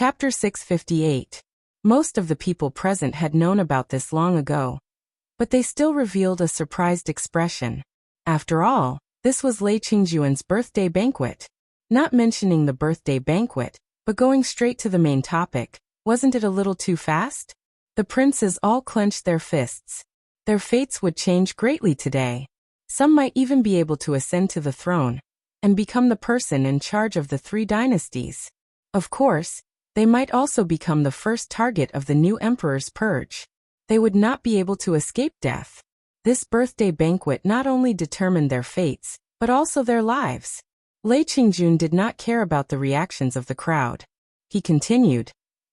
Chapter 658. Most of the people present had known about this long ago, but they still revealed a surprised expression. After all, this was Lei Qingjuan's birthday banquet. Not mentioning the birthday banquet, but going straight to the main topic, wasn't it a little too fast? The princes all clenched their fists. Their fates would change greatly today. Some might even be able to ascend to the throne and become the person in charge of the 3 dynasties. Of course, they might also become the first target of the new emperor's purge. They would not be able to escape death. This birthday banquet not only determined their fates, but also their lives. Lei Qingjun did not care about the reactions of the crowd. He continued,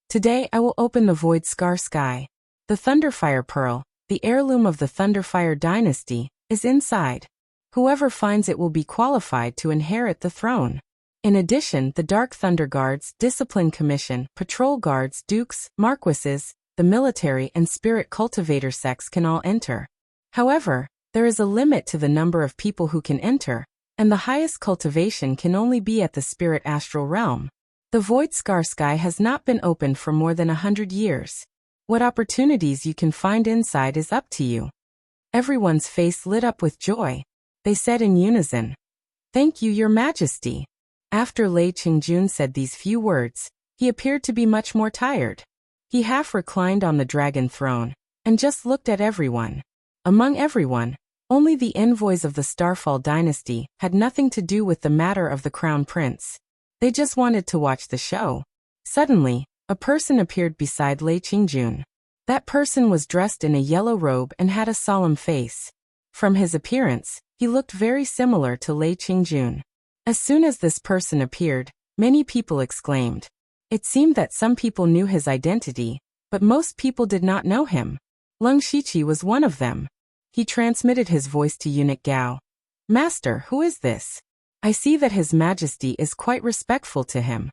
"Today I will open the Void Scar Sky. The Thunderfire Pearl, the heirloom of the Thunderfire dynasty, is inside. Whoever finds it will be qualified to inherit the throne. In addition, the Dark Thunder Guards, Discipline Commission, Patrol Guards, Dukes, Marquises, the military and spirit cultivator sects can all enter. However, there is a limit to the number of people who can enter, and the highest cultivation can only be at the spirit astral realm. The Void Scar Sky has not been opened for more than 100 years. What opportunities you can find inside is up to you." Everyone's face lit up with joy. They said in unison, "Thank you, Your Majesty." After Lei Qingjun said these few words, he appeared to be much more tired. He half reclined on the dragon throne and just looked at everyone. Among everyone, only the envoys of the Starfall dynasty had nothing to do with the matter of the crown prince. They just wanted to watch the show. Suddenly, a person appeared beside Lei Qingjun. That person was dressed in a yellow robe and had a solemn face. From his appearance, he looked very similar to Lei Qingjun. As soon as this person appeared, many people exclaimed. It seemed that some people knew his identity, but most people did not know him. Leng Shiqi was one of them. He transmitted his voice to Eunuch Gao. "Master, who is this? I see that His Majesty is quite respectful to him."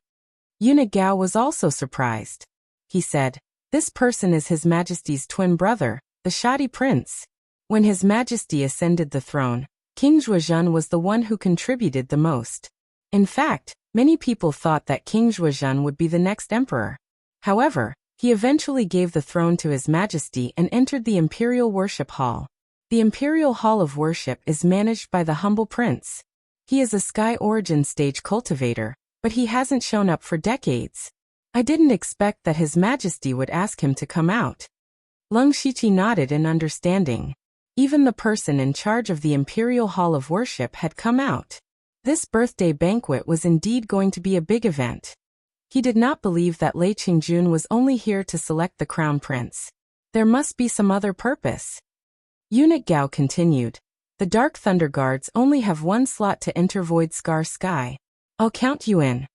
Eunuch Gao was also surprised. He said, "This person is His Majesty's twin brother, the Shoddy Prince." When His Majesty ascended the throne, King Zhuozhen was the one who contributed the most. In fact, many people thought that King Zhuozhen would be the next emperor. However, he eventually gave the throne to His Majesty and entered the Imperial Worship Hall. The Imperial Hall of Worship is managed by the humble prince. He is a Sky Origin stage cultivator, but he hasn't shown up for decades. I didn't expect that His Majesty would ask him to come out. Leng Shiqi nodded in understanding. Even the person in charge of the Imperial Hall of Worship had come out. This birthday banquet was indeed going to be a big event. He did not believe that Lei Qingjun was only here to select the crown prince. There must be some other purpose. Eunuch Gao continued. "The Dark Thunder Guards only have 1 slot to enter Void Scar Sky. I'll count you in."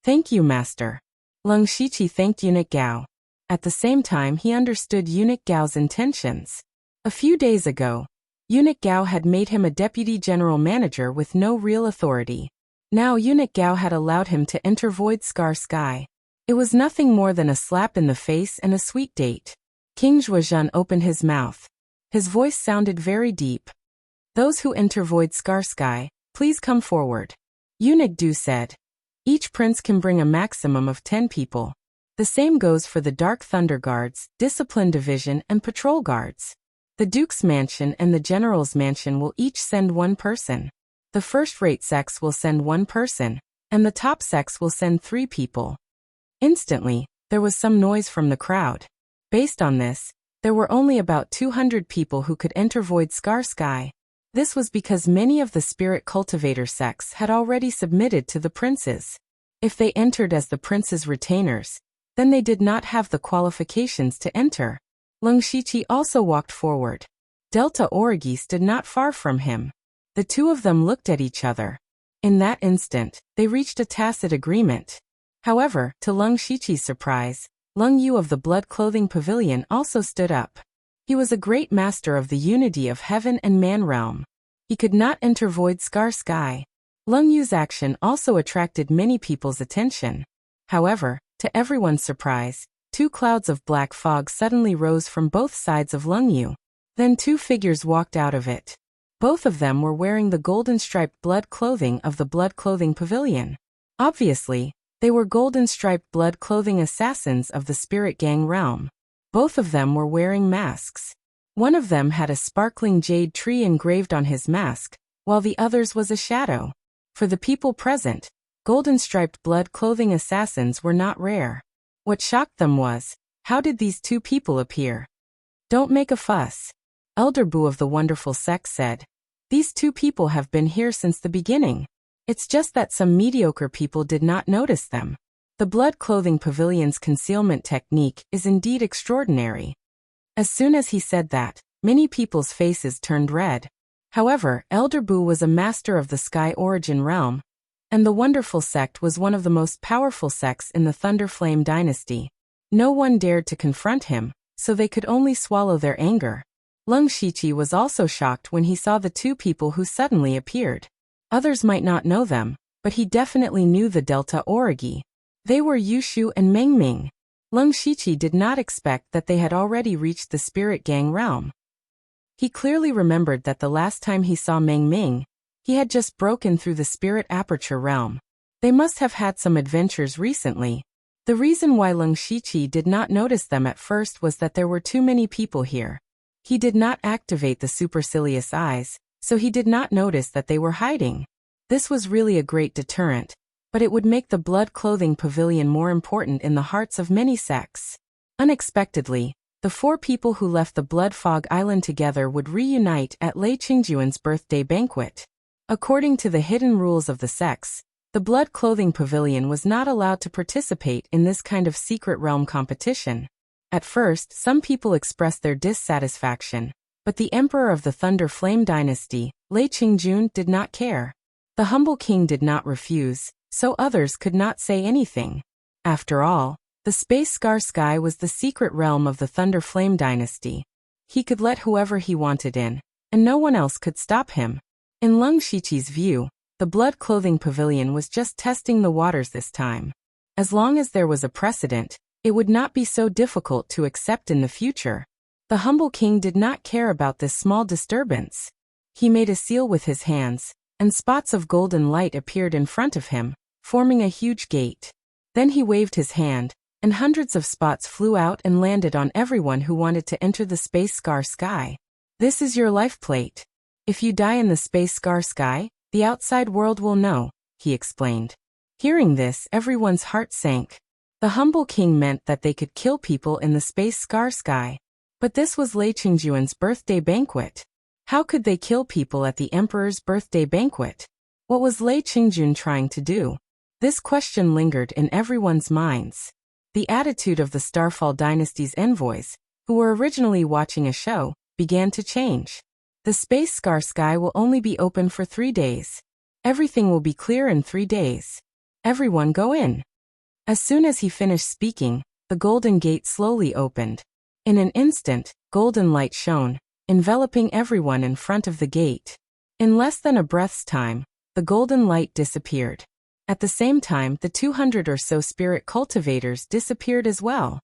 "Thank you, Master." Leng Shiqi thanked Eunuch Gao. At the same time, he understood Eunuch Gao's intentions. A few days ago, Eunuch Gao had made him a deputy general manager with no real authority. Now Eunuch Gao had allowed him to enter Void Scar Sky. It was nothing more than a slap in the face and a sweet date. King Zhuozhen opened his mouth. His voice sounded very deep. "Those who enter Void Scar Sky, please come forward." Eunuch Du said. "Each prince can bring a maximum of 10 people. The same goes for the Dark Thunder Guards, Discipline Division and Patrol Guards. The Duke's Mansion and the General's Mansion will each send 1 person. The first-rate sects will send 1 person, and the top sects will send 3 people." Instantly, there was some noise from the crowd. Based on this, there were only about 200 people who could enter Void Scar Sky. This was because many of the spirit cultivator sects had already submitted to the princes. If they entered as the prince's retainers, then they did not have the qualifications to enter. Leng Shiqi also walked forward. Delta Origi stood not far from him. The two of them looked at each other. In that instant, they reached a tacit agreement. However, to Leng Shiqi's surprise, Leng Yu of the Blood Clothing Pavilion also stood up. He was a great master of the unity of heaven and man realm. He could not enter Void Scar Sky. Leng Yu's action also attracted many people's attention. However, to everyone's surprise, 2 clouds of black fog suddenly rose from both sides of Leng Yu. Then 2 figures walked out of it. Both of them were wearing the golden-striped blood clothing of the Blood Clothing Pavilion. Obviously, They were golden-striped blood-clothing assassins of the spirit gang realm. Both of them were wearing masks. One of them had a sparkling jade tree engraved on his mask, while the other's was a shadow. For the people present, golden-striped blood-clothing assassins were not rare. What shocked them was, how did these two people appear? "Don't make a fuss," Elder Boo of the Wonderful Sect said. "These two people have been here since the beginning. It's just that some mediocre people did not notice them. The blood-clothing pavilion's concealment technique is indeed extraordinary." As soon as he said that, many people's faces turned red. However, Elder Boo was a master of the Sky Origin realm, and the Wonderful Sect was one of the most powerful sects in the Thunderflame dynasty. No one dared to confront him, so they could only swallow their anger. Lung Shiqi was also shocked when he saw the two people who suddenly appeared. Others might not know them, but he definitely knew the Delta Origi. They were Yushu and Meng Ming. Lung Shiqi did not expect that they had already reached the Spirit Gang realm. He clearly remembered that the last time he saw Meng Ming, he had just broken through the Spirit Aperture realm. They must have had some adventures recently. The reason why Lung Shiqi did not notice them at first was that there were too many people here. He did not activate the supercilious eyes, so he did not notice that they were hiding. This was really a great deterrent, but it would make the blood-clothing pavilion more important in the hearts of many sects. Unexpectedly, the four people who left the Blood Fog Island together would reunite at Lei Qingjuan's birthday banquet. According to the hidden rules of the sects, the blood-clothing pavilion was not allowed to participate in this kind of secret realm competition. At first, some people expressed their dissatisfaction, but the emperor of the Thunder Flame dynasty, Lei Qingjun, did not care. The humble king did not refuse, so others could not say anything. After all, the Space Scar Sky was the secret realm of the Thunder Flame dynasty. He could let whoever he wanted in, and no one else could stop him. In Lung Shiqi's view, the blood-clothing pavilion was just testing the waters this time. As long as there was a precedent, it would not be so difficult to accept in the future. The humble king did not care about this small disturbance. He made a seal with his hands, and spots of golden light appeared in front of him, forming a huge gate. Then he waved his hand, and hundreds of spots flew out and landed on everyone who wanted to enter the Space Scar Sky. "This is your life plate. If you die in the Space Scar Sky, the outside world will know," he explained. Hearing this, everyone's heart sank. The humble king meant that they could kill people in the Space Scar Sky. But this was Lei Qingjuan's birthday banquet. How could they kill people at the emperor's birthday banquet? What was Lei Qingjun trying to do? This question lingered in everyone's minds. The attitude of the Starfall dynasty's envoys, who were originally watching a show, began to change. The Space Scar Sky will only be open for 3 days. Everything will be clear in 3 days. Everyone go in. As soon as he finished speaking, the golden gate slowly opened. In an instant, golden light shone, enveloping everyone in front of the gate. In less than a breath's time, the golden light disappeared. At the same time, the 200 or so spirit cultivators disappeared as well.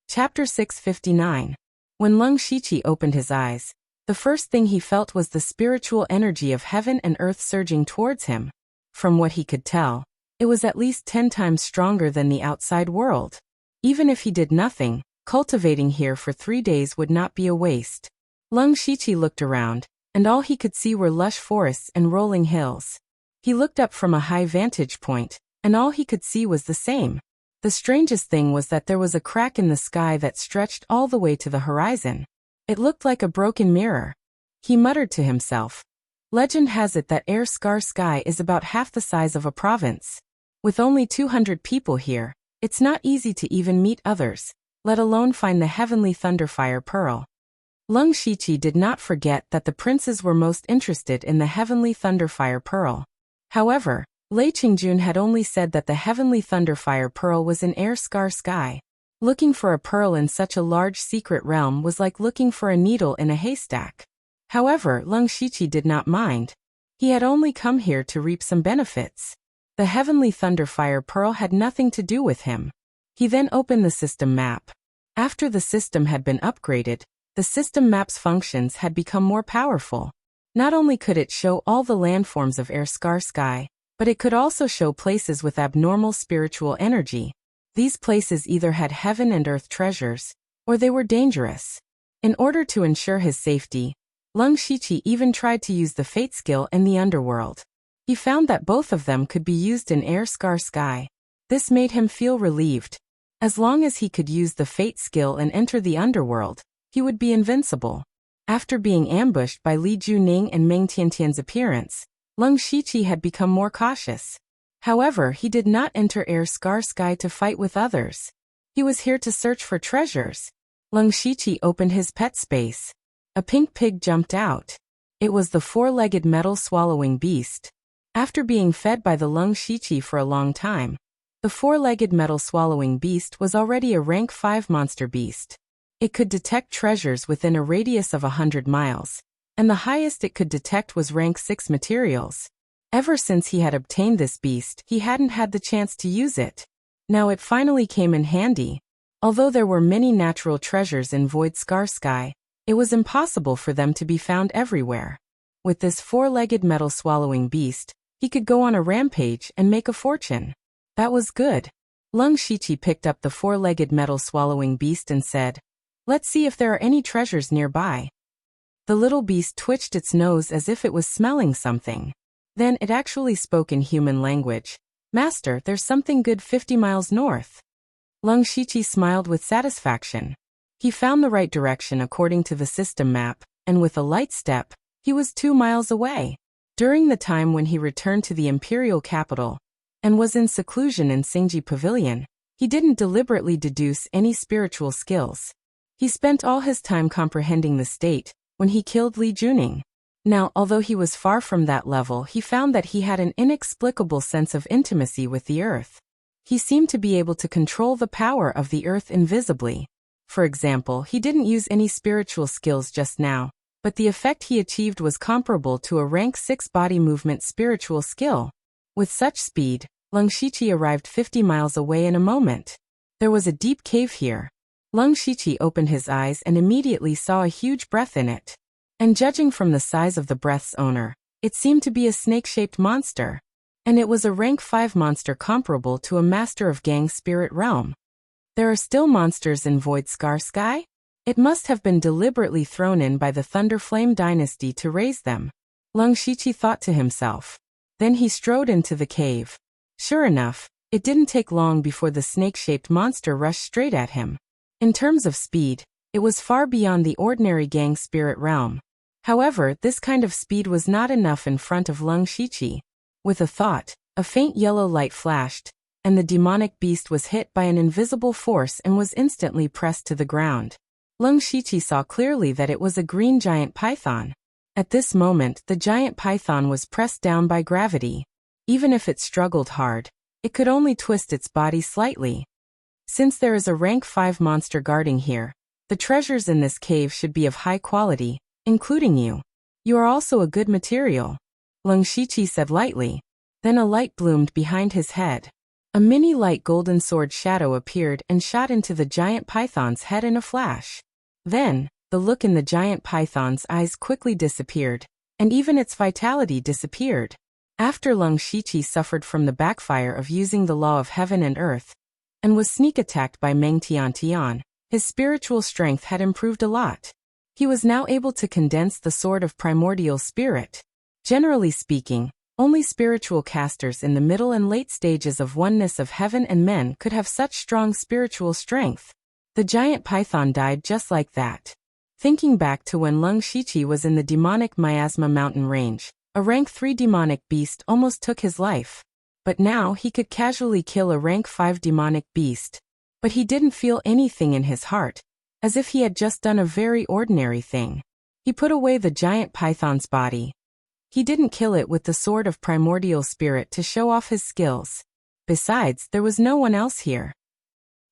Chapter 659. When Lung Shiqi opened his eyes, the first thing he felt was the spiritual energy of heaven and earth surging towards him. From what he could tell, it was at least 10 times stronger than the outside world. Even if he did nothing, cultivating here for 3 days would not be a waste. Lung Shiqi looked around, and all he could see were lush forests and rolling hills. He looked up from a high vantage point, and all he could see was the same. The strangest thing was that there was a crack in the sky that stretched all the way to the horizon. It looked like a broken mirror. He muttered to himself. Legend has it that Air Scar Sky is about half the size of a province. With only 200 people here, it's not easy to even meet others, let alone find the heavenly Thunderfire Pearl. Lung Shiqi did not forget that the princes were most interested in the heavenly Thunderfire Pearl. However, Lei Qingjun had only said that the heavenly Thunderfire Pearl was in Air Scar Sky. Looking for a pearl in such a large secret realm was like looking for a needle in a haystack. However, Lung Shiqi did not mind. He had only come here to reap some benefits. The heavenly Thunderfire Pearl had nothing to do with him. He then opened the system map. After the system had been upgraded, the system map's functions had become more powerful. Not only could it show all the landforms of Air Scar Sky, But it could also show places with abnormal spiritual energy. These places either had heaven and earth treasures, or they were dangerous. In order to ensure his safety, Leng Shiqi even tried to use the fate skill in the underworld. He found that both of them could be used in Air Scar Sky. This made him feel relieved. As long as he could use the fate skill and enter the underworld, he would be invincible. After being ambushed by Li Juning and Meng Tiantian's appearance, Leng Shiqi had become more cautious. However, he did not enter Air Scar Sky to fight with others. He was here to search for treasures. Leng Shiqi opened his pet space. A pink pig jumped out. It was the four-legged metal-swallowing beast. After being fed by the Leng Shiqi for a long time, the four-legged metal-swallowing beast was already a rank 5 monster beast. It could detect treasures within a radius of 100 miles, and the highest it could detect was rank 6 materials. Ever since he had obtained this beast, he hadn't had the chance to use it. Now it finally came in handy. Although there were many natural treasures in Void Scar Sky, it was impossible for them to be found everywhere. With this four-legged metal-swallowing beast, he could go on a rampage and make a fortune. That was good. Leng Shiqi picked up the four-legged metal-swallowing beast and said, "Let's see if there are any treasures nearby." The little beast twitched its nose as if it was smelling something. Then it actually spoke in human language. "Master, there's something good 50 miles north." Leng Shiqi smiled with satisfaction. He found the right direction according to the system map, and with a light step, he was 2 miles away. During the time when he returned to the imperial capital, and was in seclusion in Singji Pavilion, he didn't deliberately deduce any spiritual skills. He spent all his time comprehending the state when he killed Li Juning. Now, although he was far from that level, he found that he had an inexplicable sense of intimacy with the earth. He seemed to be able to control the power of the earth invisibly. For example, he didn't use any spiritual skills just now, but the effect he achieved was comparable to a rank 6 body movement spiritual skill. With such speed, Leng Shiqi arrived 50 miles away in a moment. There was a deep cave here. Leng Shiqi opened his eyes and immediately saw a huge breath in it. And judging from the size of the breath's owner, it seemed to be a snake-shaped monster. And it was a rank 5 monster comparable to a master of Gang Spirit Realm. There are still monsters in Void Scar Sky? It must have been deliberately thrown in by the Thunderflame dynasty to raise them. Leng Shiqi thought to himself. Then he strode into the cave. Sure enough, it didn't take long before the snake-shaped monster rushed straight at him. In terms of speed, it was far beyond the ordinary Gang Spirit Realm. However, this kind of speed was not enough in front of Leng Shiqi. With a thought, a faint yellow light flashed, and the demonic beast was hit by an invisible force and was instantly pressed to the ground. Leng Shiqi saw clearly that it was a green giant python. At this moment, the giant python was pressed down by gravity. Even if it struggled hard, it could only twist its body slightly. Since there is a rank 5 monster guarding here, the treasures in this cave should be of high quality, including you. You are also a good material, Leng Shiqi said lightly. Then a light bloomed behind his head. A mini light golden sword shadow appeared and shot into the giant python's head in a flash. Then, the look in the giant python's eyes quickly disappeared, and even its vitality disappeared. After Leng Shiqi suffered from the backfire of using the law of heaven and earth, and was sneak attacked by Meng Tiantian, his spiritual strength had improved a lot. He was now able to condense the sword of primordial spirit. Generally speaking, only spiritual casters in the middle and late stages of oneness of heaven and men could have such strong spiritual strength. The giant python died just like that. Thinking back to when Leng Shiqi was in the demonic miasma mountain range, a rank 3 demonic beast almost took his life. But now he could casually kill a rank 5 demonic beast. But he didn't feel anything in his heart, as if he had just done a very ordinary thing. He put away the giant python's body. He didn't kill it with the sword of primordial spirit to show off his skills. Besides, there was no one else here.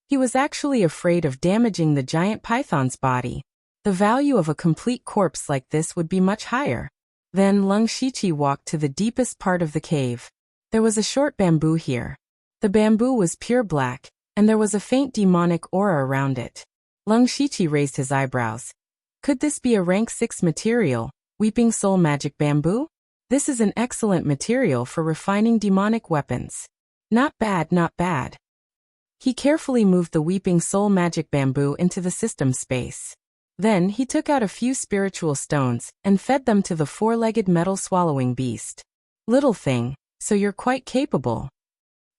He was actually afraid of damaging the giant python's body. The value of a complete corpse like this would be much higher. Then Leng Shiqi walked to the deepest part of the cave. There was a short bamboo here. The bamboo was pure black, and there was a faint demonic aura around it. Leng Shiqi raised his eyebrows. Could this be a rank 6 material, Weeping Soul magic bamboo? This is an excellent material for refining demonic weapons. Not bad, not bad. He carefully moved the Weeping Soul magic bamboo into the system space. Then he took out a few spiritual stones and fed them to the four-legged metal-swallowing beast. Little thing, so you're quite capable.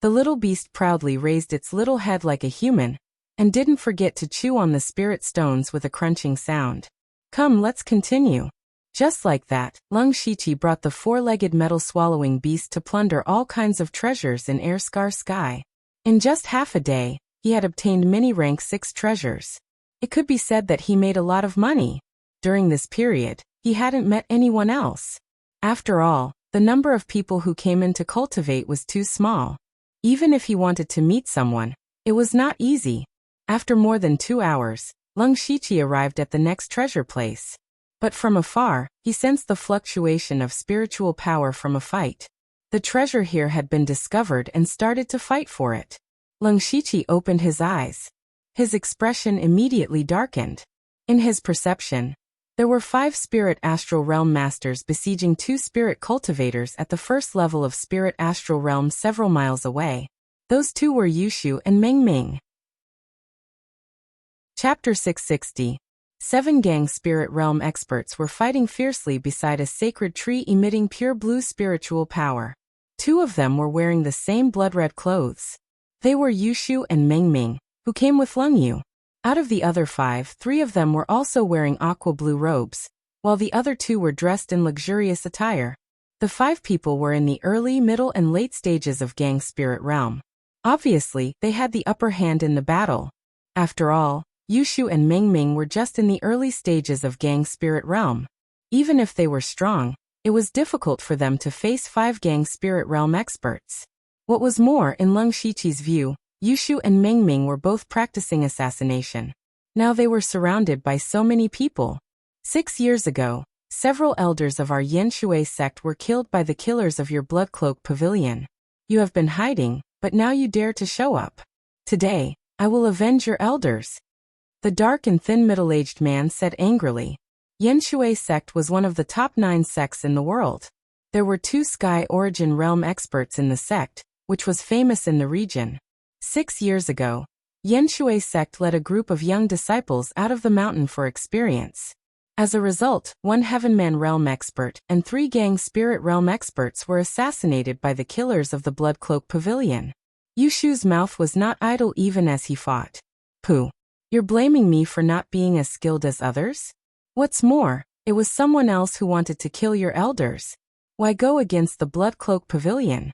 The little beast proudly raised its little head like a human, and didn't forget to chew on the spirit stones with a crunching sound. Come, let's continue. Just like that, Lung Shiqi brought the four-legged metal-swallowing beast to plunder all kinds of treasures in Air-Scar Sky. In just half a day, he had obtained many rank 6 treasures. It could be said that he made a lot of money. During this period, he hadn't met anyone else. After all, the number of people who came in to cultivate was too small. Even if he wanted to meet someone, it was not easy. After more than 2 hours, Lung Shiqi arrived at the next treasure place. But from afar, he sensed the fluctuation of spiritual power from a fight. The treasure here had been discovered and started to fight for it. Lung Shiqi opened his eyes. His expression immediately darkened. In his perception, there were 5 spirit astral realm masters besieging 2 spirit cultivators at the first level of spirit astral realm several miles away. Those 2 were Yushu and Meng Ming. Chapter 660. 7 gang spirit realm experts were fighting fiercely beside a sacred tree emitting pure blue spiritual power. 2 of them were wearing the same blood-red clothes. They were Yushu and Meng Ming, who came with Lung Yu. Out of the other 5, 3 of them were also wearing aqua-blue robes, while the other 2 were dressed in luxurious attire. The 5 people were in the early, middle, and late stages of gang spirit realm. Obviously, they had the upper hand in the battle. After all, Yushu and Meng Ming were just in the early stages of gang spirit realm. Even if they were strong, it was difficult for them to face 5 gang spirit realm experts. What was more, in Lung Shiqi's view, Yushu and Meng Ming were both practicing assassination. Now they were surrounded by so many people. 6 years ago, several elders of our Yen Shui sect were killed by the killers of your Blood Cloak Pavilion. You have been hiding, but now you dare to show up. Today, I will avenge your elders. The dark and thin middle-aged man said angrily. Yen Shui sect was one of the top 9 sects in the world. There were 2 Sky Origin Realm experts in the sect, which was famous in the region. 6 years ago, Yen Shui sect led a group of young disciples out of the mountain for experience. As a result, 1 Heavenman Realm expert and 3 Gang Spirit Realm experts were assassinated by the killers of the Blood Cloak Pavilion. Yushu's mouth was not idle even as he fought. Pooh. You're blaming me for not being as skilled as others? What's more, it was someone else who wanted to kill your elders. Why go against the Blood Cloak Pavilion?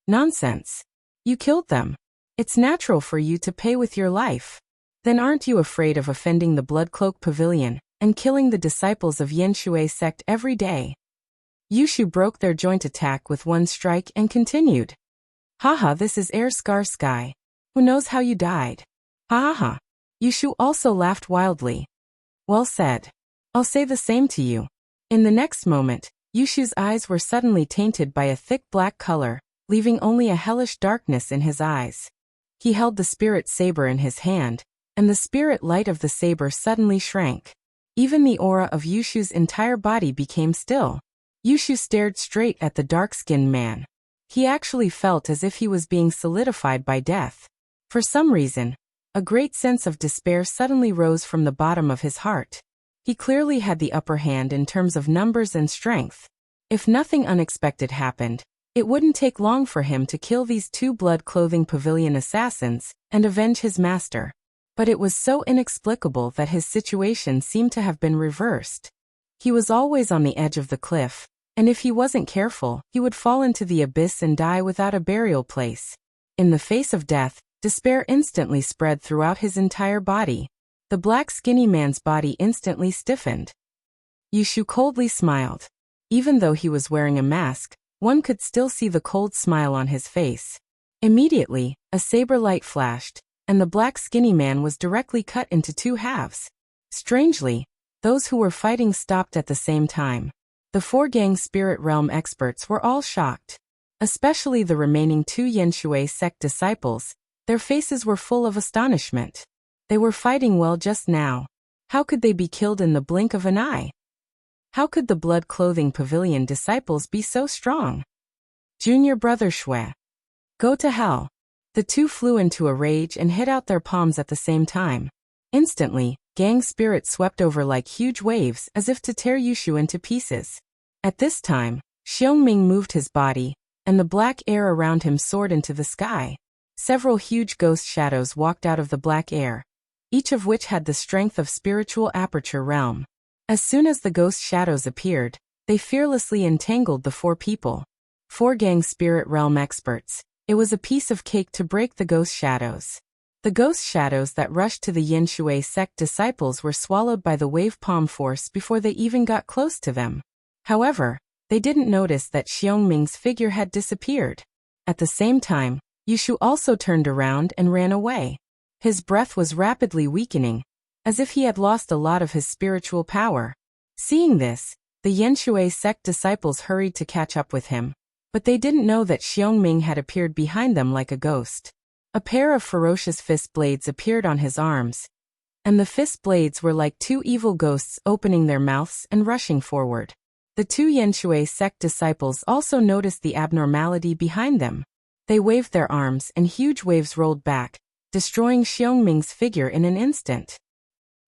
Nonsense. You killed them. It's natural for you to pay with your life. Then aren't you afraid of offending the Blood Cloak Pavilion and killing the disciples of Yen Shui sect every day? Yushu broke their joint attack with 1 strike and continued. Haha, this is Air-Scar Sky. Who knows how you died? Ha ha ha. Yushu also laughed wildly. Well said. I'll say the same to you. In the next moment, Yushu's eyes were suddenly tainted by a thick black color, leaving only a hellish darkness in his eyes. He held the spirit saber in his hand, and the spirit light of the saber suddenly shrank. Even the aura of Yushu's entire body became still. Yushu stared straight at the dark-skinned man. He actually felt as if he was being solidified by death. For some reason, a great sense of despair suddenly rose from the bottom of his heart. He clearly had the upper hand in terms of numbers and strength. If nothing unexpected happened, it wouldn't take long for him to kill these 2 blood-clothing pavilion assassins and avenge his master. But it was so inexplicable that his situation seemed to have been reversed. He was always on the edge of the cliff, and if he wasn't careful, he would fall into the abyss and die without a burial place. In the face of death, despair instantly spread throughout his entire body. The black skinny man's body instantly stiffened. Yushu coldly smiled. Even though he was wearing a mask, one could still see the cold smile on his face. Immediately, a saber light flashed, and the black skinny man was directly cut into 2 halves. Strangely, those who were fighting stopped at the same time. The 4 Gang Spirit Realm experts were all shocked. Especially the remaining 2 Yen Shui sect disciples. Their faces were full of astonishment. They were fighting well just now. How could they be killed in the blink of an eye? How could the blood-clothing pavilion disciples be so strong? Junior brother Shui. Go to hell. The two flew into a rage and hit out their palms at the same time. Instantly, gang spirit swept over like huge waves as if to tear Yushu into pieces. At this time, Xiongming moved his body, and the black air around him soared into the sky. Several huge ghost shadows walked out of the black air, each of which had the strength of spiritual aperture realm. As soon as the ghost shadows appeared, they fearlessly entangled the four people. Four gang spirit realm experts. It was a piece of cake to break the ghost shadows. The ghost shadows that rushed to the Yin Shui sect disciples were swallowed by the wave palm force before they even got close to them. However, they didn't notice that Xiongming's figure had disappeared. At the same time, Yushu also turned around and ran away. His breath was rapidly weakening, as if he had lost a lot of his spiritual power. Seeing this, the Yin Shui sect disciples hurried to catch up with him, but they didn't know that Xiongming had appeared behind them like a ghost. A pair of ferocious fist blades appeared on his arms, and the fist blades were like two evil ghosts opening their mouths and rushing forward. The two Yin Shui sect disciples also noticed the abnormality behind them. They waved their arms and huge waves rolled back, destroying Xiongming's figure in an instant.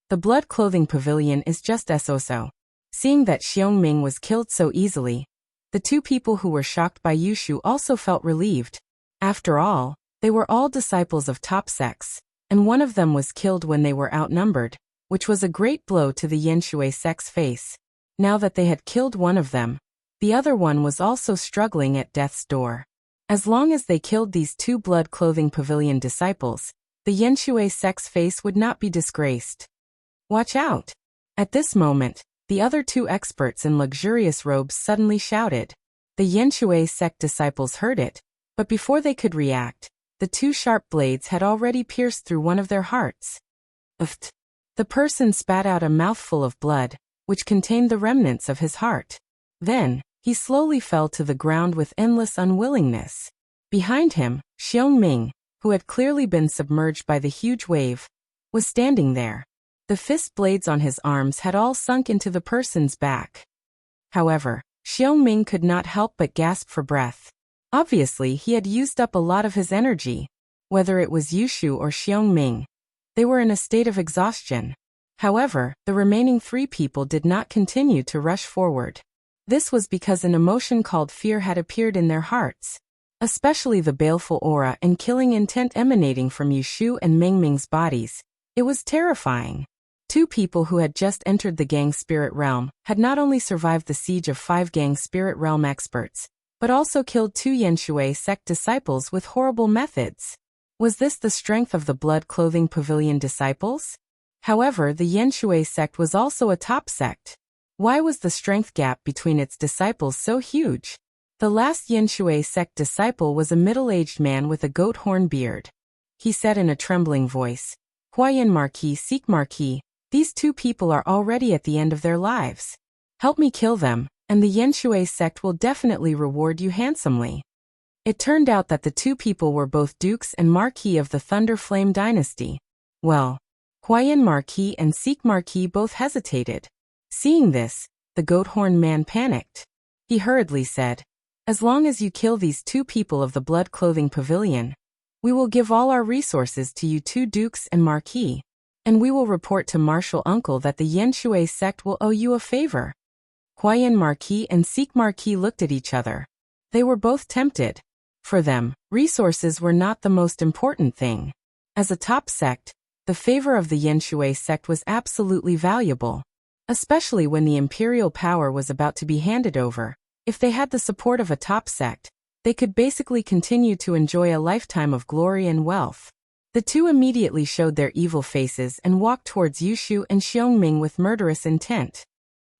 The blood-clothing pavilion is just so. Seeing that Xiongming was killed so easily, the two people who were shocked by Yushu also felt relieved. After all, they were all disciples of top sects, and one of them was killed when they were outnumbered, which was a great blow to the Yin Shui sect's face. Now that they had killed one of them, the other one was also struggling at death's door. As long as they killed these two blood-clothing pavilion disciples, the Yin Shui sect's face would not be disgraced. Watch out! At this moment, the other two experts in luxurious robes suddenly shouted. The Yin Shui sect disciples heard it, but before they could react, the two sharp blades had already pierced through one of their hearts. Uft! The person spat out a mouthful of blood, which contained the remnants of his heart. Then, he slowly fell to the ground with endless unwillingness. Behind him, Xiongming, who had clearly been submerged by the huge wave, was standing there. The fist blades on his arms had all sunk into the person's back. However, Xiongming could not help but gasp for breath. Obviously, he had used up a lot of his energy. Whether it was Yushu or Xiongming, they were in a state of exhaustion. However, the remaining three people did not continue to rush forward. This was because an emotion called fear had appeared in their hearts, especially the baleful aura and killing intent emanating from Yushu and Mingming's bodies. It was terrifying. Two people who had just entered the gang spirit realm had not only survived the siege of 5 gang spirit realm experts, but also killed 2 Yin Shui sect disciples with horrible methods. Was this the strength of the blood-clothing pavilion disciples? However, the Yin Shui sect was also a top sect. Why was the strength gap between its disciples so huge? The last Yin Shui sect disciple was a middle-aged man with a goat horn beard. He said in a trembling voice, Huayan Marquis, Seek Marquis, these two people are already at the end of their lives. Help me kill them, and the Yin Shui sect will definitely reward you handsomely. It turned out that the two people were both dukes and marquis of the Thunder Flame dynasty. Well, Huayan Marquis and Seek Marquis both hesitated. Seeing this, the goat horn man panicked. He hurriedly said, As long as you kill these two people of the blood-clothing pavilion, we will give all our resources to you two dukes and marquis, and we will report to Martial Uncle that the Yin Shui sect will owe you a favor. Huayan Marquis and Seek Marquis looked at each other. They were both tempted. For them, resources were not the most important thing. As a top sect, the favor of the Yin Shui sect was absolutely valuable, especially when the imperial power was about to be handed over. If they had the support of a top sect, they could basically continue to enjoy a lifetime of glory and wealth. The two immediately showed their evil faces and walked towards Yushu and Xiongming with murderous intent.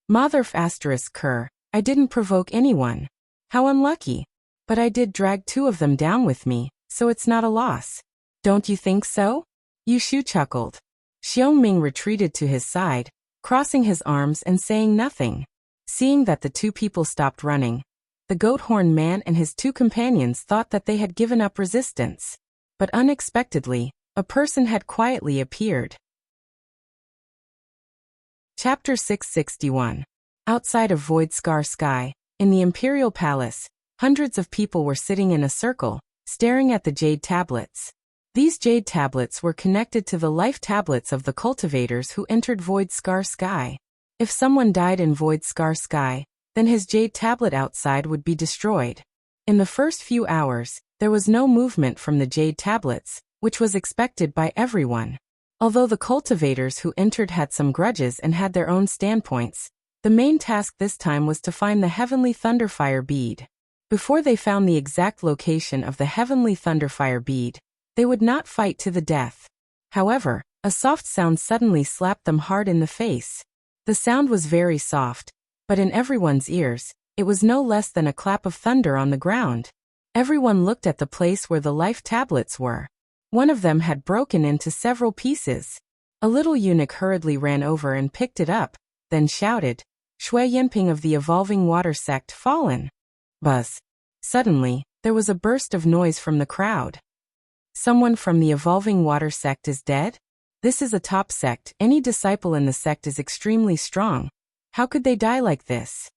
Motherf ***, I didn't provoke anyone. How unlucky. But I did drag 2 of them down with me, so it's not a loss. Don't you think so? Yushu chuckled. Xiongming retreated to his side, crossing his arms and saying nothing. Seeing that the two people stopped running, the goat horn man and his 2 companions thought that they had given up resistance. But unexpectedly, a person had quietly appeared. Chapter 661. Outside of Void Scar Sky, in the Imperial Palace, hundreds of people were sitting in a circle, staring at the jade tablets. These jade tablets were connected to the life tablets of the cultivators who entered Void Scar Sky. If someone died in Void Scar Sky, then his jade tablet outside would be destroyed. In the first few hours, there was no movement from the jade tablets, which was expected by everyone. Although the cultivators who entered had some grudges and had their own standpoints, the main task this time was to find the Heavenly Thunderfire bead. Before they found the exact location of the Heavenly Thunderfire bead, they would not fight to the death. However, a soft sound suddenly slapped them hard in the face. The sound was very soft, but in everyone's ears, it was no less than a clap of thunder on the ground. Everyone looked at the place where the life tablets were. One of them had broken into several pieces. A little eunuch hurriedly ran over and picked it up, then shouted, "Shui Yinping of the Evolving Water Sect fallen." Buzz. Suddenly, there was a burst of noise from the crowd. Someone from the Evolving Water Sect is dead? This is a top sect. Any disciple in the sect is extremely strong. How could they die like this?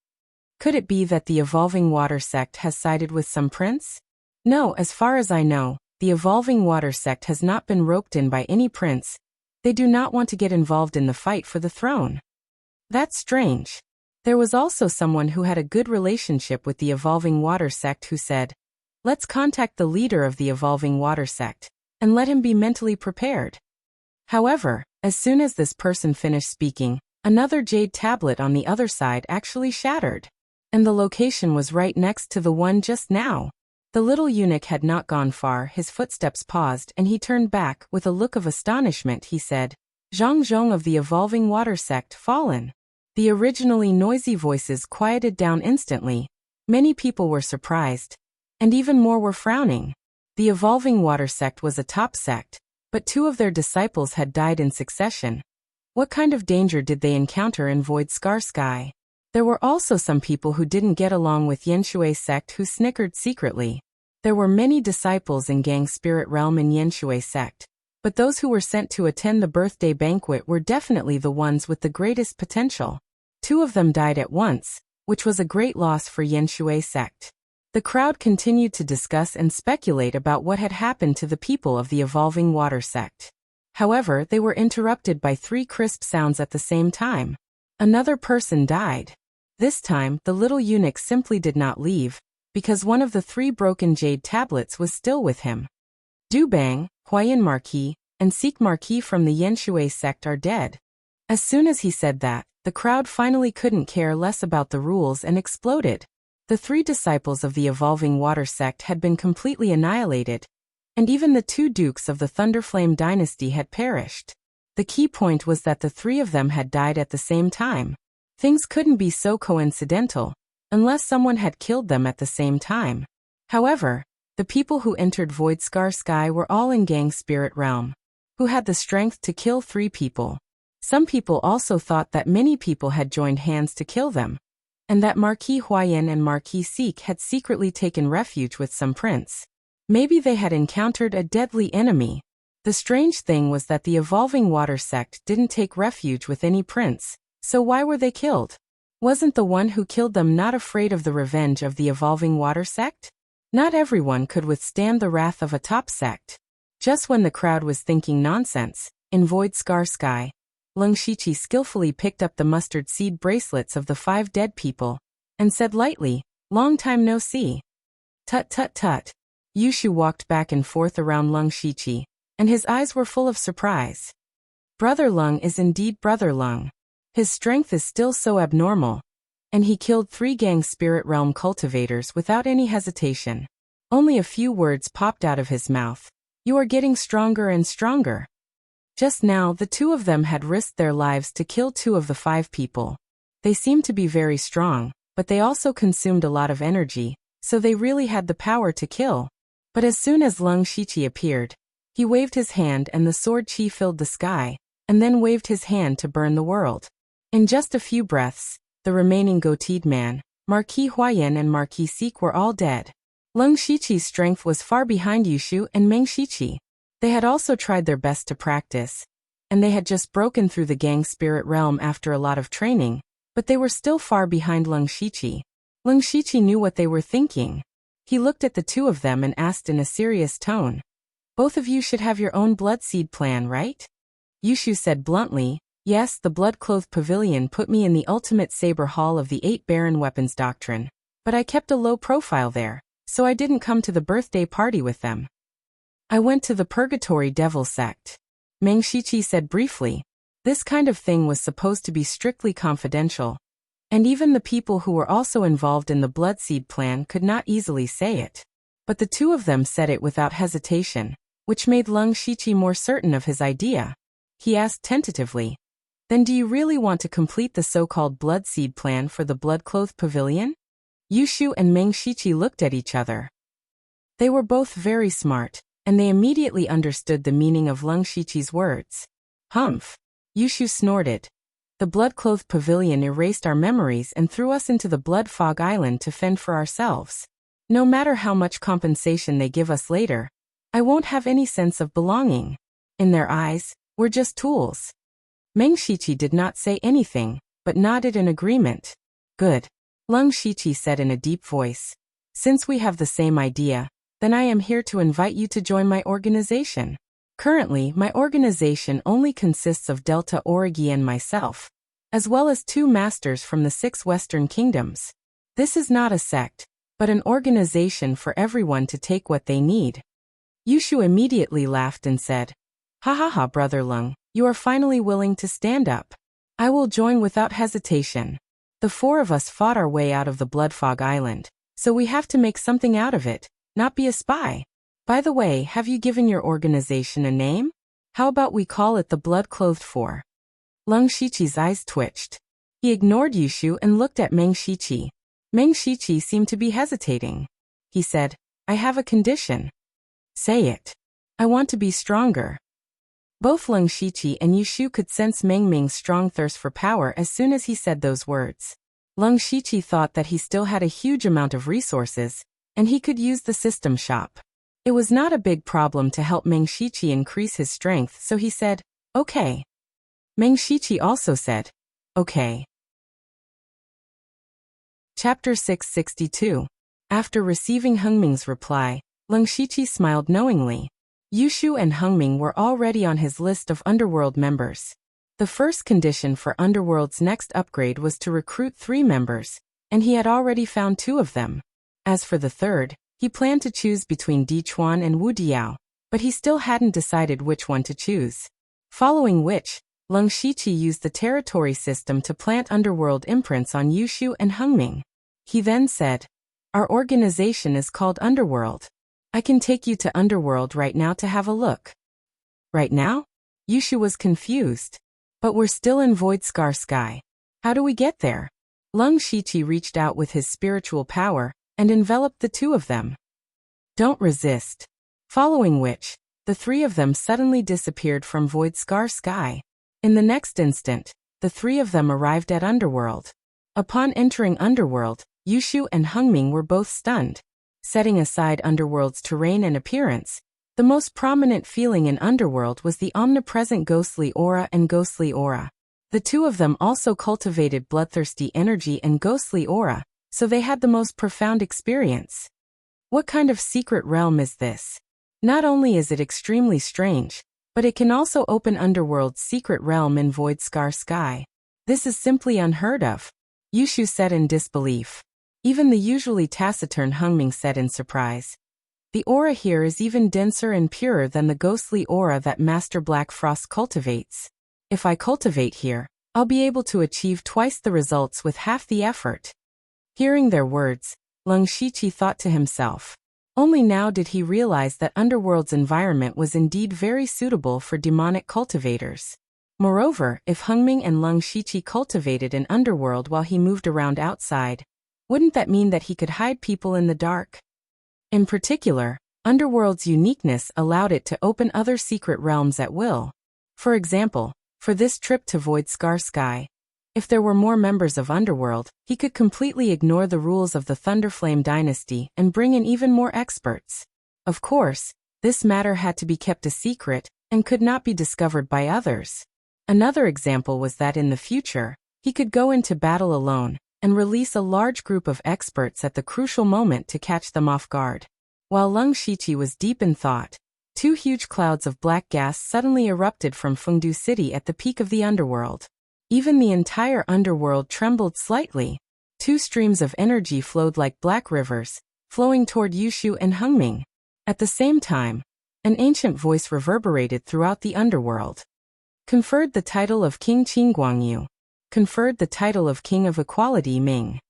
Could it be that the Evolving Water Sect has sided with some prince? No, as far as I know, the Evolving Water Sect has not been roped in by any prince. They do not want to get involved in the fight for the throne. That's strange. There was also someone who had a good relationship with the Evolving Water Sect who said, "Let's contact the leader of the Evolving Water Sect, and let him be mentally prepared." However, as soon as this person finished speaking, another jade tablet on the other side actually shattered. And the location was right next to the one just now. The little eunuch had not gone far, his footsteps paused and he turned back. With a look of astonishment he said, "Zhang Zhong of the Evolving Water Sect fallen." The originally noisy voices quieted down instantly. Many people were surprised, and even more were frowning. The Evolving Water Sect was a top sect, but two of their disciples had died in succession. What kind of danger did they encounter in Void Scar Sky? There were also some people who didn't get along with Yanshui sect who snickered secretly. There were many disciples in Gang Spirit Realm in Yanshui sect, but those who were sent to attend the birthday banquet were definitely the ones with the greatest potential. Two of them died at once, which was a great loss for Yanshui sect. The crowd continued to discuss and speculate about what had happened to the people of the Evolving Water Sect. However, they were interrupted by three crisp sounds at the same time. Another person died. This time, the little eunuch simply did not leave, because one of the three broken jade tablets was still with him. Du Bang, Huayan Marquis, and Sikh Marquis from the Yanshui sect are dead. As soon as he said that, the crowd finally couldn't care less about the rules and exploded. The three disciples of the Evolving Water Sect had been completely annihilated, and even the two dukes of the Thunderflame dynasty had perished. The key point was that the three of them had died at the same time. Things couldn't be so coincidental, unless someone had killed them at the same time. However, the people who entered Void Scar Sky were all in Gang Spirit Realm, who had the strength to kill three people. Some people also thought that many people had joined hands to kill them, and that Marquis Huayan and Marquis Sikh had secretly taken refuge with some prince. Maybe they had encountered a deadly enemy. The strange thing was that the Evolving Water Sect didn't take refuge with any prince, so why were they killed? Wasn't the one who killed them not afraid of the revenge of the Evolving Water Sect? Not everyone could withstand the wrath of a top sect. Just when the crowd was thinking nonsense, in Void Scar Sky, Lung Shiqi skillfully picked up the mustard seed bracelets of the 5 dead people, and said lightly, "Long time no see." Tut tut tut. Yushu walked back and forth around Lung Shiqi, and his eyes were full of surprise. Brother Lung is indeed Brother Lung. His strength is still so abnormal, and he killed 3 Gang Spirit Realm cultivators without any hesitation. Only a few words popped out of his mouth. "You are getting stronger and stronger." Just now, the two of them had risked their lives to kill 2 of the 5 people. They seemed to be very strong, but they also consumed a lot of energy, so they really had the power to kill. But as soon as Lung Shiqi appeared, he waved his hand and the sword chi filled the sky, and then waved his hand to burn the world. In just a few breaths, the remaining goateed man, Marquis Huayan and Marquis Sikh were all dead. Lung Shiqi's strength was far behind Yushu and Meng Shiqi. They had also tried their best to practice, and they had just broken through the Gang Spirit Realm after a lot of training, But they were still far behind Leng Shiqi. Leng Shiqi knew what they were thinking. He looked at the two of them and asked in a serious tone, "Both of you should have your own blood seed plan, right?" Yushu said bluntly, "Yes, the blood-clothed pavilion put me in the ultimate saber hall of the 8 Baron weapons doctrine, but I kept a low profile there, so I didn't come to the birthday party with them. I went to the Purgatory Devil sect." Meng Shiqi said briefly. This kind of thing was supposed to be strictly confidential, and even the people who were also involved in the blood seed plan could not easily say it. But the two of them said it without hesitation, which made Leng Shiqi more certain of his idea. He asked tentatively, "Then do you really want to complete the so-called blood seed plan for the blood-clothed pavilion?" Yushu and Meng Shiqi looked at each other. They were both very smart, and they immediately understood the meaning of Leng Shiqi's words. "Humph!" Yushu snorted. "The blood-clothed pavilion erased our memories and threw us into the blood fog island to fend for ourselves. No matter how much compensation they give us later, I won't have any sense of belonging. In their eyes, we're just tools." Meng Shiqi did not say anything, but nodded in agreement. "Good," Leng Shiqi said in a deep voice. "Since we have the same idea, then I am here to invite you to join my organization. Currently, my organization only consists of Delta Origi and myself, as well as 2 masters from the 6 Western Kingdoms. This is not a sect, but an organization for everyone to take what they need." Yushu immediately laughed and said, "Ha ha ha, Brother Leng, you are finally willing to stand up. I will join without hesitation. The 4 of us fought our way out of the Blood Fog Island, so we have to make something out of it, not be a spy. By the way, have you given your organization a name? How about we call it the Blood-Clothed 4? Leng Shiqi's eyes twitched. He ignored Yushu and looked at Meng Shiqi. Meng Shiqi seemed to be hesitating. He said, "I have a condition." "Say it." "I want to be stronger." Both Leng Shiqi and Yushu could sense Meng Ming's strong thirst for power as soon as he said those words. Leng Shiqi thought that he still had a huge amount of resources, and he could use the system shop. It was not a big problem to help Meng Shiqi increase his strength, so he said, "Okay." Meng Shiqi also said, "Okay." Chapter 662. After receiving Hengming's reply, Leng Shiqi smiled knowingly. Yushu and Hengming were already on his list of Underworld members. The first condition for Underworld's next upgrade was to recruit 3 members, and he had already found 2 of them. As for the third, he planned to choose between Di Chuan and Wu Diao, but he still hadn't decided which one to choose. Following which, Leng Shiqi used the territory system to plant Underworld imprints on Yushu and Hengming. He then said, "Our organization is called Underworld. I can take you to Underworld right now to have a look." "Right now?" Yushu was confused. "But we're still in Void Scar Sky. How do we get there?" Leng Shiqi reached out with his spiritual power and enveloped the 2 of them. "Don't resist." Following which, the 3 of them suddenly disappeared from Void Scar Sky. In the next instant, the 3 of them arrived at Underworld. Upon entering Underworld, Yushu and Hengming were both stunned. Setting aside Underworld's terrain and appearance, the most prominent feeling in Underworld was the omnipresent ghostly aura and ghostly aura. The 2 of them also cultivated bloodthirsty energy and ghostly aura, so they had the most profound experience. What kind of secret realm is this? Not only is it extremely strange, but it can also open Underworld's secret realm in Void Scar Sky. This is simply unheard of, Yushu said in disbelief. Even the usually taciturn Hengming said in surprise. The aura here is even denser and purer than the ghostly aura that Master Black Frost cultivates. If I cultivate here, I'll be able to achieve twice the results with half the effort. Hearing their words, Leng Shiqi thought to himself. Only now did he realize that Underworld's environment was indeed very suitable for demonic cultivators. Moreover, if Hengming and Leng Shiqi cultivated in Underworld while he moved around outside, wouldn't that mean that he could hide people in the dark? In particular, Underworld's uniqueness allowed it to open other secret realms at will. For example, for this trip to Void Scar Sky, if there were more members of Underworld, he could completely ignore the rules of the Thunderflame dynasty and bring in even more experts. Of course, this matter had to be kept a secret and could not be discovered by others. Another example was that in the future, He could go into battle alone and release a large group of experts at the crucial moment to catch them off guard. While Leng Shiqi was deep in thought, two huge clouds of black gas suddenly erupted from Fengdu City at the peak of the underworld. Even the entire underworld trembled slightly. Two streams of energy flowed like black rivers, flowing toward Yushu and Hengming. At the same time, an ancient voice reverberated throughout the underworld. Conferred the title of King Qingguangyu. Conferred the title of King of Equality Ming.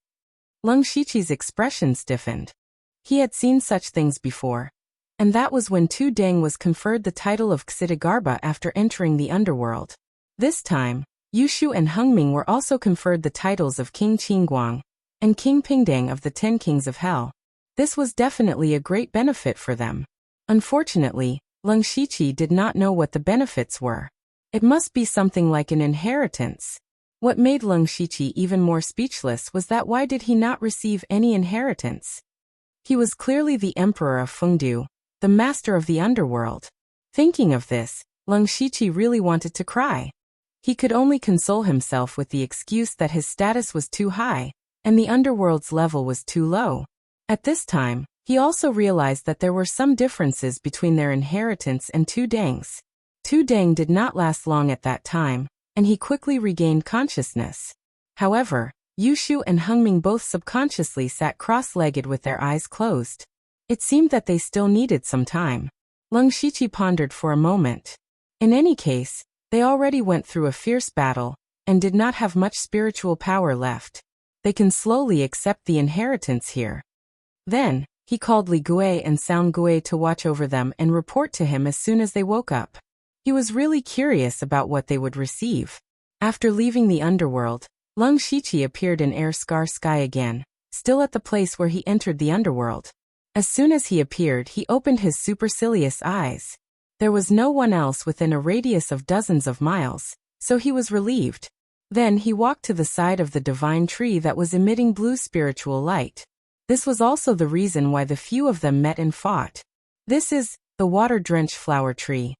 Leng Shiqi's expression stiffened. He had seen such things before. And that was when Tu Deng was conferred the title of Xidigarba after entering the underworld. This time, Yushu and Hengming were also conferred the titles of King Qingguang and King Pingdeng of the 10 Kings of Hell. This was definitely a great benefit for them. Unfortunately, Leng Shiqi did not know what the benefits were. It must be something like an inheritance. What made Leng Shiqi even more speechless was that why did he not receive any inheritance? He was clearly the emperor of Fengdu, the master of the underworld. Thinking of this, Leng Shiqi really wanted to cry. He could only console himself with the excuse that his status was too high, and the underworld's level was too low. At this time, he also realized that there were some differences between their inheritance and Tu Deng's. Tu Deng did not last long at that time, and he quickly regained consciousness. However, Yushu and Hengming both subconsciously sat cross-legged with their eyes closed. It seemed that they still needed some time. Leng Shiqi pondered for a moment. In any case, they already went through a fierce battle, and did not have much spiritual power left. They can slowly accept the inheritance here. Then, he called Li Gui and Sound Gui to watch over them and report to him as soon as they woke up. He was really curious about what they would receive. After leaving the underworld, Leng Shiqi appeared in Air Scar Sky again, still at the place where he entered the underworld. As soon as he appeared, he opened his supercilious eyes. There was no one else within a radius of dozens of miles, so he was relieved. Then he walked to the side of the divine tree that was emitting blue spiritual light. This was also the reason why the few of them met and fought. This is the water-drenched flower tree.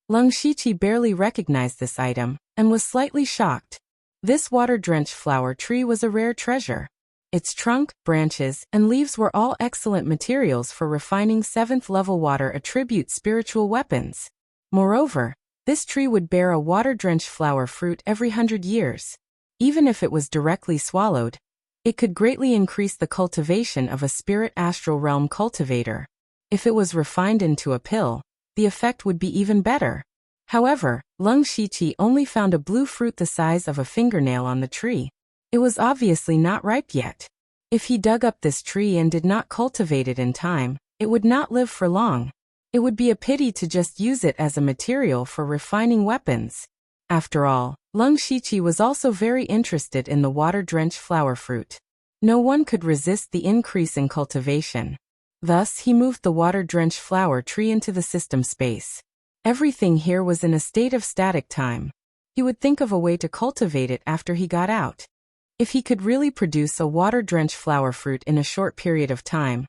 Leng Shiqi barely recognized this item, and was slightly shocked. This water-drenched flower tree was a rare treasure. Its trunk, branches, and leaves were all excellent materials for refining 7th-level water attribute spiritual weapons. Moreover, this tree would bear a water-drenched flower fruit every 100 years. Even if it was directly swallowed, it could greatly increase the cultivation of a spirit astral realm cultivator. If it was refined into a pill, the effect would be even better. However, Leng Shiqi only found a blue fruit the size of a fingernail on the tree. It was obviously not ripe yet. If he dug up this tree and did not cultivate it in time, it would not live for long. It would be a pity to just use it as a material for refining weapons. After all, Leng Shiqi was also very interested in the water-drenched flower fruit. No one could resist the increase in cultivation. Thus, he moved the water-drenched flower tree into the system space. Everything here was in a state of static time. He would think of a way to cultivate it after he got out. If he could really produce a water-drenched flower fruit in a short period of time,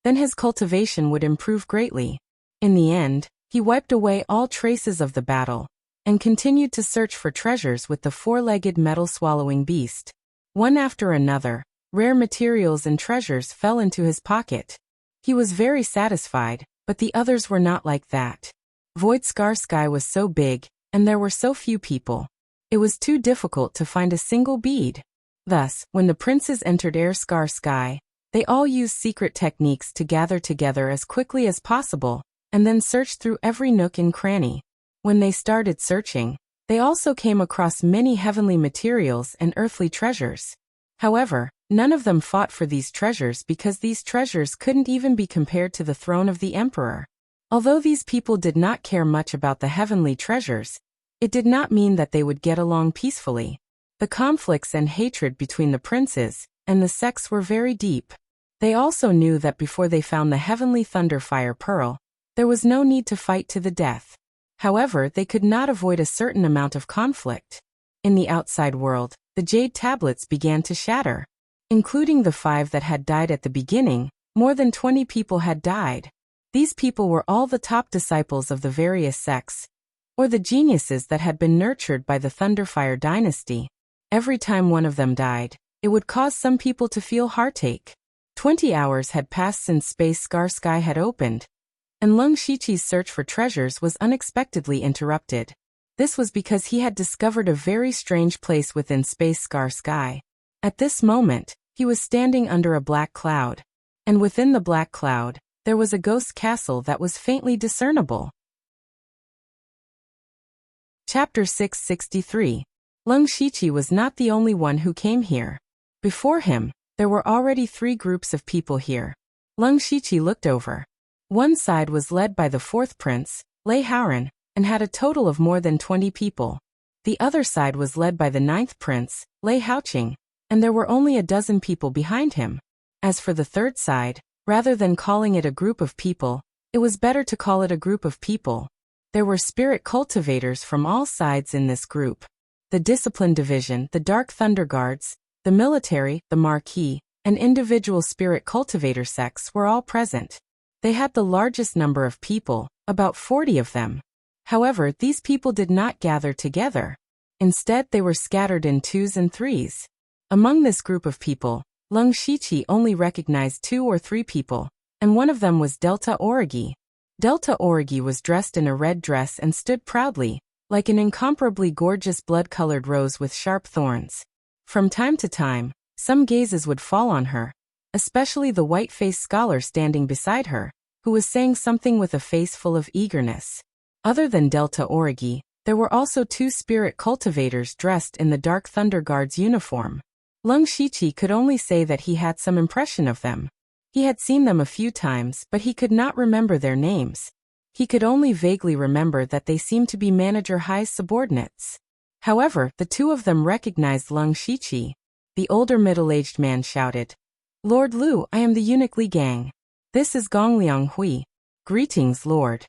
then his cultivation would improve greatly. In the end, he wiped away all traces of the battle, and continued to search for treasures with the four-legged metal-swallowing beast. One after another, rare materials and treasures fell into his pocket. He was very satisfied, but the others were not like that. Void Scar Sky was so big, and there were so few people. It was too difficult to find a single bead. Thus, when the princes entered Air Scar Sky, they all used secret techniques to gather together as quickly as possible, and then searched through every nook and cranny. When they started searching, they also came across many heavenly materials and earthly treasures. However, none of them fought for these treasures because these treasures couldn't even be compared to the throne of the emperor. Although these people did not care much about the heavenly treasures, it did not mean that they would get along peacefully. The conflicts and hatred between the princes and the sects were very deep. They also knew that before they found the heavenly Thunderfire Pearl, there was no need to fight to the death. However, they could not avoid a certain amount of conflict. In the outside world, the jade tablets began to shatter. Including the 5 that had died at the beginning, more than 20 people had died. These people were all the top disciples of the various sects, or the geniuses that had been nurtured by the Thunderfire dynasty. Every time one of them died, it would cause some people to feel heartache. 20 hours had passed since Space Scar Sky had opened, and Lung Shiqi's search for treasures was unexpectedly interrupted. This was because he had discovered a very strange place within Space Scar Sky. At this moment, he was standing under a black cloud. And within the black cloud, there was a ghost castle that was faintly discernible. Chapter 663. Lung Shiqi was not the only one who came here. Before him, there were already 3 groups of people here. Lung Shiqi looked over. One side was led by the 4th prince, Lei Haoran, and had a total of more than 20 people. The other side was led by the 9th prince, Lei Haoqing, and there were only a dozen people behind him. As for the 3rd side, rather than calling it a group of people, it was better to call it a group of people. There were spirit cultivators from all sides in this group. The Discipline Division, the Dark Thunder Guards, the military, the Marquis, and individual spirit cultivator sects were all present. They had the largest number of people, about 40 of them. However, these people did not gather together. Instead, they were scattered in 2s and 3s. Among this group of people, Lung Shiqi only recognized 2 or 3 people, and one of them was Delta Origi. Delta Origi was dressed in a red dress and stood proudly, like an incomparably gorgeous blood-colored rose with sharp thorns. From time to time, some gazes would fall on her, especially the white-faced scholar standing beside her, who was saying something with a face full of eagerness. Other than Delta Origi, there were also 2 spirit cultivators dressed in the Dark Thunder Guard's uniform. Lung Shiqi could only say that he had some impression of them. He had seen them a few times, but he could not remember their names. He could only vaguely remember that they seemed to be Manager Hai's subordinates. However, the 2 of them recognized Lung Shiqi. The older middle-aged man shouted, "Lord Lu, I am the eunuch Li Gang. This is Gongliang Hui. Greetings, Lord."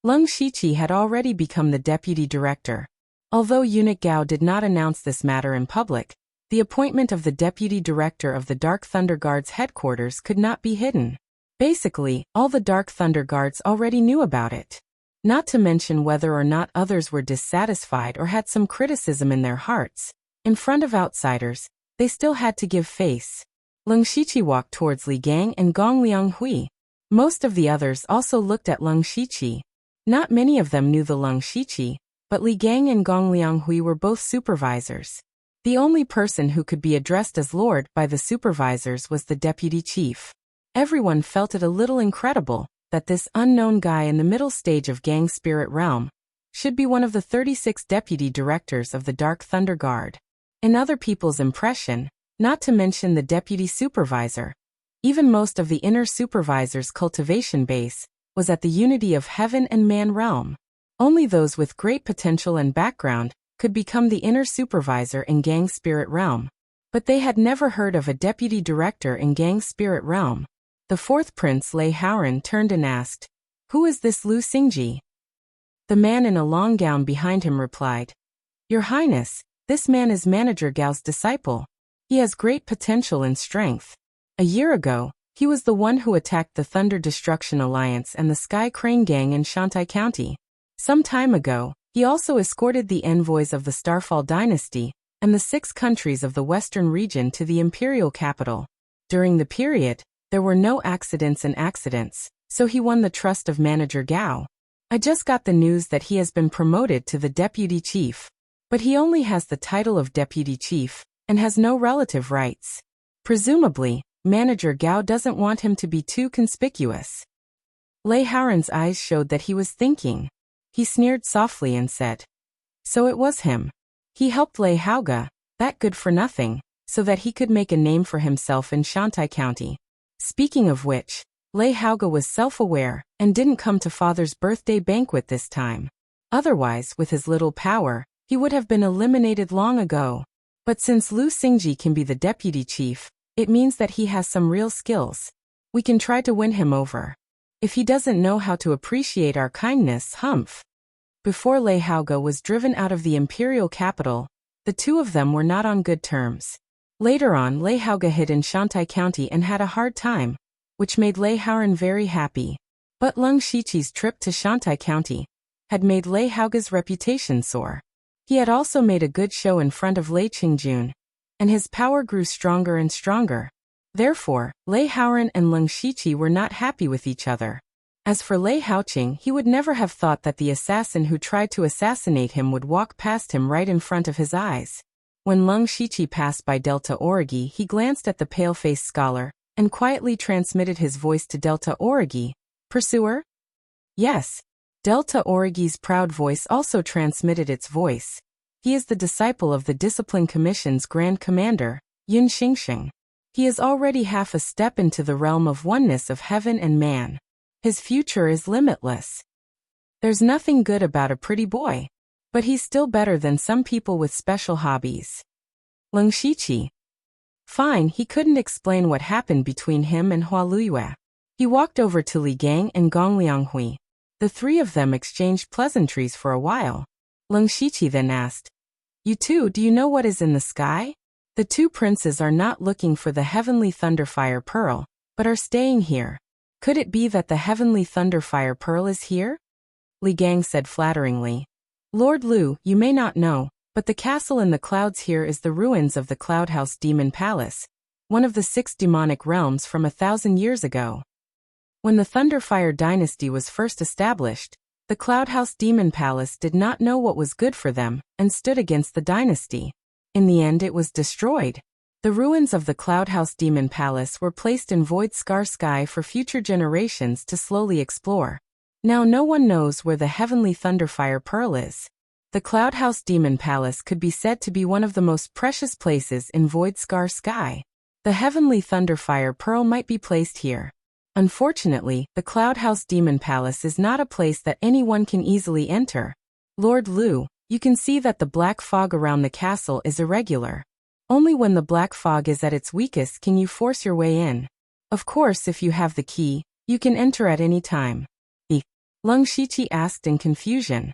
Lung Shiqi had already become the deputy director. Although eunuch Gao did not announce this matter in public, the appointment of the deputy director of the Dark Thunder Guard's headquarters could not be hidden. Basically, all the Dark Thunder Guards already knew about it. Not to mention whether or not others were dissatisfied or had some criticism in their hearts. In front of outsiders, they still had to give face. Lung Shiqi walked towards Li Gang and Gongliang Hui. Most of the others also looked at Lung Shiqi. Not many of them knew the Lung Shiqi, but Li Gang and Gongliang Hui were both supervisors. The only person who could be addressed as Lord by the supervisors was the deputy chief. Everyone felt it a little incredible that this unknown guy in the middle stage of Gang Spirit Realm should be one of the 36 deputy directors of the Dark Thunder Guard. In other people's impression, not to mention the deputy supervisor, even most of the inner supervisor's cultivation base was at the unity of heaven and man realm. Only those with great potential and background could become the inner supervisor in Gang Spirit Realm. But they had never heard of a deputy director in Gang Spirit Realm. The 4th prince Lei Haoran turned and asked, "Who is this Lu Xingji?" The man in a long gown behind him replied, "Your Highness, this man is Manager Gao's disciple. He has great potential and strength. A year ago, he was the one who attacked the Thunder Destruction Alliance and the Sky Crane Gang in Shantai County. Some time ago, he also escorted the envoys of the Starfall Dynasty and the 6 countries of the Western region to the imperial capital. During the period, there were no accidents, so he won the trust of Manager Gao. I just got the news that he has been promoted to the deputy chief. But he only has the title of deputy chief and has no relative rights. Presumably, Manager Gao doesn't want him to be too conspicuous." Lei Haoran's eyes showed that he was thinking. He sneered softly and said, "So it was him. He helped Lei Haoga, that good-for-nothing, so that he could make a name for himself in Shantai County. Speaking of which, Lei Haoga was self-aware and didn't come to father's birthday banquet this time. Otherwise, with his little power, he would have been eliminated long ago. But since Lu Xingji can be the deputy chief, it means that he has some real skills. We can try to win him over. If he doesn't know how to appreciate our kindness, humph." Before Lei Haoga was driven out of the imperial capital, the 2 of them were not on good terms. Later on, Lei Haoga hid in Shantai County and had a hard time, which made Lei Haoran very happy. But Lung Shiqi's trip to Shantai County had made Lei Haoga's reputation soar. He had also made a good show in front of Lei Qingjun, and his power grew stronger and stronger. Therefore, Lei Haoran and Leng Shiqi were not happy with each other. As for Lei Haoqing, he would never have thought that the assassin who tried to assassinate him would walk past him right in front of his eyes. When Leng Shiqi passed by Delta Origi, he glanced at the pale-faced scholar, and quietly transmitted his voice to Delta Origi. "Pursuer?" "Yes." Delta Origi's proud voice also transmitted its voice. "He is the disciple of the Discipline Commission's Grand Commander, Yun Xingxing. He is already half a step into the realm of oneness of heaven and man. His future is limitless. There's nothing good about a pretty boy. But he's still better than some people with special hobbies." Leng Shiqi. Fine, he couldn't explain what happened between him and Hua Luyue. He walked over to Li Gang and Gong Lianghui. The three of them exchanged pleasantries for a while. Leng Shiqi then asked, "You two, do you know what is in the sky?" The two princes are not looking for the heavenly Thunderfire Pearl, but are staying here. Could it be that the heavenly Thunderfire Pearl is here? Li Gang said flatteringly. "Lord Lu, you may not know, but the castle in the clouds here is the ruins of the Cloudhouse Demon Palace, one of the 6 demonic realms from 1,000 years ago. When the Thunderfire dynasty was first established, the Cloudhouse Demon Palace did not know what was good for them and stood against the dynasty. In the end, it was destroyed. The ruins of the Cloudhouse Demon Palace were placed in Void Scar Sky for future generations to slowly explore. Now no one knows where the heavenly Thunderfire Pearl is. The Cloudhouse Demon Palace could be said to be one of the most precious places in Void Scar Sky. The heavenly Thunderfire Pearl might be placed here. Unfortunately, the Cloudhouse Demon Palace is not a place that anyone can easily enter. Lord Lu, you can see that the black fog around the castle is irregular. Only when the black fog is at its weakest can you force your way in. Of course, if you have the key, you can enter at any time." Leng Shiqi asked in confusion.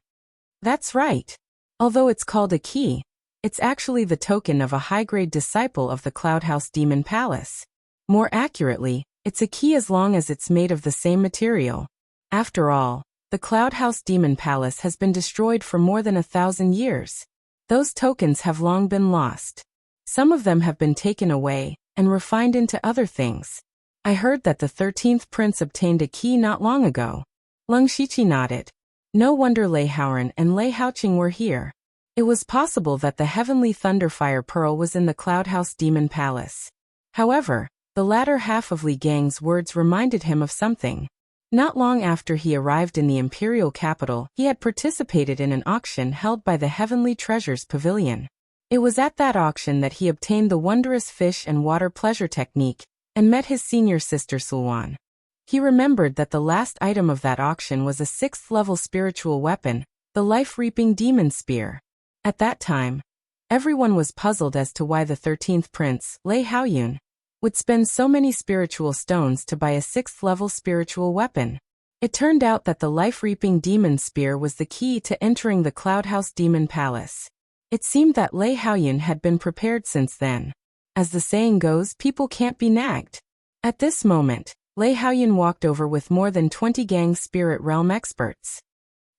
"That's right. Although it's called a key, it's actually the token of a high-grade disciple of the Cloudhouse Demon Palace. More accurately, it's a key as long as it's made of the same material. After all, the Cloudhouse Demon Palace has been destroyed for more than 1,000 years. Those tokens have long been lost. Some of them have been taken away and refined into other things. I heard that the 13th prince obtained a key not long ago." Leng Shiqi nodded. No wonder Lei Haoran and Lei Haoqing were here. It was possible that the heavenly Thunderfire Pearl was in the Cloudhouse Demon Palace. However, the latter half of Li Gang's words reminded him of something. Not long after he arrived in the imperial capital, he had participated in an auction held by the Heavenly Treasures Pavilion. It was at that auction that he obtained the wondrous fish and water pleasure technique, and met his senior sister Sulwan. He remembered that the last item of that auction was a 6th-level spiritual weapon, the life-reaping demon spear. At that time, everyone was puzzled as to why the 13th prince, Lei Haoyun, would spend so many spiritual stones to buy a 6th-level spiritual weapon. It turned out that the life-reaping demon spear was the key to entering the Cloudhouse Demon Palace. It seemed that Lei Haoyun had been prepared since then. As the saying goes, people can't be nagged. At this moment, Lei Haoyun walked over with more than 20 Gang Spirit Realm experts.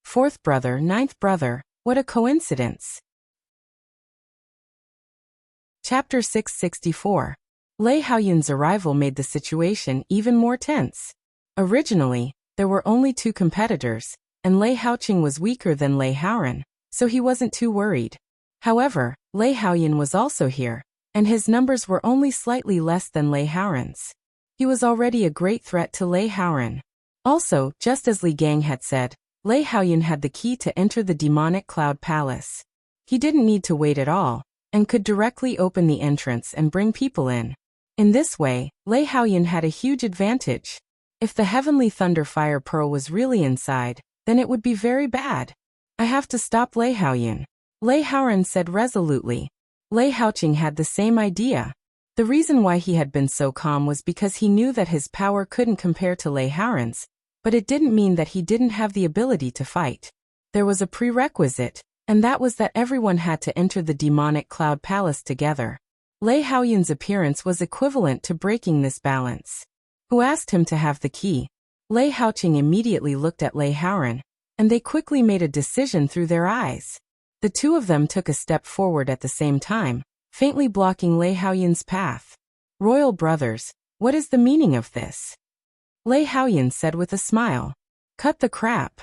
4th brother, 9th brother, what a coincidence. Chapter 664. Lei Haoyun's arrival made the situation even more tense. Originally, there were only 2 competitors, and Lei Haoqing was weaker than Lei Haoran, so he wasn't too worried. However, Lei Haoyun was also here, and his numbers were only slightly less than Lei Haoran's. He was already a great threat to Lei Haoran. Also, just as Li Gang had said, Lei Haoyun had the key to enter the demonic Cloud Palace. He didn't need to wait at all, and could directly open the entrance and bring people in. In this way, Lei Haoyun had a huge advantage. If the heavenly Thunderfire Pearl was really inside, then it would be very bad. "I have to stop Lei Haoyun," Lei Haoran said resolutely. Lei Haoqing had the same idea. The reason why he had been so calm was because he knew that his power couldn't compare to Lei Haoran's, but it didn't mean that he didn't have the ability to fight. There was a prerequisite, and that was that everyone had to enter the demonic Cloud Palace together. Lei Haoyun's appearance was equivalent to breaking this balance. Who asked him to have the key? Lei Haoqing immediately looked at Lei Haoran, and they quickly made a decision through their eyes. The two of them took a step forward at the same time, faintly blocking Lei Haoyun's path. Royal brothers, what is the meaning of this? Lei Haoyun said with a smile. Cut the crap.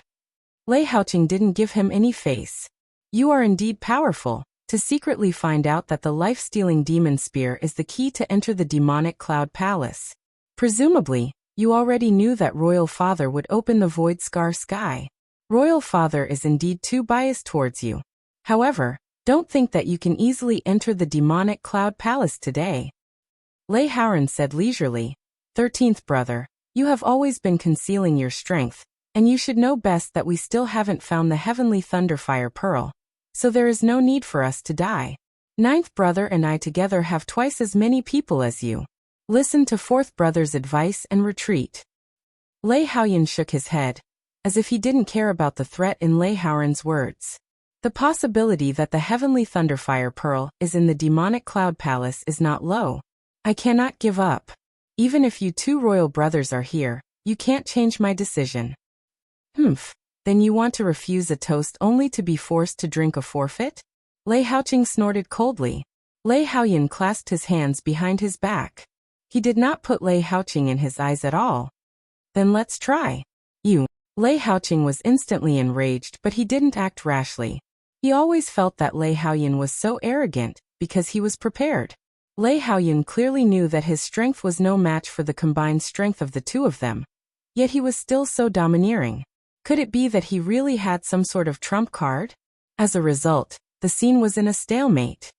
Lei Haoqing didn't give him any face. You are indeed powerful, to secretly find out that the life-stealing demon spear is the key to enter the demonic cloud palace. Presumably, you already knew that Royal Father would open the Void Scar Sky. Royal Father is indeed too biased towards you. However, don't think that you can easily enter the demonic cloud palace today. Lei Haoran said leisurely, 13th brother, you have always been concealing your strength, and you should know best that we still haven't found the heavenly Thunderfire Pearl, so there is no need for us to die. 9th brother and I together have twice as many people as you. Listen to 4th brother's advice and retreat. Lei Haoyun shook his head, as if he didn't care about the threat in Lei Haoran's words. The possibility that the heavenly Thunderfire Pearl is in the demonic cloud palace is not low. I cannot give up. Even if you two royal brothers are here, you can't change my decision. Then you want to refuse a toast only to be forced to drink a forfeit? Lei Haoqing snorted coldly. Lei Haoyun clasped his hands behind his back. He did not put Lei Haoqing in his eyes at all. Then let's try. You. Lei Haoqing was instantly enraged, but he didn't act rashly. He always felt that Lei Haoyun was so arrogant, because he was prepared. Lei Haoyun clearly knew that his strength was no match for the combined strength of the two of them. Yet he was still so domineering. Could it be that he really had some sort of trump card? As a result, the scene was in a stalemate.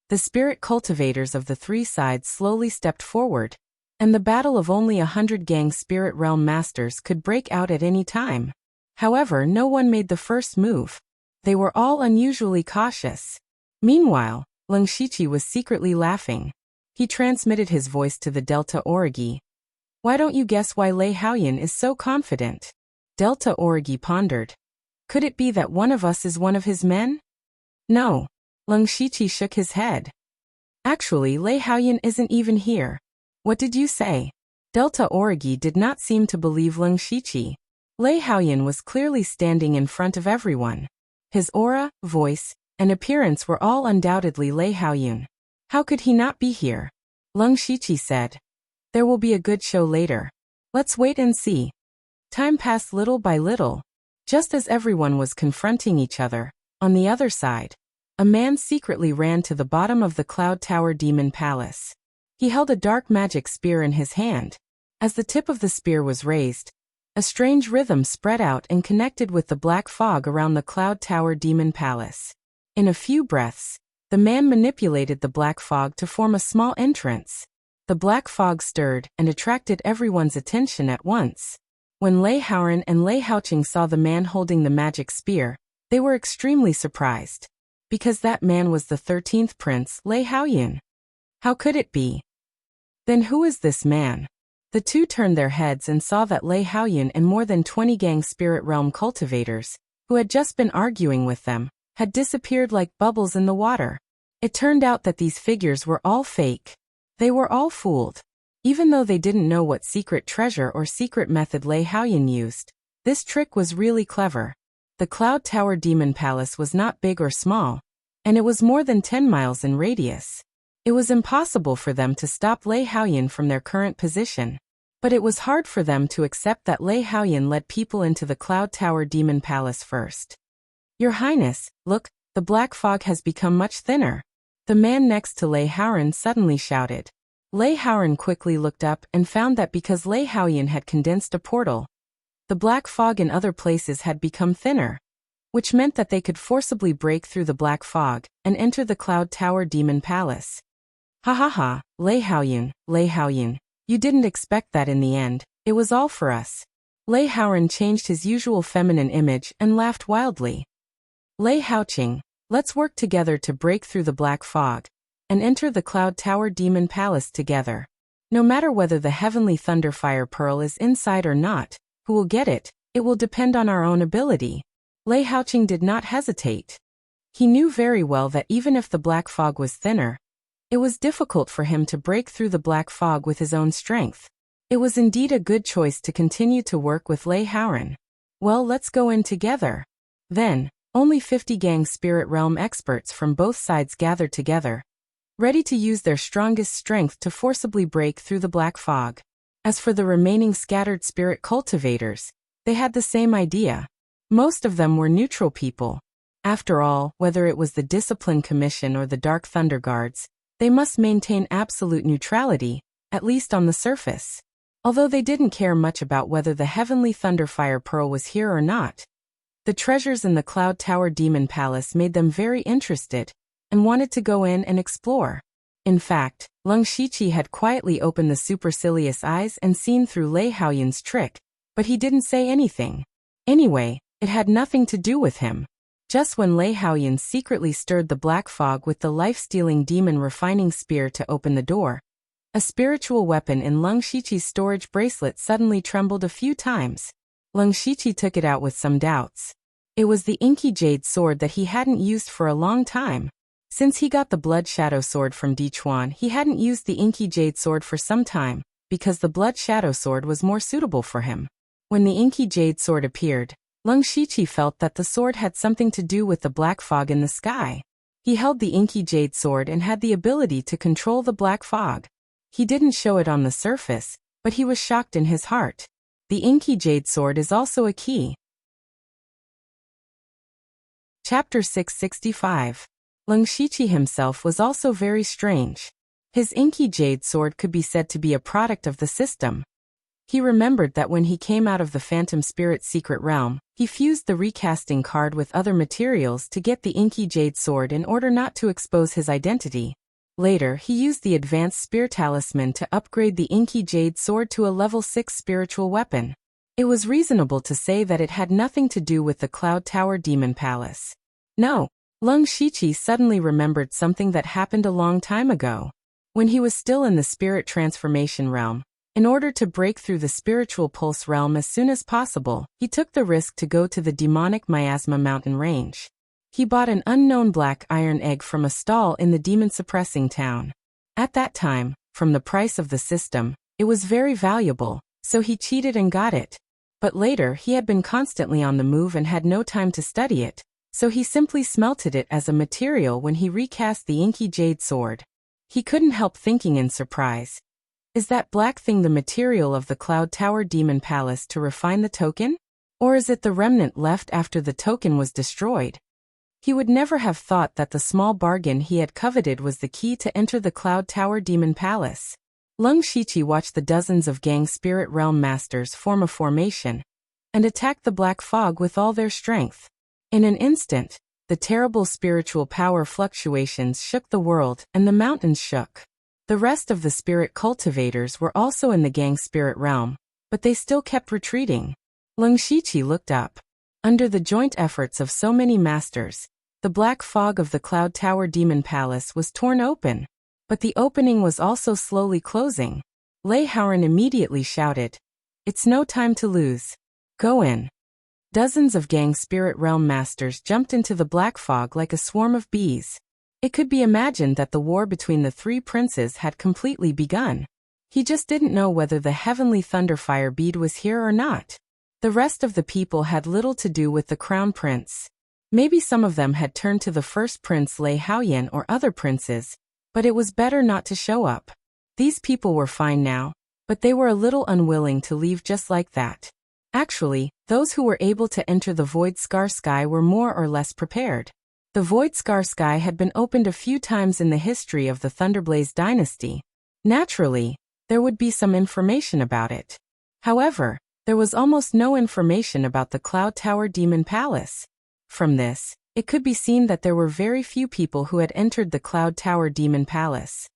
The spirit cultivators of the three sides slowly stepped forward, and the battle of only 100 gang spirit realm masters could break out at any time. However, no one made the first move. They were all unusually cautious. Meanwhile, Leng Shiqi was secretly laughing. He transmitted his voice to the Delta Origi. Why don't you guess why Lei Haoyun is so confident? Delta Origi pondered. Could it be that one of us is one of his men? No. Leng Shiqi shook his head. Actually, Lei Haoyun isn't even here. What did you say? Delta Origi did not seem to believe Leng Shiqi. Lei Haoyun was clearly standing in front of everyone. His aura, voice, and appearance were all undoubtedly Lei Haoyun. How could he not be here? Leng Shiqi said. There will be a good show later. Let's wait and see. Time passed little by little. Just as everyone was confronting each other, on the other side, a man secretly ran to the bottom of the Cloud Tower Demon Palace. He held a dark magic spear in his hand. As the tip of the spear was raised, a strange rhythm spread out and connected with the black fog around the Cloud Tower Demon Palace. In a few breaths, the man manipulated the black fog to form a small entrance. The black fog stirred and attracted everyone's attention at once. When Lei Haoran and Lei Haoqing saw the man holding the magic spear, they were extremely surprised. Because that man was the 13th prince, Lei Haoyun. How could it be? Then who is this man? The two turned their heads and saw that Lei Haoyun and more than 20 gang spirit realm cultivators, who had just been arguing with them, had disappeared like bubbles in the water. It turned out that these figures were all fake. They were all fooled. Even though they didn't know what secret treasure or secret method Lei Haoyun used, this trick was really clever. The Cloud Tower Demon Palace was not big or small, and it was more than 10 miles in radius. It was impossible for them to stop Lei Haoyun from their current position. But it was hard for them to accept that Lei Haoyun led people into the Cloud Tower Demon Palace first. Your Highness, look, the black fog has become much thinner. The man next to Lei Haoran suddenly shouted. Lei Haoran quickly looked up and found that because Lei Haoyun had condensed a portal, the black fog in other places had become thinner, which meant that they could forcibly break through the black fog and enter the Cloud Tower Demon Palace. Ha ha ha, Lei Haoyun, you didn't expect that in the end, it was all for us. Lei Haoran changed his usual feminine image and laughed wildly. Lei Haoqing, let's work together to break through the black fog and enter the Cloud Tower Demon Palace together. No matter whether the heavenly Thunderfire Pearl is inside or not, who will get it, it will depend on our own ability. Lei Haoqing did not hesitate. He knew very well that even if the black fog was thinner, it was difficult for him to break through the black fog with his own strength. It was indeed a good choice to continue to work with Lei Haoran. Well, let's go in together. Then, Only 50 gang spirit realm experts from both sides gathered together, ready to use their strongest strength to forcibly break through the black fog. As for the remaining scattered spirit cultivators, they had the same idea. Most of them were neutral people. After all, whether it was the Discipline Commission or the Dark Thunder Guards, they must maintain absolute neutrality, at least on the surface. Although they didn't care much about whether the Heavenly Thunderfire Pearl was here or not, the treasures in the Cloud Tower Demon Palace made them very interested, and wanted to go in and explore. In fact, Lung Shiqi had quietly opened the supercilious eyes and seen through Lei Haoyun's trick, but he didn't say anything. Anyway, it had nothing to do with him. Just when Lei Haoyun secretly stirred the black fog with the life-stealing demon refining spear to open the door, a spiritual weapon in Lung Shiqi's storage bracelet suddenly trembled a few times. Lung Shiqi took it out with some doubts. It was the inky jade sword that he hadn't used for a long time. Since he got the Blood Shadow Sword from Di Chuan, he hadn't used the inky jade sword for some time, because the Blood Shadow Sword was more suitable for him. When the inky jade sword appeared, Lung Shiqi felt that the sword had something to do with the black fog in the sky. He held the inky jade sword and had the ability to control the black fog. He didn't show it on the surface, but he was shocked in his heart. The inky jade sword is also a key. Chapter 665. Lung Shiqi himself was also very strange. His inky jade sword could be said to be a product of the system. He remembered that when he came out of the Phantom Spirit secret realm, he fused the recasting card with other materials to get the inky jade sword in order not to expose his identity. Later, he used the advanced spear talisman to upgrade the inky jade sword to a level 6 spiritual weapon. It was reasonable to say that it had nothing to do with the Cloud Tower Demon Palace. No, Lung Shiqi suddenly remembered something that happened a long time ago. When he was still in the spirit transformation realm, in order to break through the spiritual pulse realm as soon as possible, he took the risk to go to the demonic miasma mountain range. He bought an unknown black iron egg from a stall in the demon-suppressing town. At that time, from the price of the system, it was very valuable, so he cheated and got it. But later he had been constantly on the move and had no time to study it, so he simply smelted it as a material when he recast the inky jade sword. He couldn't help thinking in surprise, is that black thing the material of the Cloud Tower Demon Palace to refine the token? Or is it the remnant left after the token was destroyed? He would never have thought that the small bargain he had coveted was the key to enter the Cloud Tower Demon Palace. Lung Shiqi watched the dozens of gang spirit realm masters form a formation and attack the black fog with all their strength. In an instant, the terrible spiritual power fluctuations shook the world and the mountains shook. The rest of the spirit cultivators were also in the gang spirit realm, but they still kept retreating. Lung Shiqi looked up. Under the joint efforts of so many masters, the black fog of the Cloud Tower Demon Palace was torn open. But the opening was also slowly closing. Lei Haoyun immediately shouted, "It's no time to lose. Go in." Dozens of gang spirit realm masters jumped into the black fog like a swarm of bees. It could be imagined that the war between the three princes had completely begun. He just didn't know whether the heavenly thunderfire bead was here or not. The rest of the people had little to do with the crown prince. Maybe some of them had turned to the first prince Lei Haoyun or other princes, but it was better not to show up. These people were fine now, but they were a little unwilling to leave just like that. Actually, those who were able to enter the Void Scar Sky were more or less prepared. The Void Scar Sky had been opened a few times in the history of the Thunderblaze dynasty. Naturally, there would be some information about it. However, there was almost no information about the Cloud Tower Demon Palace. From this, it could be seen that there were very few people who had entered the Cloud Tower Demon Palace.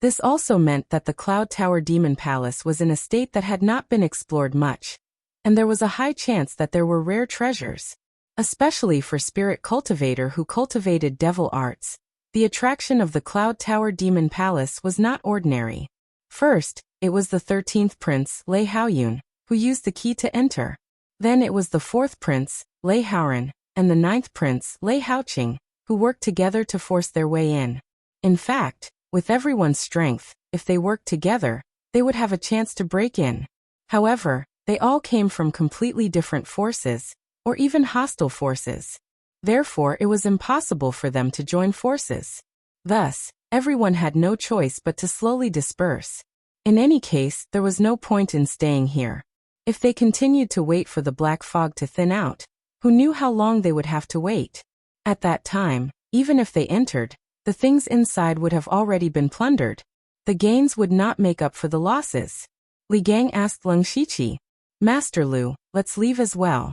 This also meant that the Cloud Tower Demon Palace was in a state that had not been explored much, and there was a high chance that there were rare treasures. Especially for spirit cultivator who cultivated devil arts, the attraction of the Cloud Tower Demon Palace was not ordinary. First, it was the 13th prince, Lei Haoyun, who used the key to enter. Then it was the 4th prince, Lei Haoyun, and the 9th prince, Lei Haoqing, who worked together to force their way in. In fact, with everyone's strength, if they worked together, they would have a chance to break in. However, they all came from completely different forces, or even hostile forces. Therefore, it was impossible for them to join forces. Thus, everyone had no choice but to slowly disperse. In any case, there was no point in staying here. If they continued to wait for the black fog to thin out, who knew how long they would have to wait? At that time, even if they entered, the things inside would have already been plundered. The gains would not make up for the losses. Li Gang asked Leng Shiqi, "Master Lu, let's leave as well.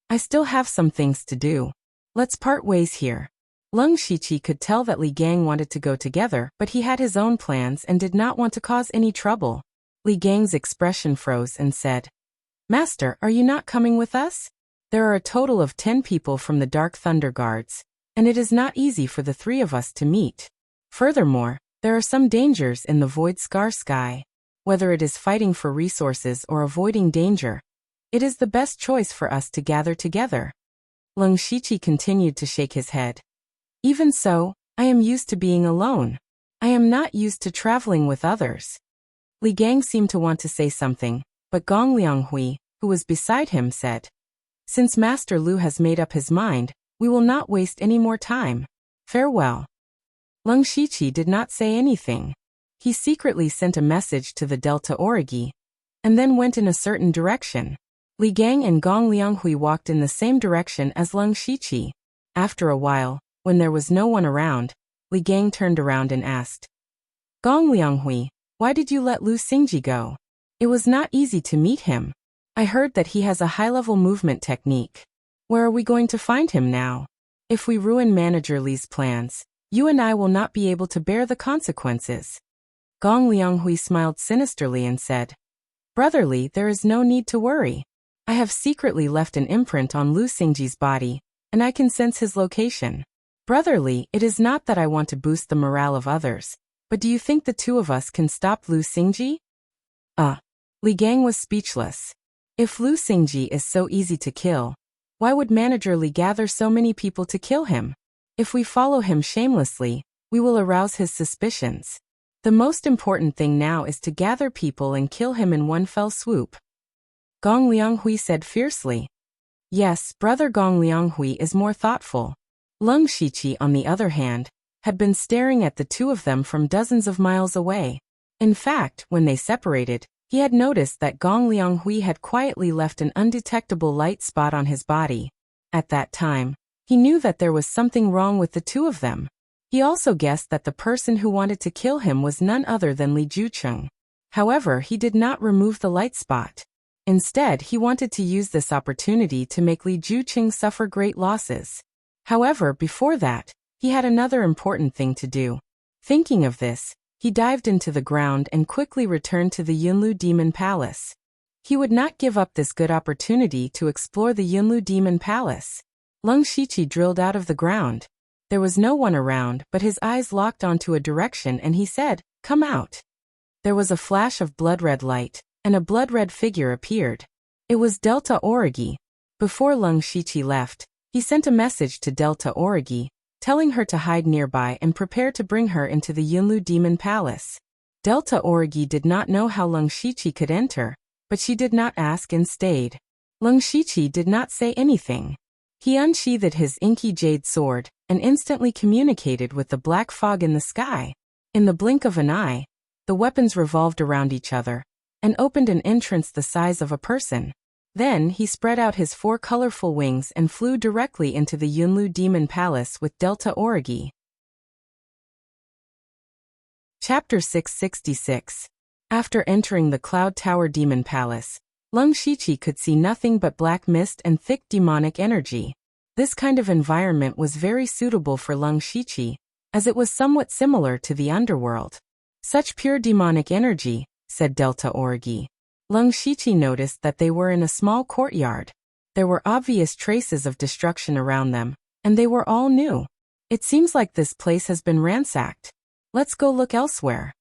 I still have some things to do. Let's part ways here." Leng Shiqi could tell that Li Gang wanted to go together, but he had his own plans and did not want to cause any trouble. Li Gang's expression froze and said, "Master, are you not coming with us? There are a total of 10 people from the Dark Thunder Guards, and it is not easy for the 3 of us to meet. Furthermore, there are some dangers in the Void Scar Sky. Whether it is fighting for resources or avoiding danger, it is the best choice for us to gather together." Leng Shiqi continued to shake his head. "Even so, I am used to being alone. I am not used to traveling with others." Li Gang seemed to want to say something, but Gong Lianghui, who was beside him, said, "Since Master Lu has made up his mind, we will not waste any more time. Farewell." Leng Shiqi did not say anything. He secretly sent a message to the Delta Origi, and then went in a certain direction. Li Gang and Gong Lianghui walked in the same direction as Leng Shiqi. After a while, when there was no one around, Li Gang turned around and asked, "Gong Lianghui, why did you let Lu Xingji go? It was not easy to meet him. I heard that he has a high-level movement technique. Where are we going to find him now? If we ruin Manager Li's plans, you and I will not be able to bear the consequences." Gong Lianghui smiled sinisterly and said, "Brother Li, there is no need to worry. I have secretly left an imprint on Lu Xingji's body, and I can sense his location. Brother Li, it is not that I want to boost the morale of others, but do you think the 2 of us can stop Lu Xingji?" Li Gang was speechless. If Lu Xingji is so easy to kill, why would Manager Li gather so many people to kill him? If we follow him shamelessly, we will arouse his suspicions. The most important thing now is to gather people and kill him in one fell swoop. Gong Lianghui said fiercely. Yes, brother Gong Lianghui is more thoughtful. Leng Shiqi, on the other hand, had been staring at the 2 of them from dozens of miles away. In fact, when they separated, he had noticed that Gong Lianghui had quietly left an undetectable light spot on his body. At that time, he knew that there was something wrong with the 2 of them. He also guessed that the person who wanted to kill him was none other than Li Jucheng. However, he did not remove the light spot. Instead, he wanted to use this opportunity to make Li Jucheng suffer great losses. However, before that, he had another important thing to do. Thinking of this, he dived into the ground and quickly returned to the Yunlu Demon Palace. He would not give up this good opportunity to explore the Yunlu Demon Palace. Leng Shiqi drilled out of the ground. There was no one around, but his eyes locked onto a direction and he said, "Come out." There was a flash of blood-red light, and a blood-red figure appeared. It was Delta Origi. Before Leng Shiqi left, he sent a message to Delta Origi, telling her to hide nearby and prepare to bring her into the Yunlu Demon Palace. Delta Origi did not know how Leng Shiqi could enter, but she did not ask and stayed. Leng Shiqi did not say anything. He unsheathed his inky jade sword, and instantly communicated with the black fog in the sky. In the blink of an eye, the weapons revolved around each other, and opened an entrance the size of a person. Then he spread out his 4 colorful wings and flew directly into the Yunlu Demon Palace with Delta Origi. Chapter 666. After entering the Cloud Tower Demon Palace, Leng Shiqi could see nothing but black mist and thick demonic energy. This kind of environment was very suitable for Leng Shiqi, as it was somewhat similar to the underworld. "Such pure demonic energy," said Delta Origi. Leng Shiqi noticed that they were in a small courtyard. There were obvious traces of destruction around them, and they were all new. "It seems like this place has been ransacked. Let's go look elsewhere."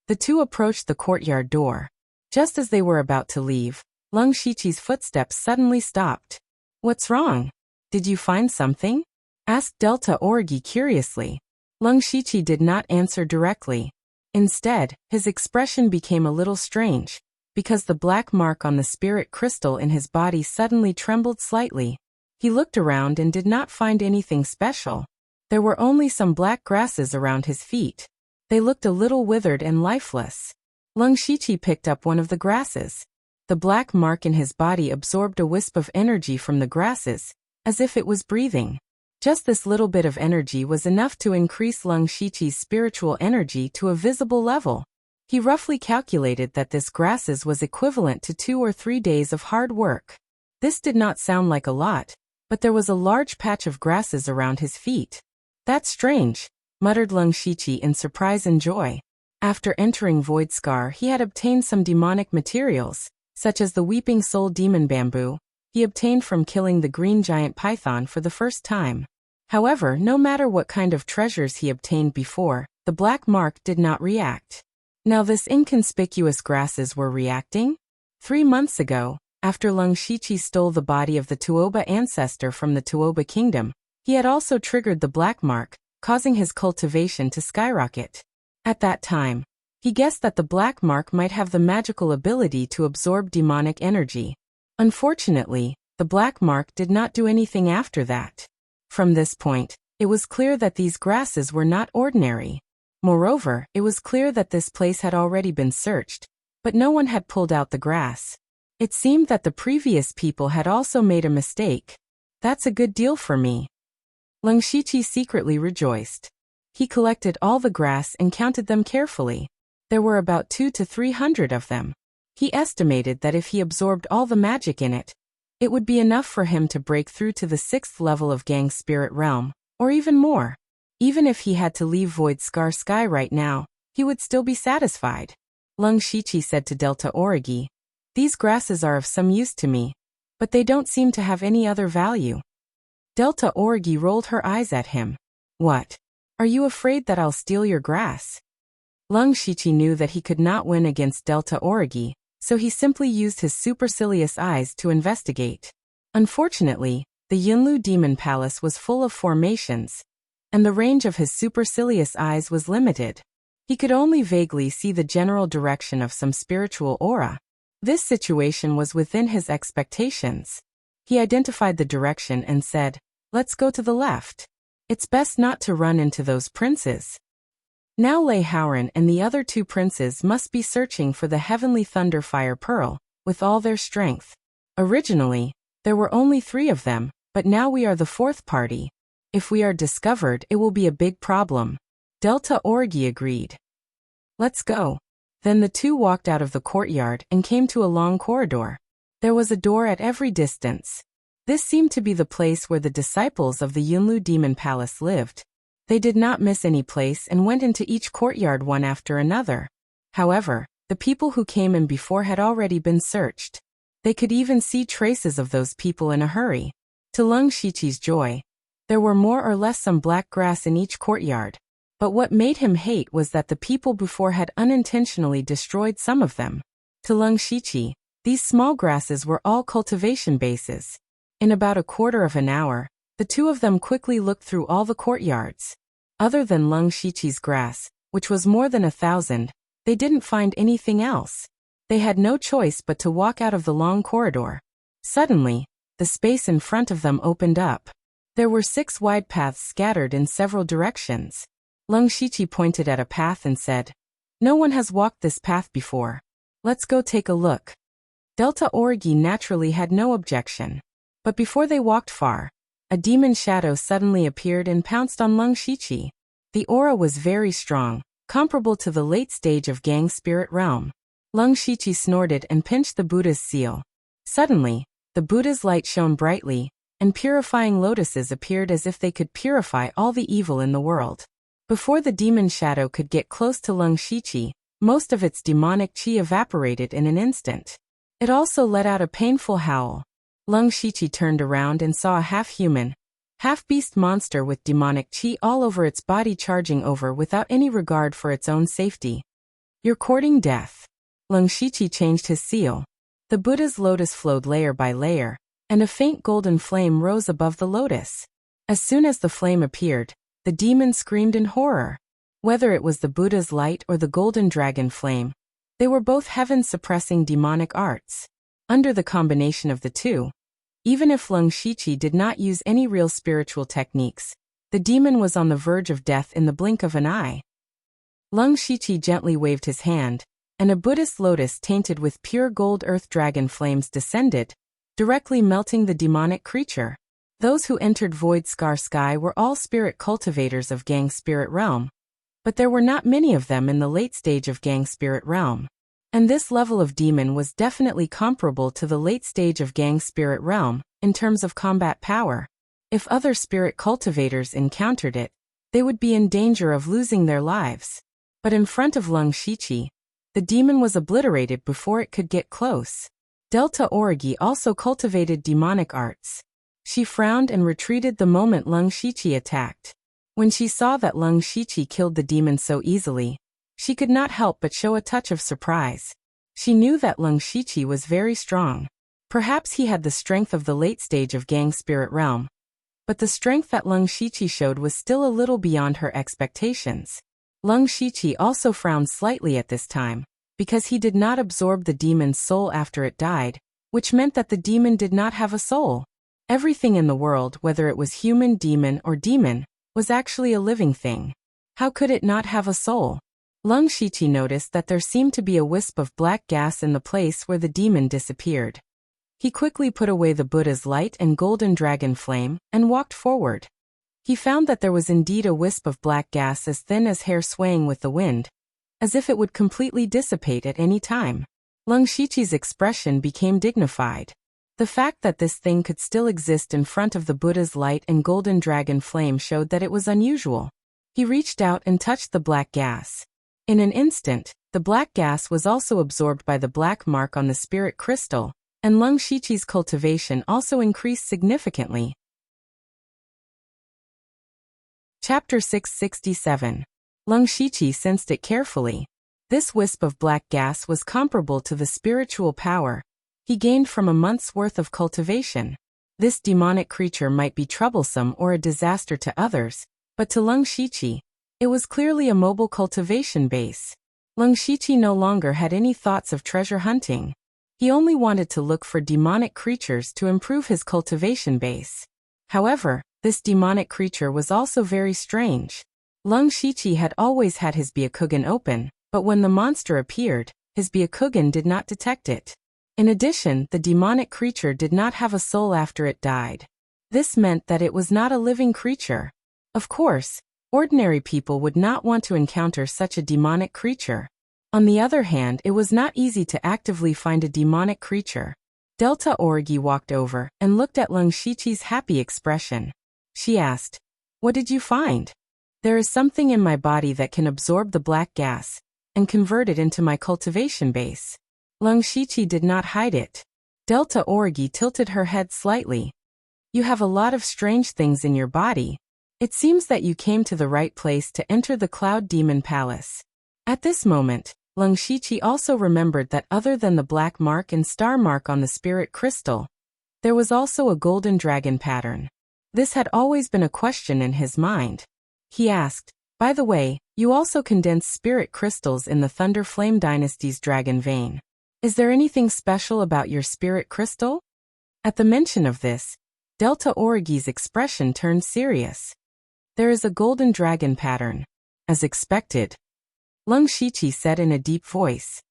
The 2 approached the courtyard door. Just as they were about to leave, Leng Shiqi's footsteps suddenly stopped. "What's wrong? Did you find something?" asked Delta Origi curiously. Leng Shiqi did not answer directly. Instead, his expression became a little strange, because the black mark on the spirit crystal in his body suddenly trembled slightly. He looked around and did not find anything special. There were only some black grasses around his feet. They looked a little withered and lifeless. Lung Shiqi picked up one of the grasses. The black mark in his body absorbed a wisp of energy from the grasses, as if it was breathing. Just this little bit of energy was enough to increase Lung Shiqi's spiritual energy to a visible level. He roughly calculated that this grasses was equivalent to 2 or 3 days of hard work. This did not sound like a lot, but there was a large patch of grasses around his feet. "That's strange," muttered Lung Shiqi in surprise and joy. After entering Void Scar, he had obtained some demonic materials, such as the Weeping Soul Demon Bamboo, he obtained from killing the green giant python for the first time. However, no matter what kind of treasures he obtained before, the black mark did not react. Now this inconspicuous grasses were reacting? 3 months ago, after Lung Shiqi stole the body of the Tuoba ancestor from the Tuoba kingdom, he had also triggered the black mark, causing his cultivation to skyrocket. At that time, he guessed that the black mark might have the magical ability to absorb demonic energy. Unfortunately, the black mark did not do anything after that. From this point, it was clear that these grasses were not ordinary. Moreover, it was clear that this place had already been searched, but no one had pulled out the grass. It seemed that the previous people had also made a mistake. "That's a good deal for me." Lung Shiqi secretly rejoiced. He collected all the grass and counted them carefully. There were about 200 to 300 of them. He estimated that if he absorbed all the magic in it, it would be enough for him to break through to the 6th level of Gang Spirit Realm, or even more. Even if he had to leave Void Scar Sky right now, he would still be satisfied. Lung Shiqi said to Delta Origi, "These grasses are of some use to me, but they don't seem to have any other value." Delta Origi rolled her eyes at him. "What? Are you afraid that I'll steal your grass?" Lung Shiqi knew that he could not win against Delta Origi, so he simply used his supercilious eyes to investigate. Unfortunately, the Yunlu Demon Palace was full of formations, and the range of his supercilious eyes was limited. He could only vaguely see the general direction of some spiritual aura. This situation was within his expectations. He identified the direction and said, "Let's go to the left. It's best not to run into those princes." Now Lei Howren and the other 2 princes must be searching for the Heavenly Thunderfire Pearl, with all their strength. Originally, there were only 3 of them, but now we are the 4th party. If we are discovered, it will be a big problem. Delta Origi agreed. "Let's go." Then the 2 walked out of the courtyard and came to a long corridor. There was a door at every distance. This seemed to be the place where the disciples of the Yunlu Demon Palace lived. They did not miss any place and went into each courtyard one after another. However, the people who came in before had already been searched. They could even see traces of those people in a hurry. To Lung Shiqi's joy, there were more or less some black grass in each courtyard. But what made him hate was that the people before had unintentionally destroyed some of them. To Lung Shiqi, these small grasses were all cultivation bases. In about a quarter of an hour, the 2 of them quickly looked through all the courtyards. Other than Lung Shiqi's grass, which was more than 1,000, they didn't find anything else. They had no choice but to walk out of the long corridor. Suddenly, the space in front of them opened up. There were 6 wide paths scattered in several directions. Lung Shiqi pointed at a path and said, "No one has walked this path before. Let's go take a look." Delta Origi naturally had no objection. But before they walked far, a demon shadow suddenly appeared and pounced on Lung Shiqi. The aura was very strong, comparable to the late stage of Gang Spirit Realm. Lung Shiqi snorted and pinched the Buddha's seal. Suddenly, the Buddha's light shone brightly, and purifying lotuses appeared as if they could purify all the evil in the world. Before the demon shadow could get close to Lung Shiqi, most of its demonic chi evaporated in an instant. It also let out a painful howl. Lung Shiqi turned around and saw a half-human, half-beast monster with demonic chi all over its body charging over without any regard for its own safety. "You're courting death." Lung Shiqi changed his seal. The Buddha's lotus flowed layer by layer, and a faint golden flame rose above the lotus. As soon as the flame appeared, the demon screamed in horror. Whether it was the Buddha's light or the golden dragon flame, they were both heaven-suppressing demonic arts. Under the combination of the 2, Even if Leng Shiqi did not use any real spiritual techniques, the demon was on the verge of death in the blink of an eye. Leng Shiqi gently waved his hand, and a Buddhist lotus tainted with pure gold earth dragon flames descended, directly melting the demonic creature. Those who entered Void Scar Sky were all spirit cultivators of Gang Spirit Realm, but there were not many of them in the late stage of Gang Spirit Realm. And this level of demon was definitely comparable to the late stage of Gang Spirit Realm, in terms of combat power. If other spirit cultivators encountered it, they would be in danger of losing their lives. But in front of Leng Shiqi, the demon was obliterated before it could get close. Delta Origi also cultivated demonic arts. She frowned and retreated the moment Leng Shiqi attacked. When she saw that Leng Shiqi killed the demon so easily, she could not help but show a touch of surprise. She knew that Leng Shiqi was very strong. Perhaps he had the strength of the late stage of Gang Spirit Realm. But the strength that Leng Shiqi showed was still a little beyond her expectations. Leng Shiqi also frowned slightly at this time, because he did not absorb the demon's soul after it died, which meant that the demon did not have a soul. Everything in the world, whether it was human, demon, or demon, was actually a living thing. How could it not have a soul? Leng Shiqi noticed that there seemed to be a wisp of black gas in the place where the demon disappeared. He quickly put away the Buddha's light and golden dragon flame, and walked forward. He found that there was indeed a wisp of black gas as thin as hair swaying with the wind, as if it would completely dissipate at any time. Leng Shiqi's expression became dignified. The fact that this thing could still exist in front of the Buddha's light and golden dragon flame showed that it was unusual. He reached out and touched the black gas. In an instant, the black gas was also absorbed by the black mark on the spirit crystal, and Leng Shiqi's cultivation also increased significantly. Chapter 667. Leng Shiqi sensed it carefully. This wisp of black gas was comparable to the spiritual power he gained from a month's worth of cultivation. This demonic creature might be troublesome or a disaster to others, but to Leng Shiqi, it was clearly a mobile cultivation base. Leng Shiqi no longer had any thoughts of treasure hunting. He only wanted to look for demonic creatures to improve his cultivation base. However, this demonic creature was also very strange. Leng Shiqi had always had his Byakugan open, but when the monster appeared, his Byakugan did not detect it. In addition, the demonic creature did not have a soul after it died. This meant that it was not a living creature. Of course, ordinary people would not want to encounter such a demonic creature. On the other hand, it was not easy to actively find a demonic creature. Delta Origi walked over and looked at Leng Shiqi's happy expression. She asked, "What did you find?" "There is something in my body that can absorb the black gas and convert it into my cultivation base." Leng Shiqi did not hide it. Delta Origi tilted her head slightly. "You have a lot of strange things in your body. It seems that you came to the right place to enter the Cloud Demon Palace." At this moment, Leng Shiqi also remembered that other than the black mark and star mark on the spirit crystal, there was also a golden dragon pattern. This had always been a question in his mind. He asked, "By the way, you also condense spirit crystals in the Thunder Flame Dynasty's dragon vein. Is there anything special about your spirit crystal?" At the mention of this, Delta Origi's expression turned serious. "There is a golden dragon pattern. As expected," Leng Shiqi said in a deep voice.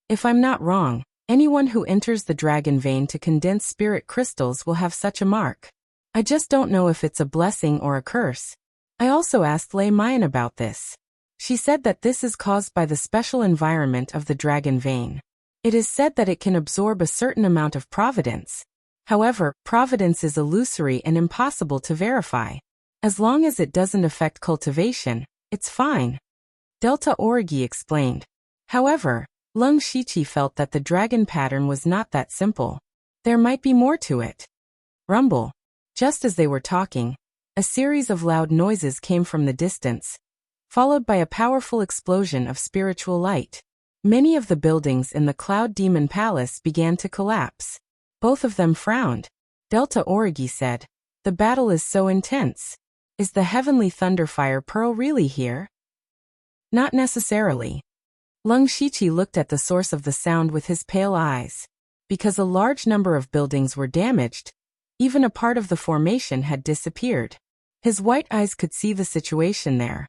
"If I'm not wrong, anyone who enters the dragon vein to condense spirit crystals will have such a mark. I just don't know if it's a blessing or a curse." I also asked Lei Mayan about this. She said that this is caused by the special environment of the dragon vein. It is said that it can absorb a certain amount of providence. However, providence is illusory and impossible to verify. As long as it doesn't affect cultivation, it's fine. Delta Origi explained. However, Leng Shiqi felt that the dragon pattern was not that simple. There might be more to it. Rumble. Just as they were talking, a series of loud noises came from the distance, followed by a powerful explosion of spiritual light. Many of the buildings in the Cloud Demon Palace began to collapse. Both of them frowned. Delta Origi said, "The battle is so intense. Is the Heavenly Thunderfire Pearl really here?" "Not necessarily." Leng Shiqi looked at the source of the sound with his pale eyes. Because a large number of buildings were damaged, Even a part of the formation had disappeared. His white eyes could see the situation there.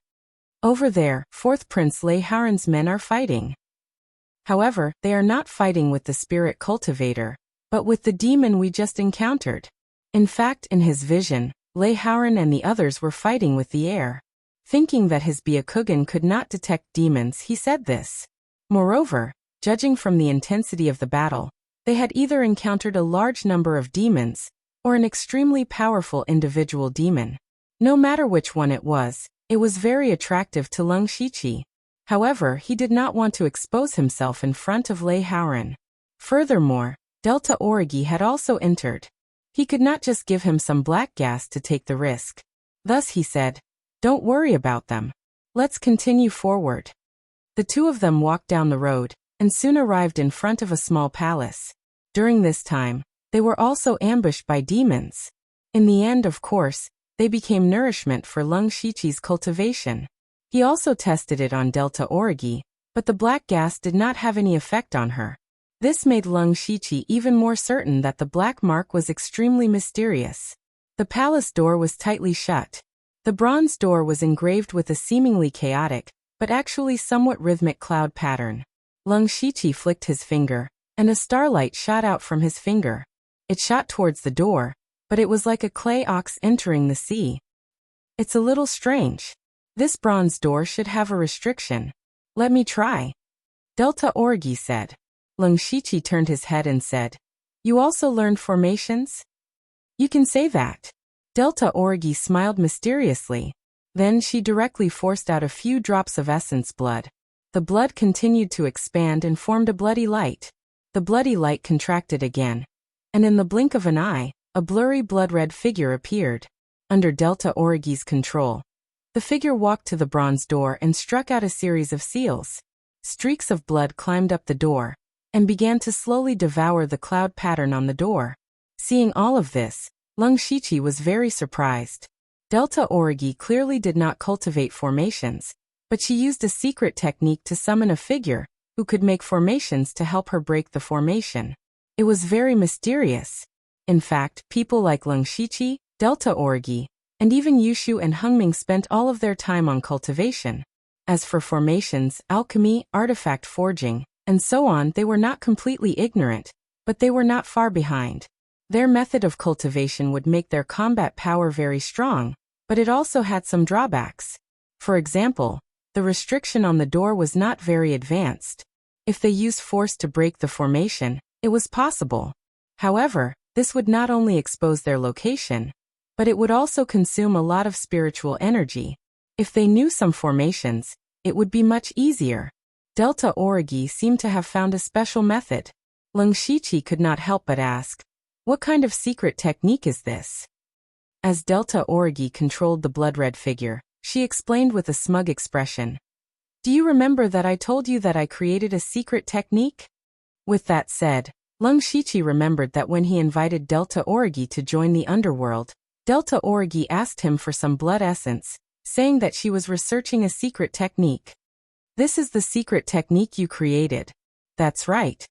Over there, fourth Prince Lei Haoran's men are fighting. However, they are not fighting with the spirit cultivator, but with the demon we just encountered. In fact, in his vision, Lei Haoran and the others were fighting with the air. Thinking that his Byakugan could not detect demons, he said this. Moreover, judging from the intensity of the battle, they had either encountered a large number of demons, or an extremely powerful individual demon. No matter which one it was very attractive to Leng Shiqi. However, he did not want to expose himself in front of Lei Haoran. Furthermore, Delta Origi had also entered. He could not just give him some black gas to take the risk. Thus he said, "Don't worry about them. Let's continue forward." The two of them walked down the road, and soon arrived in front of a small palace. During this time, they were also ambushed by demons. In the end, of course, they became nourishment for Leng Shiqi's cultivation. He also tested it on Delta Origi, but the black gas did not have any effect on her. This made Leng Shiqi even more certain that the black mark was extremely mysterious. The palace door was tightly shut. The bronze door was engraved with a seemingly chaotic, but actually somewhat rhythmic cloud pattern. Leng Shiqi flicked his finger, and a starlight shot out from his finger. It shot towards the door, but it was like a clay ox entering the sea. It's a little strange. This bronze door should have a restriction. Let me try. Delta Origi said. Leng Shiqi turned his head and said, "You also learned formations?" "You can say that." Delta Origi smiled mysteriously. Then she directly forced out a few drops of essence blood. The blood continued to expand and formed a bloody light. The bloody light contracted again. And in the blink of an eye, a blurry blood-red figure appeared. Under Delta Origi's control, the figure walked to the bronze door and struck out a series of seals. Streaks of blood climbed up the door, and began to slowly devour the cloud pattern on the door. Seeing all of this, Leng Shiqi was very surprised. Delta Origi clearly did not cultivate formations, but she used a secret technique to summon a figure who could make formations to help her break the formation. It was very mysterious. In fact, people like Leng Shiqi, Delta Origi, and even Yushu and Hengming spent all of their time on cultivation. As for formations, alchemy, artifact forging, and so on, they were not completely ignorant, but they were not far behind. Their method of cultivation would make their combat power very strong, but it also had some drawbacks. For example, the restriction on the door was not very advanced. If they used force to break the formation, it was possible. However, this would not only expose their location, but it would also consume a lot of spiritual energy. If they knew some formations, it would be much easier. Delta Origi seemed to have found a special method. Leng Shiqi could not help but ask, "What kind of secret technique is this?" As Delta Origi controlled the blood-red figure, she explained with a smug expression, "Do you remember that I told you that I created a secret technique?" With that said, Leng Shiqi remembered that when he invited Delta Origi to join the underworld, Delta Origi asked him for some blood essence, saying that she was researching a secret technique. "This is the secret technique you created." "That's right."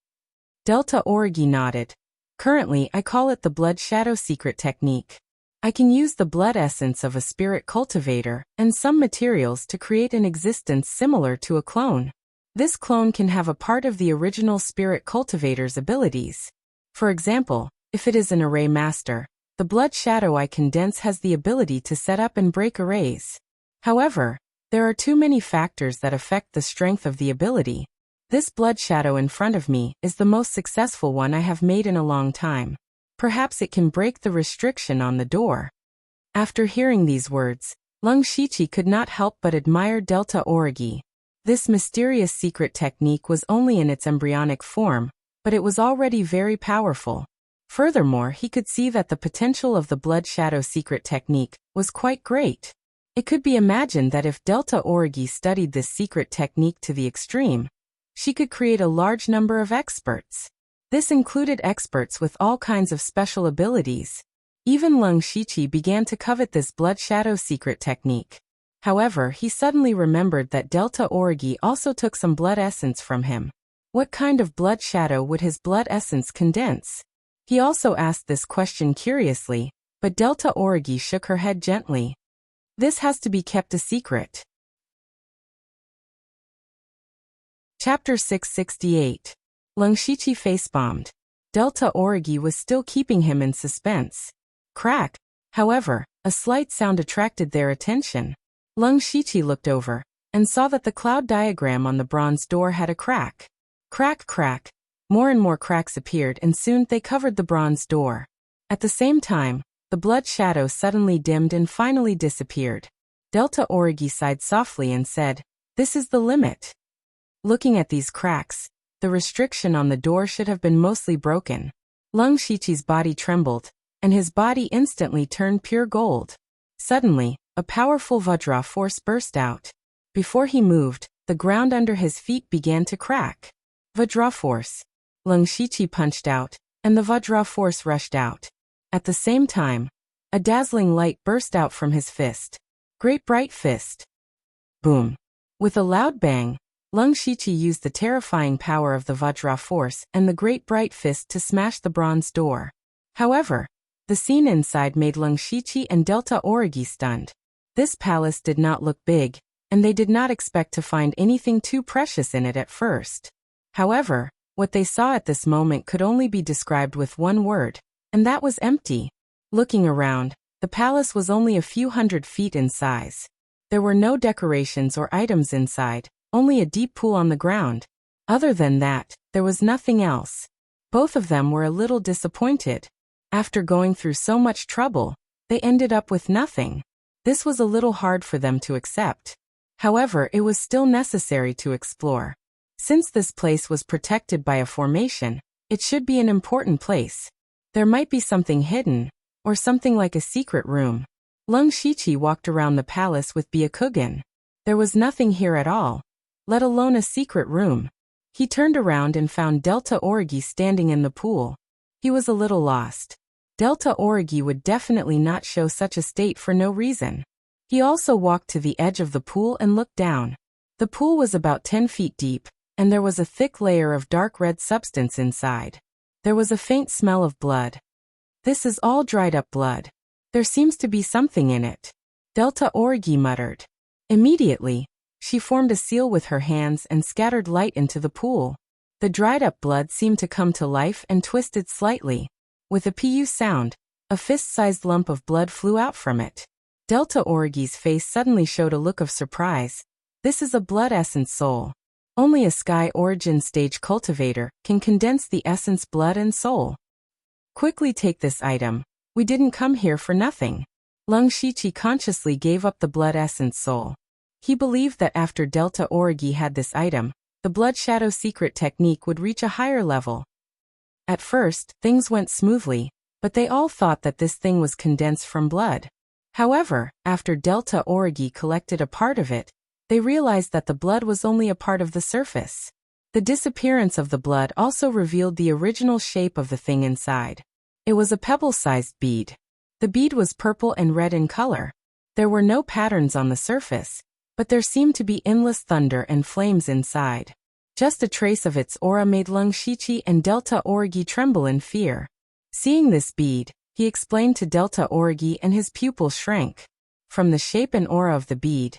Delta Origi nodded. "Currently, I call it the blood shadow secret technique. I can use the blood essence of a spirit cultivator and some materials to create an existence similar to a clone. This clone can have a part of the original spirit cultivator's abilities. For example, if it is an array master, the blood shadow I condense has the ability to set up and break arrays. However, there are too many factors that affect the strength of the ability. This blood shadow in front of me is the most successful one I have made in a long time. Perhaps it can break the restriction on the door." After hearing these words, Leng Shiqi could not help but admire Delta Origi. This mysterious secret technique was only in its embryonic form, but it was already very powerful. Furthermore, he could see that the potential of the blood shadow secret technique was quite great. It could be imagined that if Delta Origi studied this secret technique to the extreme, she could create a large number of experts. This included experts with all kinds of special abilities. Even Leng Shiqi began to covet this blood shadow secret technique. However, he suddenly remembered that Delta Origi also took some blood essence from him. What kind of blood shadow would his blood essence condense? He also asked this question curiously, but Delta Origi shook her head gently. This has to be kept a secret. Chapter 668. Lung Shiqi face-bombed. Delta Origi was still keeping him in suspense. Crack. However, a slight sound attracted their attention. Lung Shiqi looked over and saw that the cloud diagram on the bronze door had a crack. Crack, crack. More and more cracks appeared and soon they covered the bronze door. At the same time, the blood shadow suddenly dimmed and finally disappeared. Delta Origi sighed softly and said, "This is the limit." Looking at these cracks, the restriction on the door should have been mostly broken. Lung Shiqi's body trembled, and his body instantly turned pure gold. Suddenly, a powerful Vajra force burst out. Before he moved, the ground under his feet began to crack. Vajra force. Lung Shiqi punched out, and the Vajra force rushed out. At the same time, a dazzling light burst out from his fist. Great bright fist. Boom. With a loud bang, Lung Shiqi used the terrifying power of the Vajra force and the great bright fist to smash the bronze door. However, the scene inside made Lung Shiqi and Delta Origi stunned. This palace did not look big, and they did not expect to find anything too precious in it at first. However, what they saw at this moment could only be described with one word, and that was empty. Looking around, the palace was only a few hundred feet in size. There were no decorations or items inside, only a deep pool on the ground. Other than that, there was nothing else. Both of them were a little disappointed. After going through so much trouble, they ended up with nothing. This was a little hard for them to accept. However, it was still necessary to explore. Since this place was protected by a formation, it should be an important place. There might be something hidden, or something like a secret room. Lung Shiqi walked around the palace with Byakugan. There was nothing here at all, let alone a secret room. He turned around and found Delta Origi standing in the pool. He was a little lost. Delta Origi would definitely not show such a state for no reason. He also walked to the edge of the pool and looked down. The pool was about 10 feet deep, and there was a thick layer of dark red substance inside. There was a faint smell of blood. This is all dried up blood. There seems to be something in it. Delta Origi muttered. Immediately, she formed a seal with her hands and scattered light into the pool. The dried up blood seemed to come to life and twisted slightly. With a pu sound, a fist-sized lump of blood flew out from it. Delta Origi's face suddenly showed a look of surprise. This is a blood essence soul. Only a sky origin stage cultivator can condense the essence blood and soul. Quickly take this item. We didn't come here for nothing. Lung Shiqi consciously gave up the blood essence soul. He believed that after Delta Origi had this item, the blood shadow secret technique would reach a higher level. At first, things went smoothly, but they all thought that this thing was condensed from blood. However, after Delta Origi collected a part of it, they realized that the blood was only a part of the surface. The disappearance of the blood also revealed the original shape of the thing inside. It was a pebble-sized bead. The bead was purple and red in color. There were no patterns on the surface, but there seemed to be endless thunder and flames inside. Just a trace of its aura made Lung Shiqi and Delta Origi tremble in fear. Seeing this bead, he explained to Delta Origi and his pupil shrank. From the shape and aura of the bead,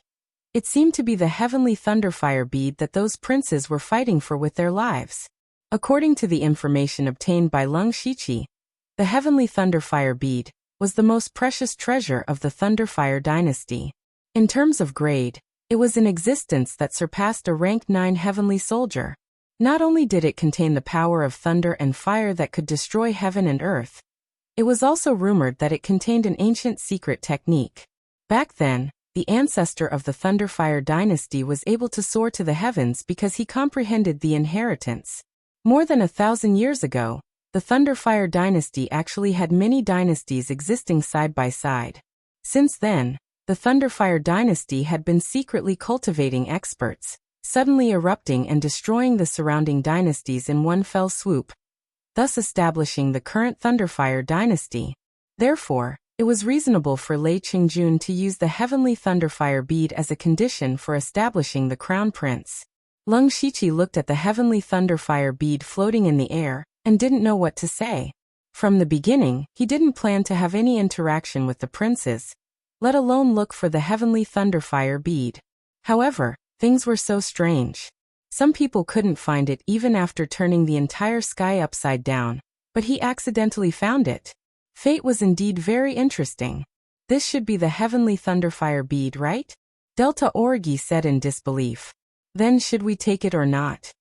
it seemed to be the heavenly thunderfire bead that those princes were fighting for with their lives. According to the information obtained by Lung Shiqi, the heavenly thunderfire bead was the most precious treasure of the Thunderfire dynasty. In terms of grade, it was an existence that surpassed a rank 9 heavenly soldier. Not only did it contain the power of thunder and fire that could destroy heaven and earth, it was also rumored that it contained an ancient secret technique. Back then, the ancestor of the Thunderfire dynasty was able to soar to the heavens because he comprehended the inheritance. More than 1,000 years ago, the Thunderfire dynasty actually had many dynasties existing side by side. Since then, the Thunderfire dynasty had been secretly cultivating experts, suddenly erupting and destroying the surrounding dynasties in one fell swoop, thus establishing the current Thunderfire dynasty. Therefore, it was reasonable for Lei Qingjun to use the heavenly Thunderfire bead as a condition for establishing the crown prince. Lung Shiqi looked at the heavenly Thunderfire bead floating in the air, and didn't know what to say. From the beginning, he didn't plan to have any interaction with the princes, let alone look for the heavenly thunderfire bead. However, things were so strange. Some people couldn't find it even after turning the entire sky upside down, but he accidentally found it. Fate was indeed very interesting. This should be the heavenly thunderfire bead, right? Delta Orgi said in disbelief. Then should we take it or not?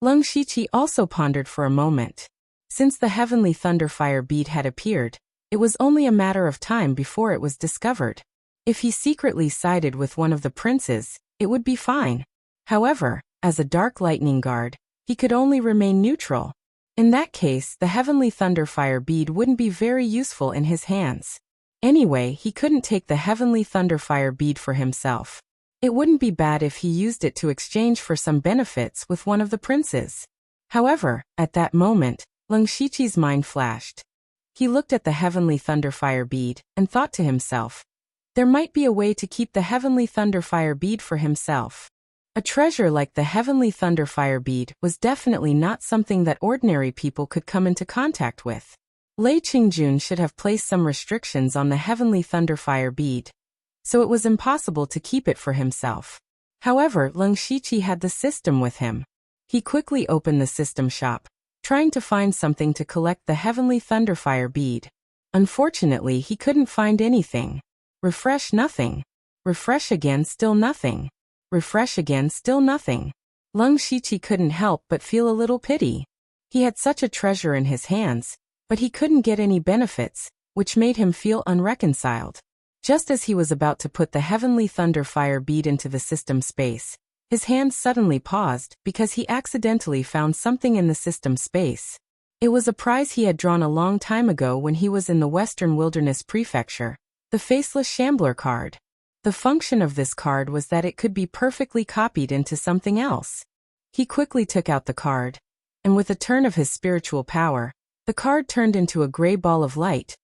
Lung Shiqi also pondered for a moment. Since the heavenly thunderfire bead had appeared, it was only a matter of time before it was discovered. If he secretly sided with one of the princes, it would be fine. However, as a dark lightning guard, he could only remain neutral. In that case, the heavenly thunderfire bead wouldn't be very useful in his hands. Anyway, he couldn't take the heavenly thunderfire bead for himself. It wouldn't be bad if he used it to exchange for some benefits with one of the princes. However, at that moment, Lung Shiqi's mind flashed. He looked at the heavenly thunderfire bead and thought to himself, there might be a way to keep the heavenly thunderfire bead for himself. A treasure like the heavenly thunderfire bead was definitely not something that ordinary people could come into contact with. Lei Qingjun should have placed some restrictions on the heavenly thunderfire bead, so it was impossible to keep it for himself. However, Lung Shiqi had the system with him. He quickly opened the system shop, trying to find something to collect the heavenly thunderfire bead. Unfortunately, he couldn't find anything. Refresh, nothing. Refresh again, still nothing. Refresh again, still nothing. Lung Shiqi couldn't help but feel a little pity. He had such a treasure in his hands, but he couldn't get any benefits, which made him feel unreconciled. Just as he was about to put the heavenly thunderfire bead into the system space, his hand suddenly paused because he accidentally found something in the system space. It was a prize he had drawn a long time ago when he was in the Western Wilderness Prefecture, the Faceless Shambler card. The function of this card was that it could be perfectly copied into something else. He quickly took out the card, and with a turn of his spiritual power, the card turned into a gray ball of light,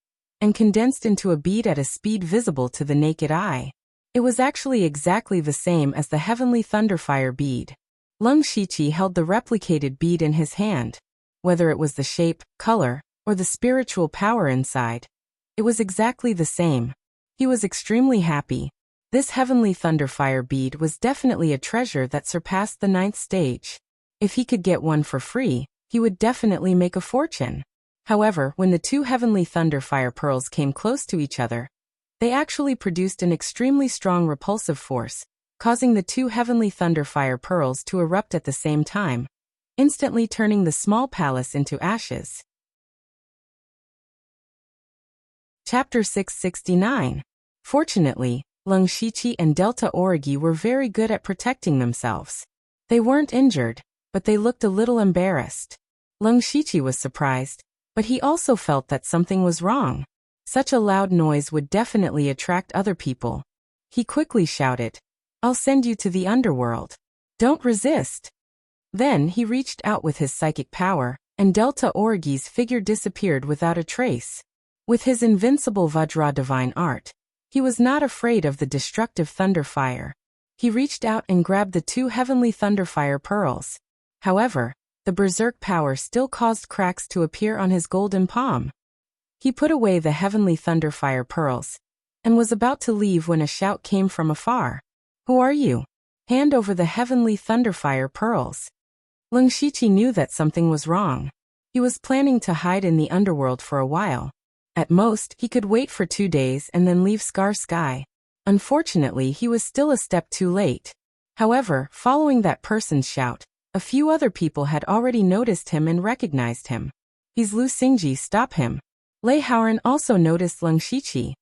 and condensed into a bead at a speed visible to the naked eye. It was actually exactly the same as the heavenly thunderfire bead. Lung Shiqi held the replicated bead in his hand. Whether it was the shape, color, or the spiritual power inside, it was exactly the same. He was extremely happy. This heavenly thunderfire bead was definitely a treasure that surpassed the 9th stage. If he could get one for free, he would definitely make a fortune. However, when the two heavenly thunderfire pearls came close to each other, they actually produced an extremely strong repulsive force, causing the two heavenly thunderfire pearls to erupt at the same time, instantly turning the small palace into ashes. Chapter 669. Fortunately, Lung Shiqi and Delta Origi were very good at protecting themselves. They weren't injured, but they looked a little embarrassed. Lung Shiqi was surprised, but he also felt that something was wrong. Such a loud noise would definitely attract other people. He quickly shouted, "I'll send you to the underworld. Don't resist." Then he reached out with his psychic power, and Delta Origi's figure disappeared without a trace. With his invincible Vajra divine art, he was not afraid of the destructive thunder fire. He reached out and grabbed the two heavenly thunderfire pearls. However, the berserk power still caused cracks to appear on his golden palm. He put away the heavenly thunderfire pearls, and was about to leave when a shout came from afar. "Who are you? Hand over the heavenly thunderfire pearls." Lung Shiqi knew that something was wrong. He was planning to hide in the underworld for a while. At most, he could wait for 2 days and then leave Scar Sky. Unfortunately, he was still a step too late. However, following that person's shout, a few other people had already noticed him and recognized him. "He's Lu Xingji, stop him." Lei Haoran also noticed Lung Shiqi.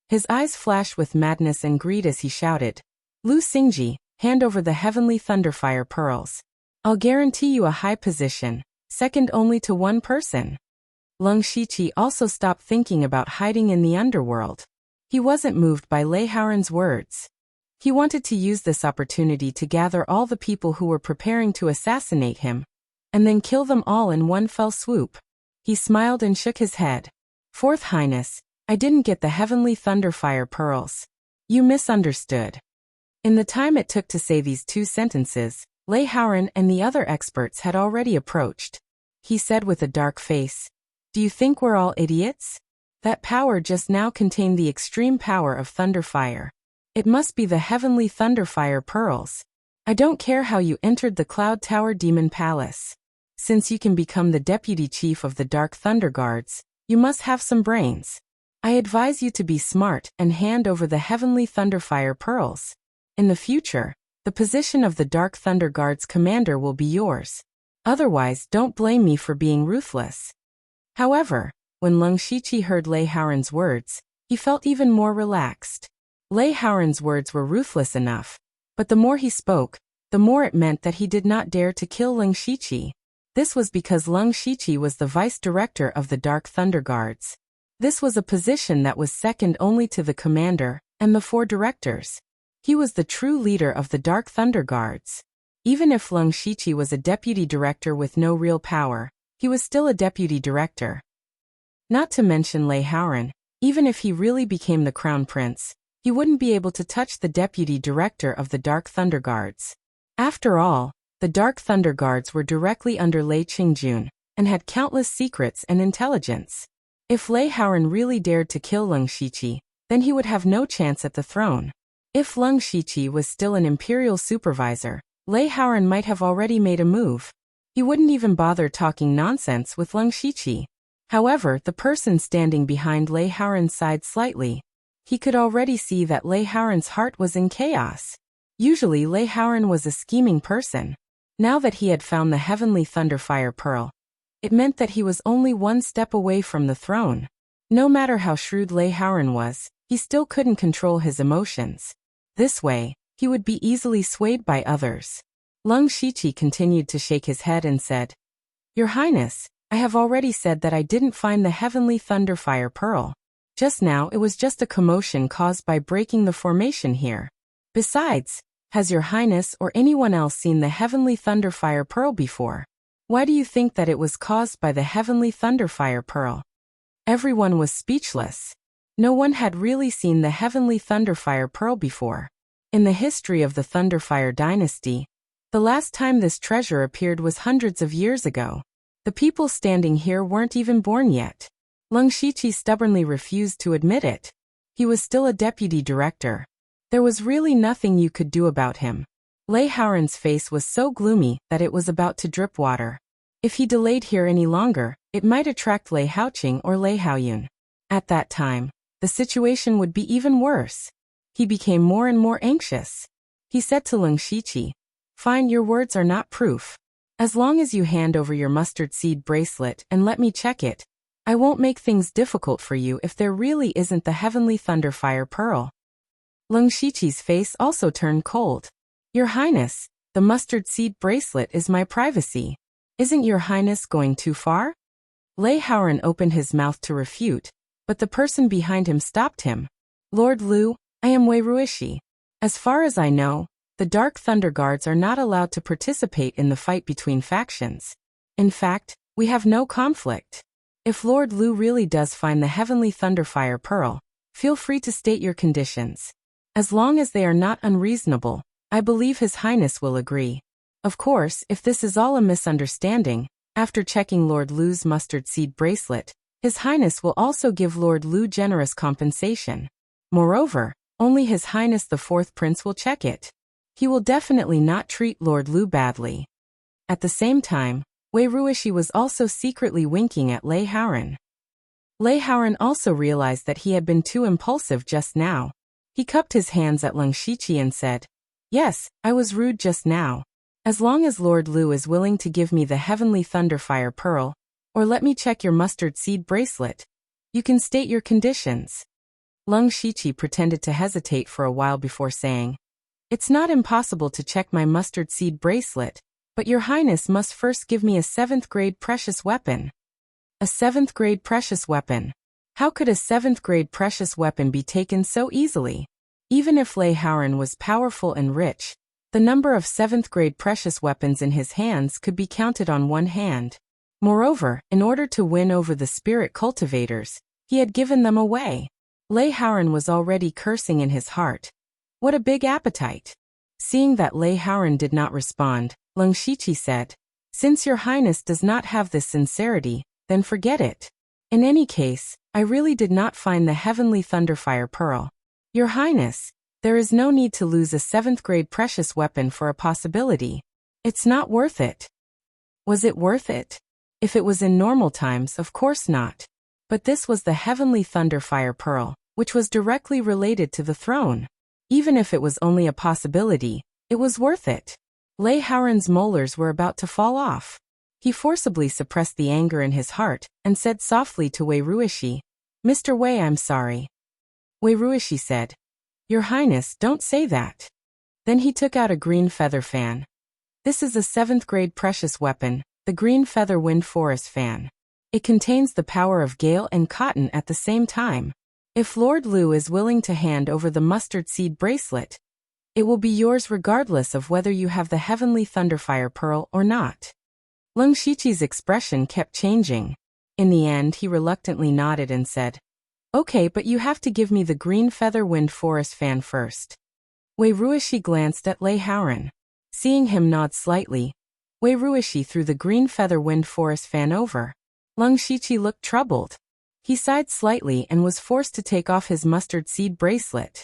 His eyes flashed with madness and greed as he shouted, "Lu Xingji, hand over the heavenly thunderfire pearls. I'll guarantee you a high position, second only to one person." Lung Shiqi also stopped thinking about hiding in the underworld. He wasn't moved by Lei Haoran's words. He wanted to use this opportunity to gather all the people who were preparing to assassinate him, and then kill them all in one fell swoop. He smiled and shook his head. "Fourth Highness, I didn't get the heavenly thunderfire pearls. You misunderstood." In the time it took to say these 2 sentences, Lei Haoran and the other experts had already approached. He said with a dark face, Do you think we're all idiots? That power just now contained the extreme power of Thunderfire. It must be the heavenly Thunderfire pearls. I don't care how you entered the Cloud Tower Demon Palace. Since you can become the deputy chief of the Dark Thunder Guards, you must have some brains. I advise you to be smart and hand over the heavenly Thunderfire pearls. In the future, the position of the Dark Thunder Guards commander will be yours. Otherwise, don't blame me for being ruthless. However, when Leng Shiqi heard Lei Haoren's words, he felt even more relaxed. Lei Haoren's words were ruthless enough, but the more he spoke, the more it meant that he did not dare to kill Leng Shiqi. This was because Leng Shiqi was the vice director of the Dark Thunder Guards. This was a position that was second only to the commander and the 4 directors. He was the true leader of the Dark Thunder Guards. Even if Leng Shiqi was a deputy director with no real power, he was still a deputy director. Not to mention Lei Haoren, even if he really became the crown prince, he wouldn't be able to touch the deputy director of the Dark Thunder Guards. After all, the Dark Thunder Guards were directly under Lei Qingjun and had countless secrets and intelligence. If Lei Haoren really dared to kill Leng Shiqi, then he would have no chance at the throne. If Leng Shiqi was still an imperial supervisor, Lei Haoren might have already made a move. He wouldn't even bother talking nonsense with Leng Shiqi. However, the person standing behind Lei Haoren's side slightly, he could already see that Lei Haoren's heart was in chaos. Usually Lei Haoren was a scheming person. Now that he had found the heavenly Thunderfire Pearl, it meant that he was only one step away from the throne. No matter how shrewd Lei Haoren was, he still couldn't control his emotions. This way, he would be easily swayed by others. Leng Shiqi continued to shake his head and said, "Your Highness, I have already said that I didn't find the heavenly Thunderfire Pearl. Just now it was just a commotion caused by breaking the formation here. Besides, has Your Highness or anyone else seen the heavenly Thunderfire Pearl before? Why do you think that it was caused by the heavenly Thunderfire Pearl?" Everyone was speechless. No one had really seen the heavenly Thunderfire Pearl before. In the history of the Thunderfire dynasty, the last time this treasure appeared was hundreds of years ago. The people standing here weren't even born yet. Leng Shiqi stubbornly refused to admit it. He was still a deputy director. There was really nothing you could do about him. Lei Haoren's face was so gloomy that it was about to drip water. If he delayed here any longer, it might attract Lei Haoqing or Lei Haoyun. At that time, the situation would be even worse. He became more and more anxious. He said to Leng Shiqi, "Fine, your words are not proof. As long as you hand over your mustard seed bracelet and let me check it, I won't make things difficult for you if there really isn't the heavenly Thunderfire Pearl." Leng Shiqi's face also turned cold. "Your Highness, the mustard seed bracelet is my privacy. Isn't Your Highness going too far?" Lei Haoren opened his mouth to refute, but the person behind him stopped him. "Lord Lu, I am Wei Ruishi. As far as I know, the Dark Thunder Guards are not allowed to participate in the fight between factions. In fact, we have no conflict. If Lord Lu really does find the heavenly Thunderfire Pearl, feel free to state your conditions. As long as they are not unreasonable, I believe His Highness will agree. Of course, if this is all a misunderstanding, after checking Lord Lu's mustard seed bracelet, His Highness will also give Lord Lu generous compensation. Moreover, only His Highness the 4th Prince will check it. He will definitely not treat Lord Lu badly." At the same time, Wei Ruishi was also secretly winking at Lei Haoren. Lei Haoren also realized that he had been too impulsive just now. He cupped his hands at Leng Shiqi and said, "Yes, I was rude just now. As long as Lord Lu is willing to give me the heavenly Thunderfire Pearl, or let me check your mustard seed bracelet, you can state your conditions." Leng Shiqi pretended to hesitate for a while before saying, "It's not impossible to check my mustard seed bracelet, but Your Highness must first give me a 7th grade precious weapon." A 7th grade precious weapon. How could a 7th grade precious weapon be taken so easily? Even if Lei Haoren was powerful and rich, the number of 7th grade precious weapons in his hands could be counted on one hand. Moreover, in order to win over the spirit cultivators, he had given them away. Lei Haoren was already cursing in his heart. What a big appetite! Seeing that Lei Haoren did not respond, Leng Shiqi said, "Since Your Highness does not have this sincerity, then forget it. In any case, I really did not find the heavenly thunderfire pearl. Your Highness, there is no need to lose a 7th grade precious weapon for a possibility. It's not worth it. Was it worth it? If it was in normal times, of course not. But this was the heavenly thunderfire pearl, which was directly related to the throne. Even if it was only a possibility, it was worth it. Lei Haoren's molars were about to fall off. He forcibly suppressed the anger in his heart and said softly to Wei Ruishi, "Mr. Wei, I'm sorry." Wei Ruishi said, "Your Highness, don't say that." Then he took out a green feather fan. This is a 7th grade precious weapon, the green feather wind forest fan. It contains the power of gale and cotton at the same time. If Lord Lu is willing to hand over the mustard seed bracelet, it will be yours regardless of whether you have the heavenly thunderfire pearl or not. Leng Shiqi's expression kept changing. In the end, he reluctantly nodded and said, "Okay, but you have to give me the green feather wind forest fan first." Wei Ruishi glanced at Lei Haoren. Seeing him nod slightly, Wei Ruishi threw the green feather wind forest fan over. Leng Shiqi looked troubled. He sighed slightly and was forced to take off his mustard seed bracelet.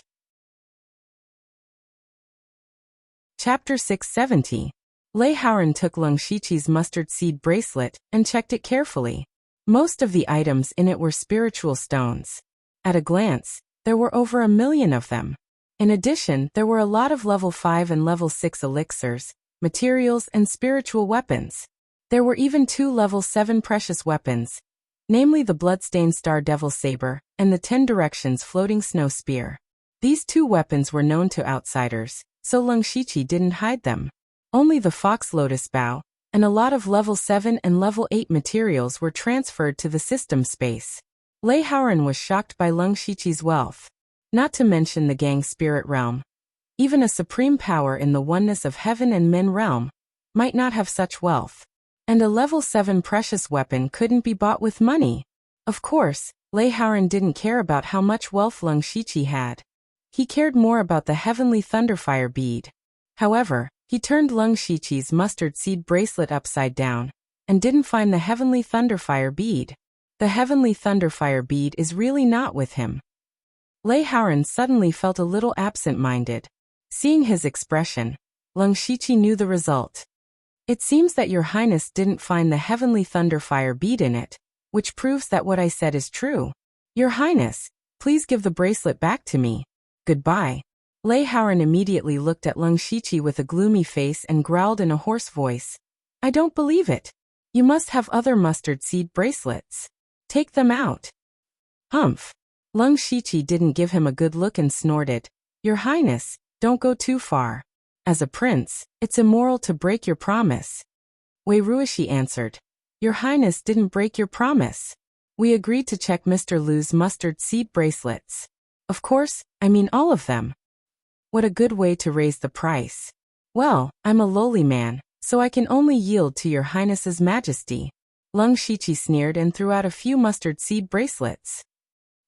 Chapter 670. Lei Haoren took Leng Shiqi's mustard seed bracelet and checked it carefully. Most of the items in it were spiritual stones. At a glance, there were over 1,000,000 of them. In addition, there were a lot of level 5 and level 6 elixirs, materials, and spiritual weapons. There were even 2 level 7 precious weapons, namely the Bloodstained Star Devil Saber and the 10 Directions Floating Snow Spear. These 2 weapons were known to outsiders, so Leng Shiqi didn't hide them. Only the Fox Lotus Bow and a lot of level 7 and level 8 materials were transferred to the system space. Lei Haoren was shocked by Leng Shiqi's wealth. Not to mention the Gang Spirit Realm. Even a supreme power in the oneness of Heaven and Men realm might not have such wealth. And a level 7 precious weapon couldn't be bought with money. Of course, Lei Haoren didn't care about how much wealth Leng Shiqi had. He cared more about the heavenly thunderfire bead. However, he turned Leng Shiqi's mustard seed bracelet upside down and didn't find the heavenly thunderfire bead. The heavenly thunderfire bead is really not with him. Lei Haoren suddenly felt a little absent-minded. Seeing his expression, Leng Shiqi knew the result. "It seems that your Highness didn't find the heavenly thunderfire bead in it, which proves that what I said is true. Your Highness, please give the bracelet back to me. Goodbye." Lei Haoren immediately looked at Leng Shiqi with a gloomy face and growled in a hoarse voice, "I don't believe it. You must have other mustard seed bracelets. Take them out." Humph. Leng Shiqi didn't give him a good look and snorted, "Your Highness, don't go too far. As a prince, it's immoral to break your promise." Wei Ruishi answered, "Your Highness didn't break your promise. We agreed to check Mr. Lu's mustard seed bracelets. Of course, I mean all of them. What a good way to raise the price. Well, I'm a lowly man, so I can only yield to your Highness's majesty." Leng Shiqi sneered and threw out a few mustard seed bracelets.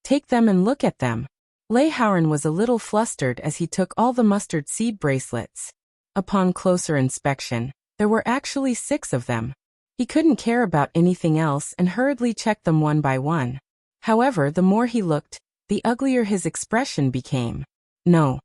"Take them and look at them." Lei Haoren was a little flustered as he took all the mustard seed bracelets. Upon closer inspection, there were actually 6 of them. He couldn't care about anything else and hurriedly checked them one by one. However, the more he looked, the uglier his expression became. No.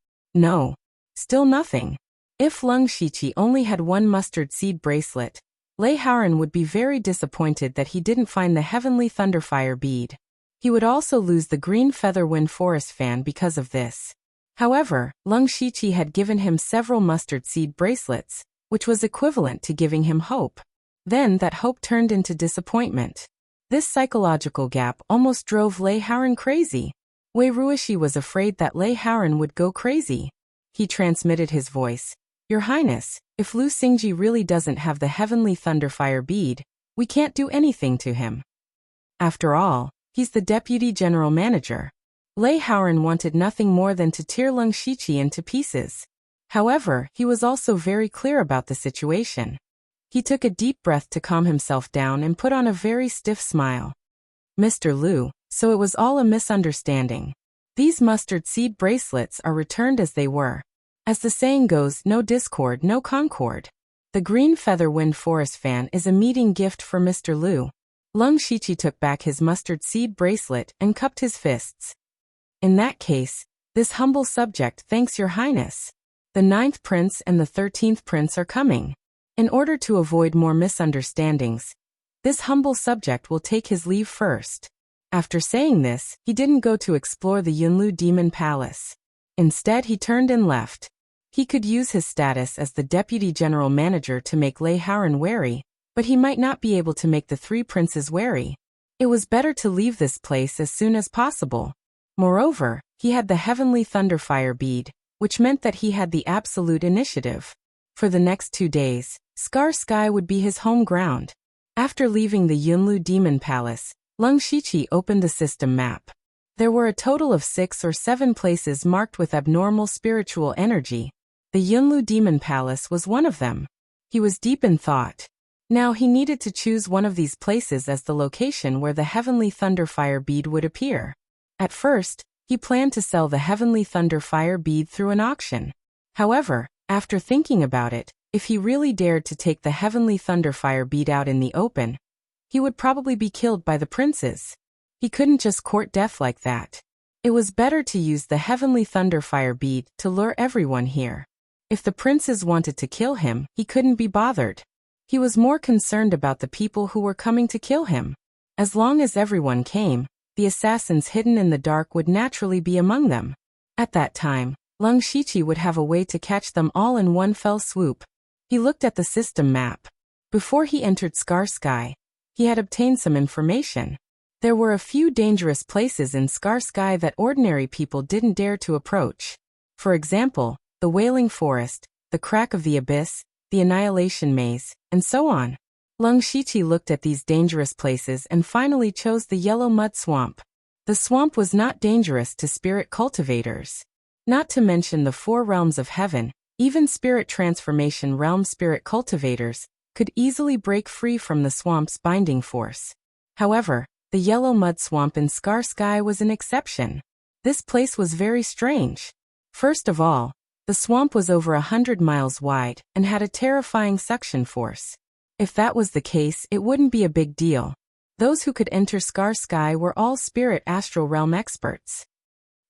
Still nothing. If Leng Shiqi only had 1 mustard seed bracelet, Lei Haoren would be very disappointed that he didn't find the heavenly thunderfire bead. He would also lose the green feather wind forest fan because of this. However, Leng Shiqi had given him several mustard seed bracelets, which was equivalent to giving him hope. Then that hope turned into disappointment. This psychological gap almost drove Lei Haoren crazy. Wei Ruishi was afraid that Lei Haoren would go crazy. He transmitted his voice, "Your Highness, if Lu Xingji really doesn't have the heavenly thunderfire bead, we can't do anything to him. After all, he's the deputy general manager." Lei Haoren wanted nothing more than to tear Leng Shiqi into pieces. However, he was also very clear about the situation. He took a deep breath to calm himself down and put on a very stiff smile. "Mr. Lu, so it was all a misunderstanding. These mustard seed bracelets are returned as they were. As the saying goes, no discord, no concord. The green feather wind forest fan is a meeting gift for Mr. Lu." Lung Shiqi took back his mustard seed bracelet and cupped his fists. In that case, this humble subject thanks your highness. The 9th prince and the 13th prince are coming. In order to avoid more misunderstandings, this humble subject will take his leave first. After saying this, he didn't go to explore the Yunlu Demon Palace. Instead, he turned and left. He could use his status as the deputy general manager to make Lei Haoran wary, but he might not be able to make the 3 princes wary. It was better to leave this place as soon as possible. Moreover, he had the heavenly thunderfire bead, which meant that he had the absolute initiative. For the next 2 days, Scar Sky would be his home ground. After leaving the Yunlu Demon Palace, Lung Shiqi opened the system map. There were a total of 6 or 7 places marked with abnormal spiritual energy. The Yunlu Demon Palace was one of them. He was deep in thought. Now he needed to choose one of these places as the location where the heavenly thunderfire bead would appear. At first, he planned to sell the heavenly thunderfire bead through an auction. However, after thinking about it, if he really dared to take the heavenly thunderfire bead out in the open, he would probably be killed by the princes. He couldn't just court death like that. It was better to use the heavenly thunderfire bead to lure everyone here. If the princes wanted to kill him, he couldn't be bothered. He was more concerned about the people who were coming to kill him. As long as everyone came, the assassins hidden in the dark would naturally be among them. At that time, Lung Shiqi would have a way to catch them all in one fell swoop. He looked at the system map. Before he entered Scar Sky, he had obtained some information. There were a few dangerous places in Scar Sky that ordinary people didn't dare to approach. For example, the Wailing Forest, the Crack of the Abyss, the Annihilation Maze, and so on. Lung Shiqi looked at these dangerous places and finally chose the Yellow Mud Swamp. The swamp was not dangerous to spirit cultivators. Not to mention the 4 realms of heaven, even spirit transformation realm spirit cultivators could easily break free from the swamp's binding force. However, the Yellow Mud Swamp in Scar Sky was an exception. This place was very strange. First of all, the swamp was over 100 miles wide and had a terrifying suction force. If that was the case, it wouldn't be a big deal. Those who could enter Scar Sky were all spirit astral realm experts.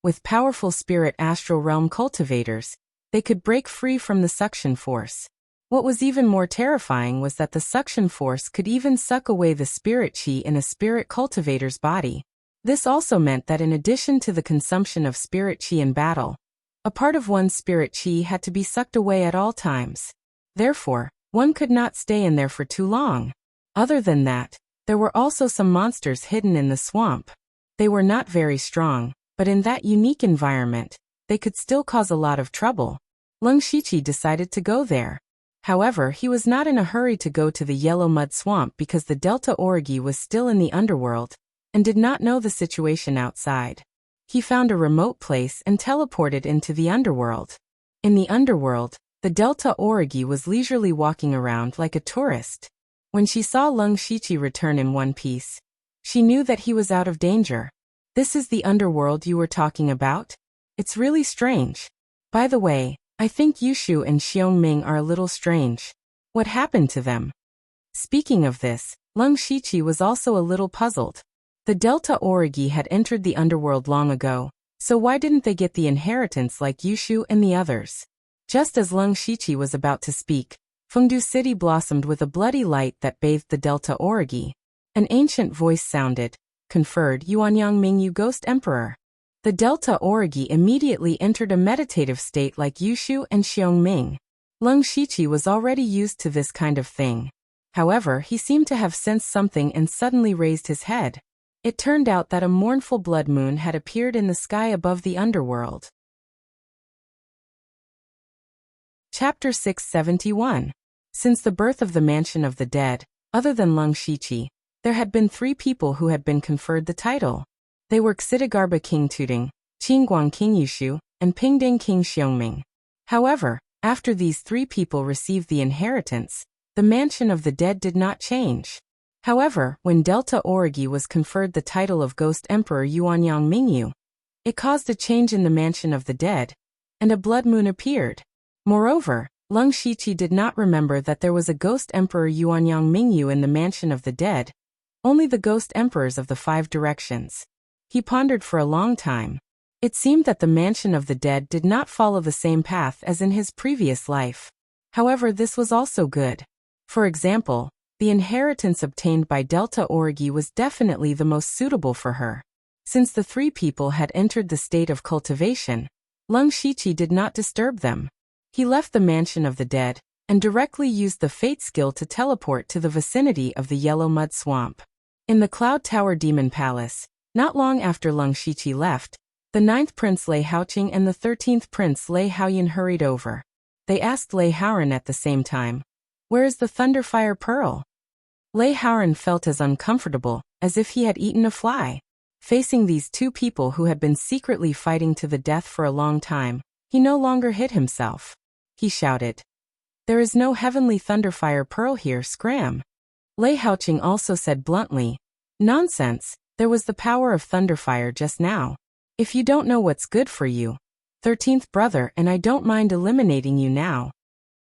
With powerful spirit astral realm cultivators, they could break free from the suction force. What was even more terrifying was that the suction force could even suck away the spirit chi in a spirit cultivator's body. This also meant that in addition to the consumption of spirit chi in battle, a part of one's spirit chi had to be sucked away at all times. Therefore, one could not stay in there for too long. Other than that, there were also some monsters hidden in the swamp. They were not very strong, but in that unique environment, they could still cause a lot of trouble. Lung Shiqi decided to go there. However, he was not in a hurry to go to the Yellow Mud Swamp because the Delta Origi was still in the underworld and did not know the situation outside. He found a remote place and teleported into the underworld. In the underworld, the Delta Origi was leisurely walking around like a tourist. When she saw Lung Shiqi return in one piece, she knew that he was out of danger. "This is the underworld you were talking about? It's really strange. By the way, I think Yushu and Xiongming are a little strange. What happened to them?" Speaking of this, Lung Shiqi was also a little puzzled. The Delta Origi had entered the underworld long ago, so why didn't they get the inheritance like Yushu and the others? Just as Lung Shiqi was about to speak, Fengdu City blossomed with a bloody light that bathed the Delta Origi. An ancient voice sounded, "Conferred Yuanyang Mingyu Ghost Emperor." The Delta Origi immediately entered a meditative state like Yushu and Xiongming. Lung Shiqi was already used to this kind of thing. However, he seemed to have sensed something and suddenly raised his head. It turned out that a mournful blood moon had appeared in the sky above the underworld. Chapter 671. Since the birth of the Mansion of the Dead, other than Lung Shiqi, there had been 3 people who had been conferred the title. They were Xidagarba King Tuding, Qingguang King Yushu, and Pingding King Xiongming. However, after these 3 people received the inheritance, the Mansion of the Dead did not change. However, when Delta Origi was conferred the title of Ghost Emperor Yuanyang Mingyu, it caused a change in the Mansion of the Dead, and a blood moon appeared. Moreover, Lung Shiqi did not remember that there was a Ghost Emperor Yuanyang Mingyu in the Mansion of the Dead, only the ghost emperors of the 5 directions. He pondered for a long time. It seemed that the mansion of the dead did not follow the same path as in his previous life. However, this was also good. For example, the inheritance obtained by Delta Orgi was definitely the most suitable for her. Since the 3 people had entered the state of cultivation, Lung Shiqi did not disturb them. He left the mansion of the dead and directly used the fate skill to teleport to the vicinity of the Yellow Mud Swamp. In the Cloud Tower Demon Palace, not long after Lung Shiqi left, the 9th Prince Lei Haoqing and the 13th Prince Lei Haoyan hurried over. They asked Lei Haoran at the same time, "Where is the Thunderfire Pearl?" Lei Haoran felt as uncomfortable as if he had eaten a fly. Facing these 2 people who had been secretly fighting to the death for a long time, he no longer hid himself. He shouted, "There is no heavenly Thunderfire Pearl here, scram." Lei Haoqing also said bluntly, "Nonsense, there was the power of Thunderfire just now. If you don't know what's good for you, 13th brother, and I don't mind eliminating you now."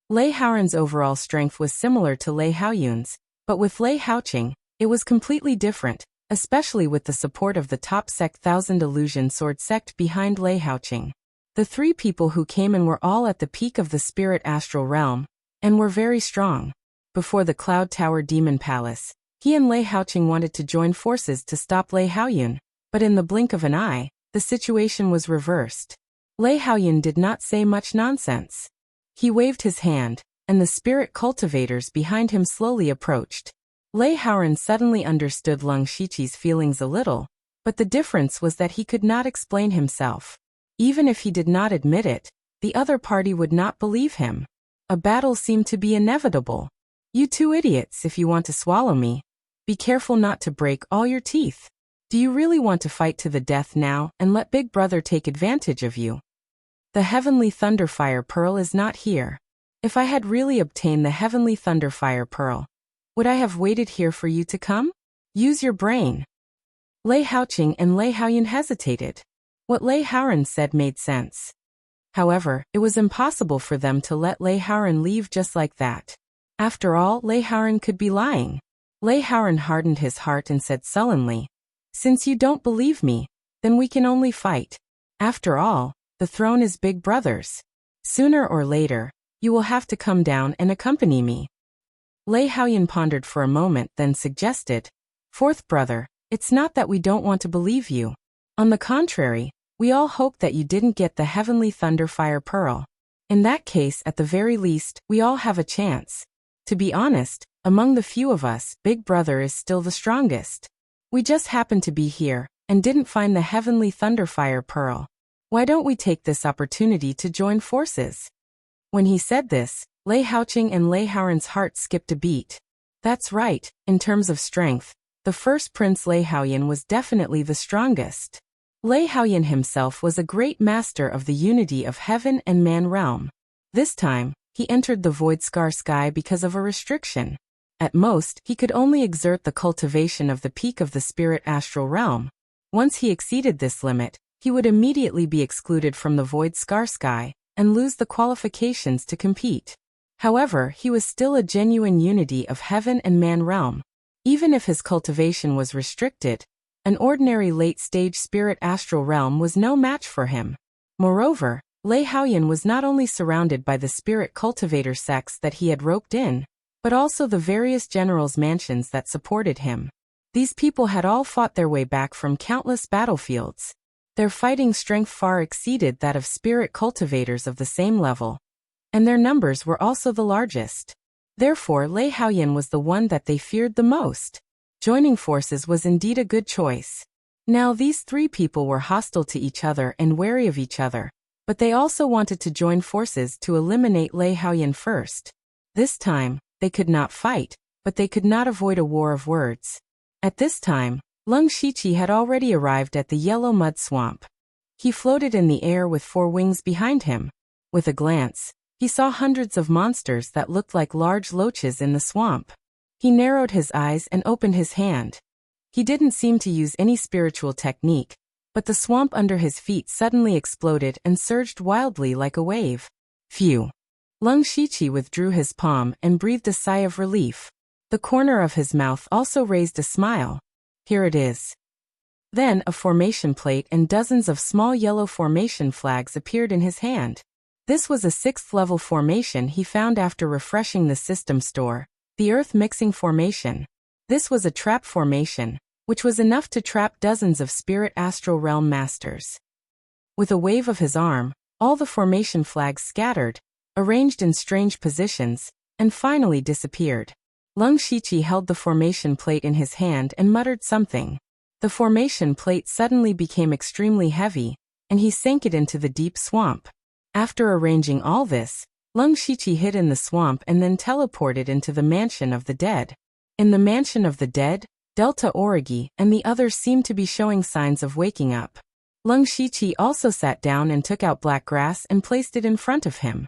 Lei Haoran's overall strength was similar to Lei Haoyun's, but with Lei Haoqing, it was completely different, especially with the support of the top sect Thousand Illusion Sword sect behind Lei Haoqing. The 3 people who came in were all at the peak of the spirit astral realm, and were very strong. Before the Cloud Tower Demon Palace, he and Lei Haoqing wanted to join forces to stop Lei Haoyun, but in the blink of an eye, the situation was reversed. Lei Haoyun did not say much nonsense. He waved his hand, and the spirit cultivators behind him slowly approached. Lei Haoran suddenly understood Lung Shiqi's feelings a little, but the difference was that he could not explain himself. Even if he did not admit it, the other party would not believe him. A battle seemed to be inevitable. "You 2 idiots, if you want to swallow me, be careful not to break all your teeth. Do you really want to fight to the death now and let Big Brother take advantage of you? The Heavenly Thunderfire Pearl is not here. If I had really obtained the Heavenly Thunderfire Pearl, would I have waited here for you to come? Use your brain." Lei Haoqing and Lei Haoyan hesitated. What Lei Haoran said made sense. However, it was impossible for them to let Lei Haoran leave just like that. After all, Lei Haoran could be lying. Lei Haoran hardened his heart and said sullenly, "Since you don't believe me, then we can only fight. After all, the throne is Big Brother's. Sooner or later, you will have to come down and accompany me." Lei Haoyan pondered for a moment, then suggested, "4th brother, it's not that we don't want to believe you. On the contrary, we all hope that you didn't get the Heavenly Thunderfire Pearl. In that case, at the very least, we all have a chance. To be honest, among the few of us, Big Brother is still the strongest. We just happened to be here, and didn't find the Heavenly Thunderfire Pearl. Why don't we take this opportunity to join forces?" When he said this, Lei Haoqing and Lei Haoran's heart skipped a beat. That's right, in terms of strength, the first Prince Lei Haoyan was definitely the strongest. Lei Haoyan himself was a great master of the unity of heaven and man realm. This time, he entered the Void Scar Sky because of a restriction. At most, he could only exert the cultivation of the peak of the spirit astral realm. Once he exceeded this limit, he would immediately be excluded from the Void Scar Sky and lose the qualifications to compete. However, he was still a genuine unity of heaven and man realm. Even if his cultivation was restricted, an ordinary late-stage spirit astral realm was no match for him. Moreover, Lei Haoyan was not only surrounded by the spirit cultivator sects that he had roped in, but also the various generals' mansions that supported him. These people had all fought their way back from countless battlefields. Their fighting strength far exceeded that of spirit cultivators of the same level, and their numbers were also the largest. Therefore, Lei Haoyan was the one that they feared the most. Joining forces was indeed a good choice. Now these 3 people were hostile to each other and wary of each other, but they also wanted to join forces to eliminate Lei Haoyan first. This time, they could not fight, but they could not avoid a war of words. At this time, Lung Shiqi had already arrived at the Yellow Mud Swamp. He floated in the air with 4 wings behind him. With a glance, he saw hundreds of monsters that looked like large loaches in the swamp. He narrowed his eyes and opened his hand. He didn't seem to use any spiritual technique, but the swamp under his feet suddenly exploded and surged wildly like a wave. Phew! Lung Shiqi withdrew his palm and breathed a sigh of relief. The corner of his mouth also raised a smile. Here it is. Then a formation plate and dozens of small yellow formation flags appeared in his hand. This was a 6th-level formation he found after refreshing the system store, the Earth Mixing Formation. This was a trap formation, which was enough to trap dozens of spirit astral realm masters. With a wave of his arm, all the formation flags scattered, arranged in strange positions, and finally disappeared. Lung Shiqi held the formation plate in his hand and muttered something. The formation plate suddenly became extremely heavy, and he sank it into the deep swamp. After arranging all this, Lung Shiqi hid in the swamp and then teleported into the Mansion of the Dead. In the Mansion of the Dead, Delta Origi and the others seemed to be showing signs of waking up. Lung Shiqi also sat down and took out black grass and placed it in front of him.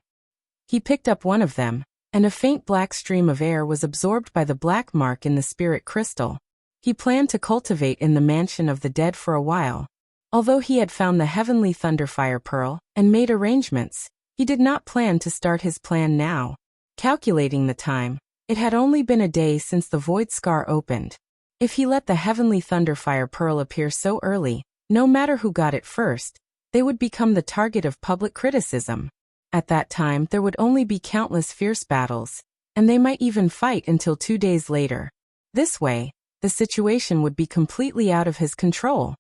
He picked up one of them, and a faint black stream of air was absorbed by the black mark in the spirit crystal. He planned to cultivate in the Mansion of the Dead for a while. Although he had found the Heavenly Thunderfire Pearl and made arrangements, he did not plan to start his plan now. Calculating the time, it had only been a day since the Void Scar opened. If he let the Heavenly Thunderfire Pearl appear so early, no matter who got it first, they would become the target of public criticism. At that time there would only be countless fierce battles, and they might even fight until 2 days later. This way, the situation would be completely out of his control.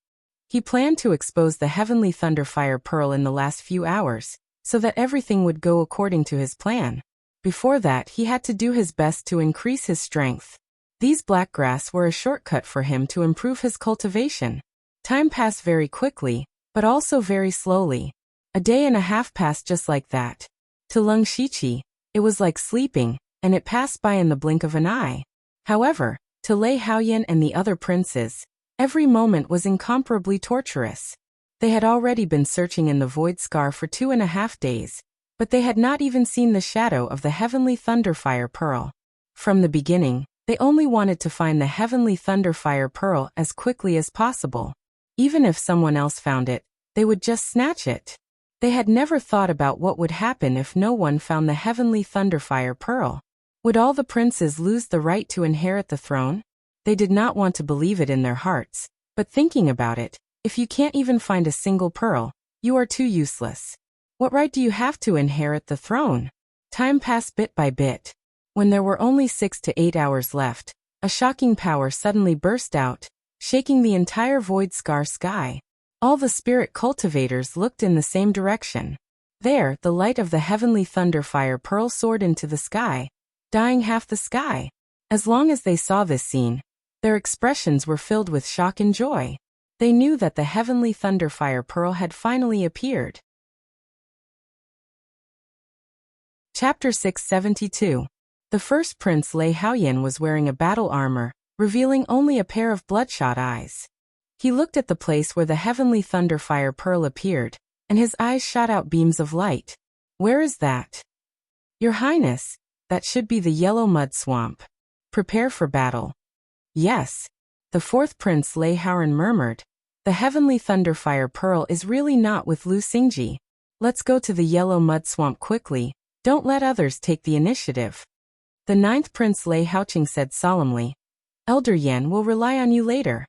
He planned to expose the Heavenly Thunderfire Pearl in the last few hours, so that everything would go according to his plan. Before that, he had to do his best to increase his strength. These blackgrass were a shortcut for him to improve his cultivation. Time passed very quickly, but also very slowly. A day and a half passed just like that. To Lung Shiqi, it was like sleeping, and it passed by in the blink of an eye. However, to Lei Haoyan and the other princes, every moment was incomparably torturous. They had already been searching in the Void Scar for 2.5 days, but they had not even seen the shadow of the Heavenly Thunderfire Pearl. From the beginning, they only wanted to find the Heavenly Thunderfire Pearl as quickly as possible. Even if someone else found it, they would just snatch it. They had never thought about what would happen if no one found the Heavenly Thunderfire Pearl. Would all the princes lose the right to inherit the throne? They did not want to believe it in their hearts, but thinking about it, if you can't even find a single pearl, you are too useless. What right do you have to inherit the throne? Time passed bit by bit. When there were only 6 to 8 hours left, a shocking power suddenly burst out, shaking the entire Void Scar sky. All the spirit cultivators looked in the same direction. There, the light of the Heavenly Thunderfire Pearl soared into the sky, dyeing half the sky. As long as they saw this scene, their expressions were filled with shock and joy. They knew that the Heavenly Thunderfire Pearl had finally appeared. Chapter 672. The first prince Lei Haoyan was wearing a battle armor, revealing only a pair of bloodshot eyes. He looked at the place where the Heavenly Thunderfire Pearl appeared, and his eyes shot out beams of light. Where is that? Your Highness, that should be the Yellow Mud Swamp. Prepare for battle. Yes. The fourth prince Lei Haoyan murmured. The Heavenly Thunderfire Pearl is really not with Lu Xingji. Let's go to the Yellow Mud Swamp quickly. Don't let others take the initiative. The ninth prince Lei Haoqing said solemnly. Elder Yan will rely on you later.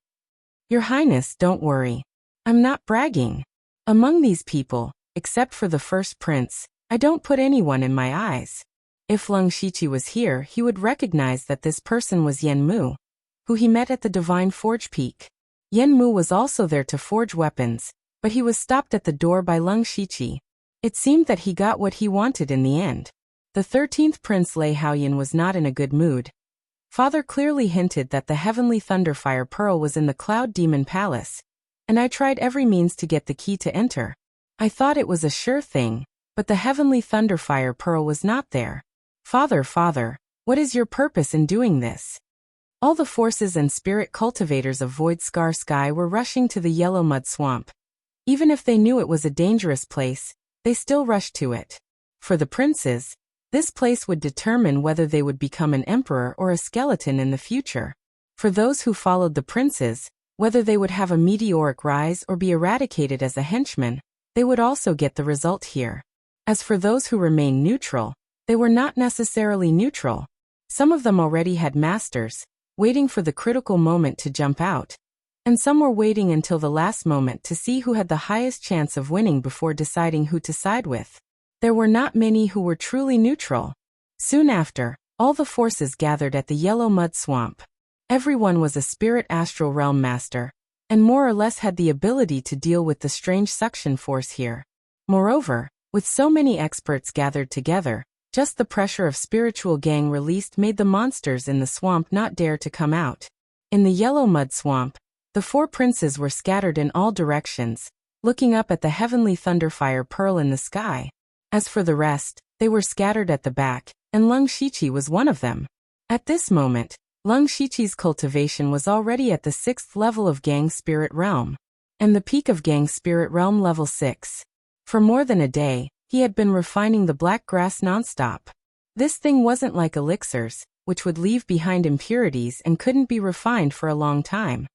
Your Highness, don't worry. I'm not bragging. Among these people, except for the first prince, I don't put anyone in my eyes. If Lung Shiqi was here, he would recognize that this person was Yen Mu, who he met at the Divine Forge Peak. Yen Mu was also there to forge weapons, but he was stopped at the door by Lung Shiqi. It seemed that he got what he wanted in the end. The 13th Prince Lei Haoyan was not in a good mood. Father clearly hinted that the Heavenly Thunderfire Pearl was in the Cloud Demon Palace, and I tried every means to get the key to enter. I thought it was a sure thing, but the Heavenly Thunderfire Pearl was not there. Father, what is your purpose in doing this? All the forces and spirit cultivators of Void Scar Sky were rushing to the Yellow Mud Swamp. Even if they knew it was a dangerous place, they still rushed to it. For the princes, this place would determine whether they would become an emperor or a skeleton in the future. For those who followed the princes, whether they would have a meteoric rise or be eradicated as a henchman, they would also get the result here. As for those who remained neutral, they were not necessarily neutral. Some of them already had masters, waiting for the critical moment to jump out, and some were waiting until the last moment to see who had the highest chance of winning before deciding who to side with. There were not many who were truly neutral. Soon after, all the forces gathered at the Yellow Mud Swamp. Everyone was a spirit astral realm master, and more or less had the ability to deal with the strange suction force here. Moreover, with so many experts gathered together, just the pressure of spiritual gang released made the monsters in the swamp not dare to come out. In the Yellow Mud Swamp, the 4 princes were scattered in all directions, looking up at the heavenly thunderfire pearl in the sky. As for the rest, they were scattered at the back, and Lung Shiqi was one of them. At this moment, Lung Shiqi's cultivation was already at the 6th level of Gang Spirit Realm, and the peak of Gang Spirit Realm level 6. For more than a day, he had been refining the black grass nonstop. This thing wasn't like elixirs, which would leave behind impurities and couldn't be refined for a long time.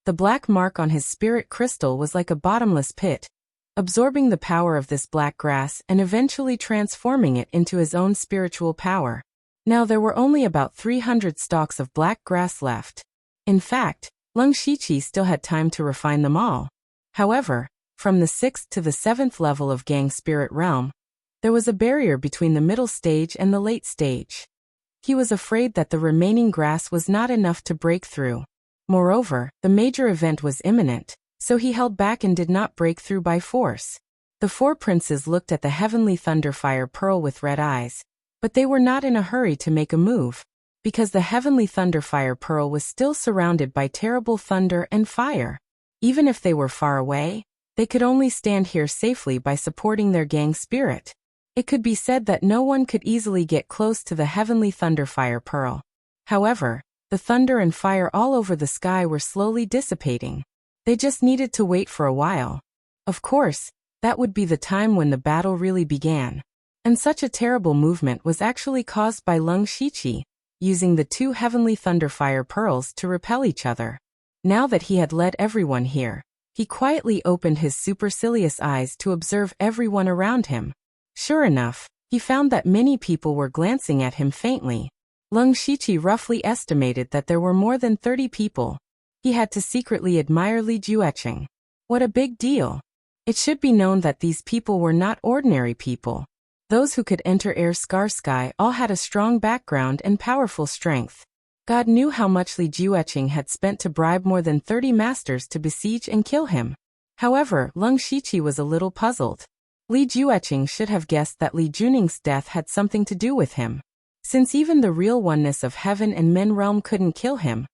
The black mark on his spirit crystal was like a bottomless pit, absorbing the power of this black grass and eventually transforming it into his own spiritual power. Now there were only about 300 stalks of black grass left. In fact, Lung Shiqi still had time to refine them all. However, from the 6th to the 7th level of Gang Spirit Realm, there was a barrier between the middle stage and the late stage. He was afraid that the remaining grass was not enough to break through. Moreover, the major event was imminent, so he held back and did not break through by force. The 4 princes looked at the heavenly thunderfire pearl with red eyes, but they were not in a hurry to make a move, because the heavenly thunderfire pearl was still surrounded by terrible thunder and fire. Even if they were far away, they could only stand here safely by supporting their gang spirit. It could be said that no one could easily get close to the heavenly thunderfire pearl. However, the thunder and fire all over the sky were slowly dissipating. They just needed to wait for a while. Of course, that would be the time when the battle really began. And such a terrible movement was actually caused by Lung Shiqi, using the 2 heavenly thunderfire pearls to repel each other. Now that he had led everyone here, he quietly opened his supercilious eyes to observe everyone around him. Sure enough, he found that many people were glancing at him faintly. Lung Shiqi roughly estimated that there were more than 30 people. He had to secretly admire Li Jueqing. What a big deal! It should be known that these people were not ordinary people. Those who could enter Air Scar Sky all had a strong background and powerful strength. God knew how much Li Jueqing had spent to bribe more than 30 masters to besiege and kill him. However, Lung Shiqi was a little puzzled. Li Jueqing should have guessed that Li Juning's death had something to do with him. Since even the real oneness of heaven and men realm couldn't kill him,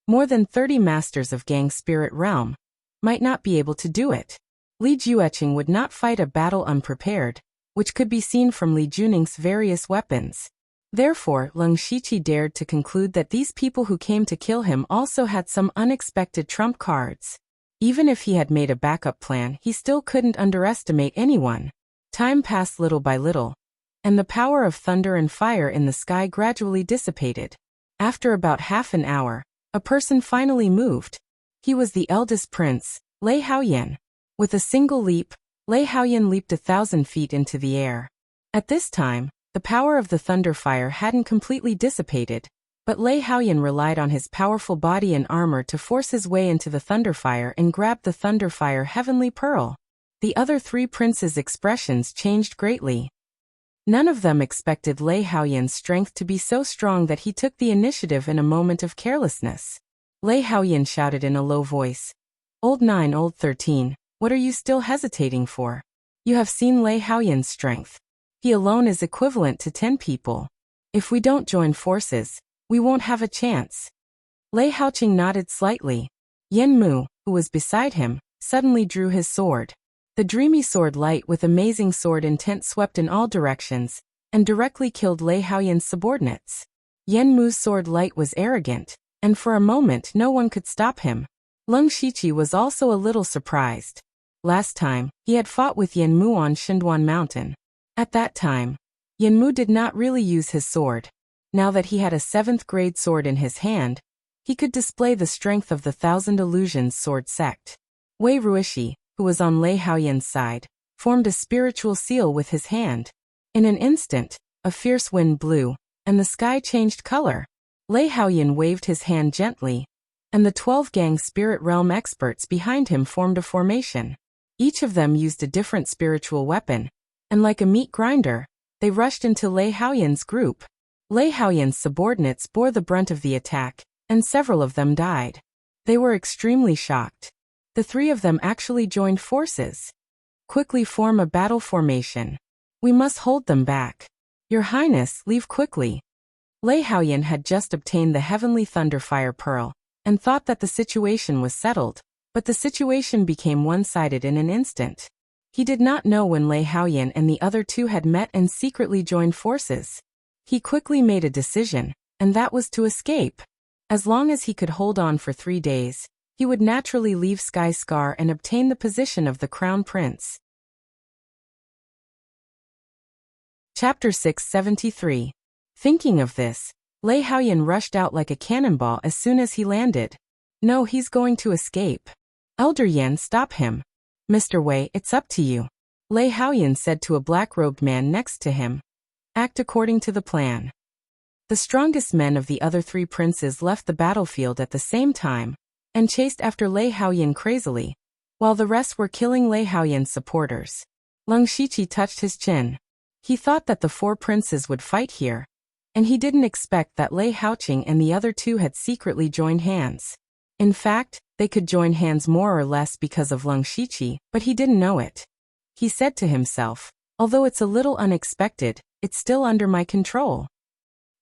more than 30 masters of Gang Spirit Realm might not be able to do it. Li Jueqing would not fight a battle unprepared, which could be seen from Li Juning's various weapons. Therefore, Lung Shiqi dared to conclude that these people who came to kill him also had some unexpected trump cards. Even if he had made a backup plan, he still couldn't underestimate anyone. Time passed little by little, and the power of thunder and fire in the sky gradually dissipated. After about half an hour, a person finally moved. He was the eldest prince, Lei Haoyan. With a single leap, Lei Haoyan leaped 1,000 feet into the air. At this time, the power of the thunderfire hadn't completely dissipated, but Lei Haoyan relied on his powerful body and armor to force his way into the thunderfire and grab the thunderfire heavenly pearl. The other 3 princes' expressions changed greatly. None of them expected Lei Haoyan's strength to be so strong that he took the initiative in a moment of carelessness. Lei Haoyan shouted in a low voice, "Old 9, old 13, what are you still hesitating for? You have seen Lei Haoyan's strength. He alone is equivalent to 10 people. If we don't join forces, we won't have a chance." Lei Haoqing nodded slightly. Yan Mu, who was beside him, suddenly drew his sword. The dreamy sword light with amazing sword intent swept in all directions, and directly killed Lei Haoyan's subordinates. Yan Mu's sword light was arrogant, and for a moment no one could stop him. Lung Shiqi was also a little surprised. Last time, he had fought with Yan Mu on Shinduan Mountain. At that time, Yan Mu did not really use his sword. Now that he had a 7th grade sword in his hand, he could display the strength of the Thousand Illusions sword sect. Wei Ruishi, who was on Lei Haoyan's side, formed a spiritual seal with his hand. In an instant, a fierce wind blew, and the sky changed color. Lei Haoyan waved his hand gently, and the 12 Gang spirit realm experts behind him formed a formation. Each of them used a different spiritual weapon, and like a meat grinder, they rushed into Lei Haoyan's group. Lei Haoyan's subordinates bore the brunt of the attack, and several of them died. They were extremely shocked. The 3 of them actually joined forces. Quickly form a battle formation. We must hold them back. Your Highness, leave quickly. Lei Haoyan had just obtained the heavenly Thunderfire Pearl, and thought that the situation was settled, but the situation became one-sided in an instant. He did not know when Lei Haoyan and the other 2 had met and secretly joined forces. He quickly made a decision, and that was to escape. As long as he could hold on for 3 days, he would naturally leave Sky Scar and obtain the position of the Crown Prince. Chapter 673. Thinking of this, Lei Haoyan rushed out like a cannonball as soon as he landed. No, he's going to escape. Elder Yan, stop him. Mr. Wei, it's up to you. Lei Haoyan said to a black-robed man next to him. Act according to the plan. The strongest men of the other 3 princes left the battlefield at the same time, and chased after Lei Haoyan crazily, while the rest were killing Lei Haoyan's supporters. Leng Shiqi touched his chin. He thought that the 4 princes would fight here, and he didn't expect that Lei Haoqing and the other 2 had secretly joined hands. In fact, they could join hands more or less because of Leng Shiqi, but he didn't know it. He said to himself, although it's a little unexpected, it's still under my control.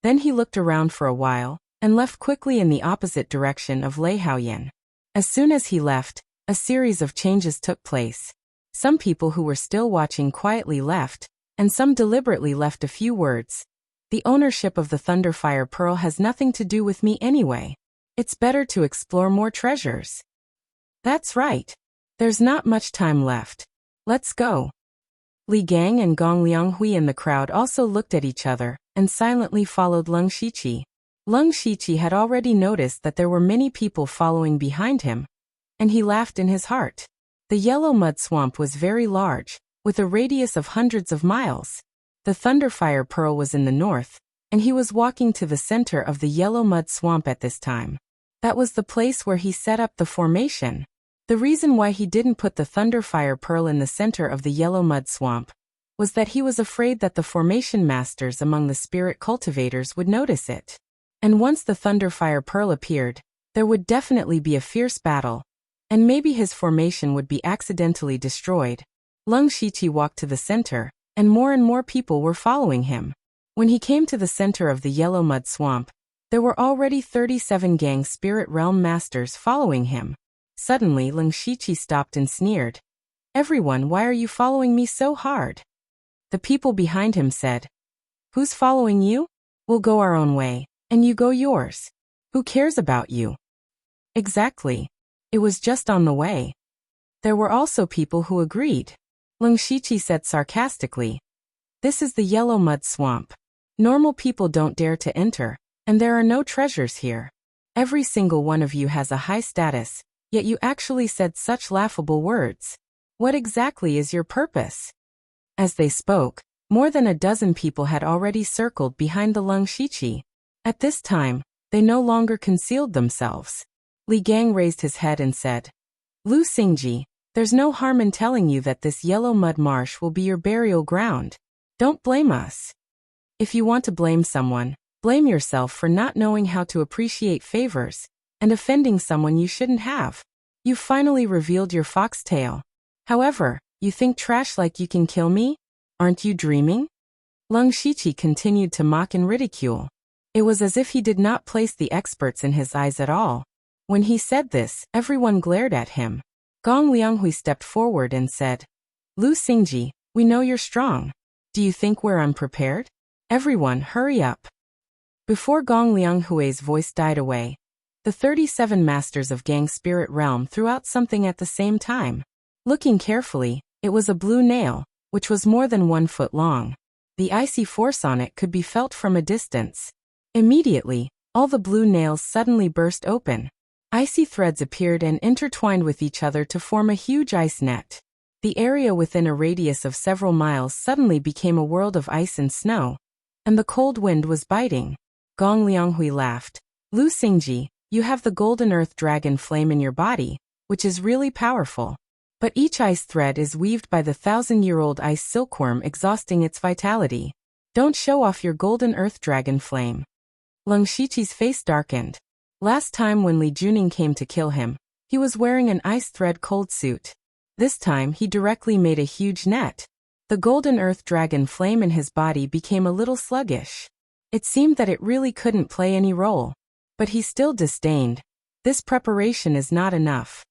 Then he looked around for a while, and left quickly in the opposite direction of Lei Haoyan. As soon as he left, a series of changes took place. Some people who were still watching quietly left, and some deliberately left a few words. The ownership of the Thunderfire Pearl has nothing to do with me anyway. It's better to explore more treasures. That's right. There's not much time left. Let's go. Li Gang and Gong Lianghui in the crowd also looked at each other, and silently followed Leng Shiqi. Leng Shiqi had already noticed that there were many people following behind him, and he laughed in his heart. The yellow mud swamp was very large, with a radius of hundreds of miles. The Thunderfire Pearl was in the north, and he was walking to the center of the yellow mud swamp at this time. That was the place where he set up the formation. The reason why he didn't put the Thunderfire Pearl in the center of the yellow mud swamp was that he was afraid that the formation masters among the spirit cultivators would notice it. And once the Thunderfire Pearl appeared, there would definitely be a fierce battle, and maybe his formation would be accidentally destroyed. Leng Shiqi walked to the center, and more people were following him. When he came to the center of the yellow mud swamp, there were already 37 Gang Spirit Realm Masters following him. Suddenly Leng Shiqi stopped and sneered. Everyone, why are you following me so hard? The people behind him said, Who's following you? We'll go our own way, and you go yours. Who cares about you? Exactly. It was just on the way. There were also people who agreed. Leng Shiqi said sarcastically, This is the yellow mud swamp. Normal people don't dare to enter, and there are no treasures here. Every single one of you has a high status, yet you actually said such laughable words. What exactly is your purpose? As they spoke, more than a dozen people had already circled behind the Leng Shiqi. At this time, they no longer concealed themselves. Li Gang raised his head and said, Lu Xingji, there's no harm in telling you that this yellow mud marsh will be your burial ground. Don't blame us. If you want to blame someone, blame yourself for not knowing how to appreciate favors, and offending someone you shouldn't have. You've finally revealed your foxtail. However, you think trash like you can kill me? Aren't you dreaming? Leng Shiqi continued to mock and ridicule. It was as if he did not place the experts in his eyes at all. When he said this, everyone glared at him. Gong Lianghui stepped forward and said, Lu Xingji, we know you're strong. Do you think we're unprepared? Everyone, hurry up. Before Gong Lianghui's voice died away, the 37 masters of Gang Spirit Realm threw out something at the same time. Looking carefully, it was a blue nail, which was more than 1 foot long. The icy force on it could be felt from a distance. Immediately, all the blue nails suddenly burst open. Icy threads appeared and intertwined with each other to form a huge ice net. The area within a radius of several miles suddenly became a world of ice and snow. and the cold wind was biting. Gong Lianghui laughed. Lu Xingji, you have the golden earth dragon flame in your body, which is really powerful. But each ice thread is weaved by the 1,000-year-old ice silkworm exhausting its vitality. Don't show off your golden earth dragon flame. Leng Shiqi's face darkened. Last time when Li Juning came to kill him, he was wearing an ice thread cold suit. This time he directly made a huge net. The golden earth dragon flame in his body became a little sluggish. It seemed that it really couldn't play any role. But he still disdained. This preparation is not enough.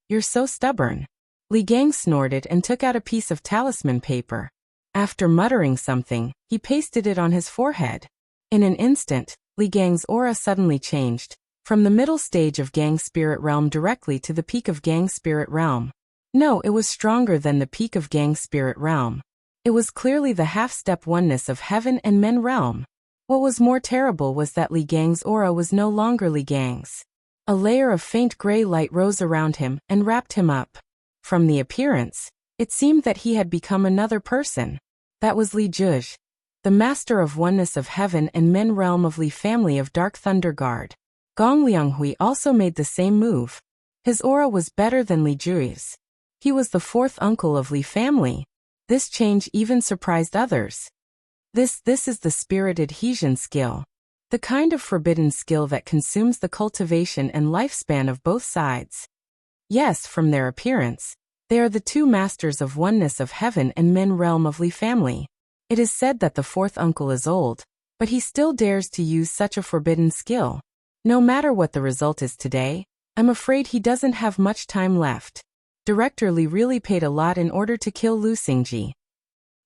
You're so stubborn. Li Gang snorted and took out a piece of talisman paper. After muttering something, he pasted it on his forehead. In an instant, Li Gang's aura suddenly changed, from the middle stage of Gang Spirit Realm directly to the peak of Gang Spirit Realm. No, it was stronger than the peak of Gang Spirit Realm. It was clearly the half-step oneness of Heaven and Men Realm. What was more terrible was that Li Gang's aura was no longer Li Gang's. A layer of faint gray light rose around him and wrapped him up. From the appearance, it seemed that he had become another person. That was Li Juj, the master of oneness of Heaven and Men Realm of Li family of Dark Thunder Guard. Gong Lianghui also made the same move. His aura was better than Li Jui's. He was the fourth uncle of Li family. This change even surprised others. This is the spirit adhesion skill. The kind of forbidden skill that consumes the cultivation and lifespan of both sides. Yes, from their appearance, they are the two masters of oneness of Heaven and Men Realm of Li family. It is said that the fourth uncle is old, but he still dares to use such a forbidden skill. No matter what the result is today, I'm afraid he doesn't have much time left. Director Li really paid a lot in order to kill Lu Xingji.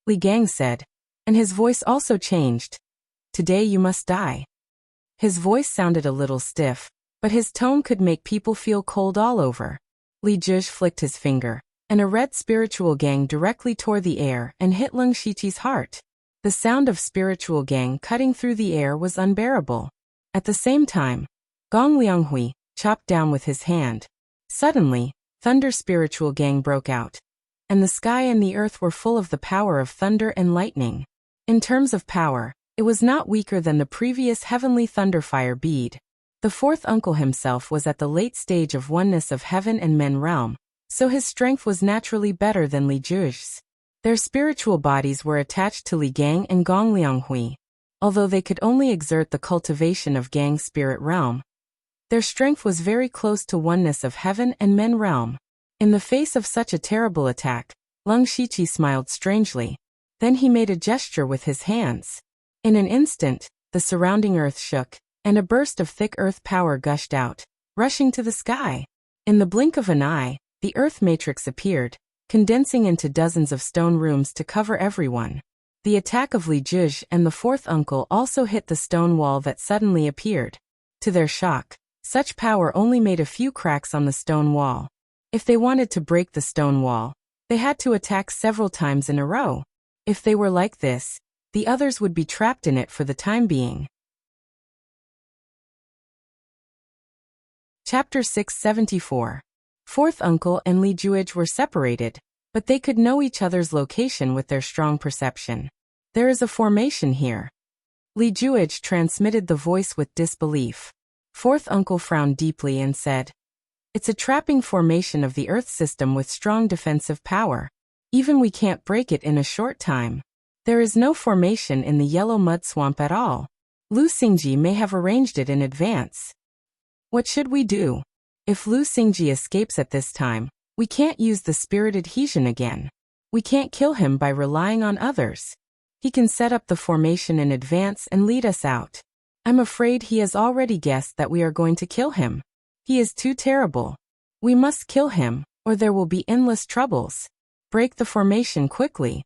Li Gang said, and his voice also changed. Today you must die. His voice sounded a little stiff, but his tone could make people feel cold all over. Li Juj flicked his finger, and a red spiritual gang directly tore the air and hit Leng Shiqi's heart. The sound of spiritual gang cutting through the air was unbearable. At the same time, Gong Lianghui chopped down with his hand. Suddenly, thunder spiritual gang broke out, and the sky and the earth were full of the power of thunder and lightning. In terms of power, it was not weaker than the previous heavenly thunderfire bead. The fourth uncle himself was at the late stage of oneness of Heaven and Men Realm, so his strength was naturally better than Li Juj's. Their spiritual bodies were attached to Li Gang and Gong Lianghui. Although they could only exert the cultivation of Gang Spirit Realm, their strength was very close to oneness of Heaven and Men Realm. In the face of such a terrible attack, Leng Shiqi smiled strangely. Then he made a gesture with his hands. In an instant, the surrounding earth shook, and a burst of thick earth power gushed out, rushing to the sky. In the blink of an eye, the earth matrix appeared, condensing into dozens of stone rooms to cover everyone. The attack of Li Juj and the fourth uncle also hit the stone wall that suddenly appeared. To their shock, such power only made a few cracks on the stone wall. If they wanted to break the stone wall, they had to attack several times in a row. If they were like this, the others would be trapped in it for the time being. Chapter 674. Fourth uncle and Li Juij were separated, but they could know each other's location with their strong perception. There is a formation here. Li Juij transmitted the voice with disbelief. Fourth uncle frowned deeply and said, "It's a trapping formation of the Earth system with strong defensive power. Even we can't break it in a short time. There is no formation in the yellow mud swamp at all. Lu Xingji may have arranged it in advance. What should we do? If Lu Xingji escapes at this time, we can't use the spirit adhesion again. We can't kill him by relying on others. He can set up the formation in advance and lead us out. I'm afraid he has already guessed that we are going to kill him. He is too terrible. We must kill him, or there will be endless troubles. Break the formation quickly."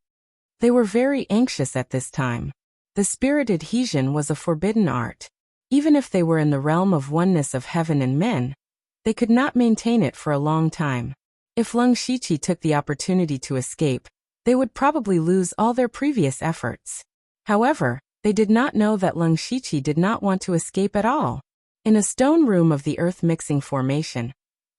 They were very anxious at this time. The spirit adhesion was a forbidden art. Even if they were in the realm of oneness of Heaven and men, they could not maintain it for a long time. If Leng Shiqi took the opportunity to escape, they would probably lose all their previous efforts. However, they did not know that Leng Shiqi did not want to escape at all. In a stone room of the earth mixing formation,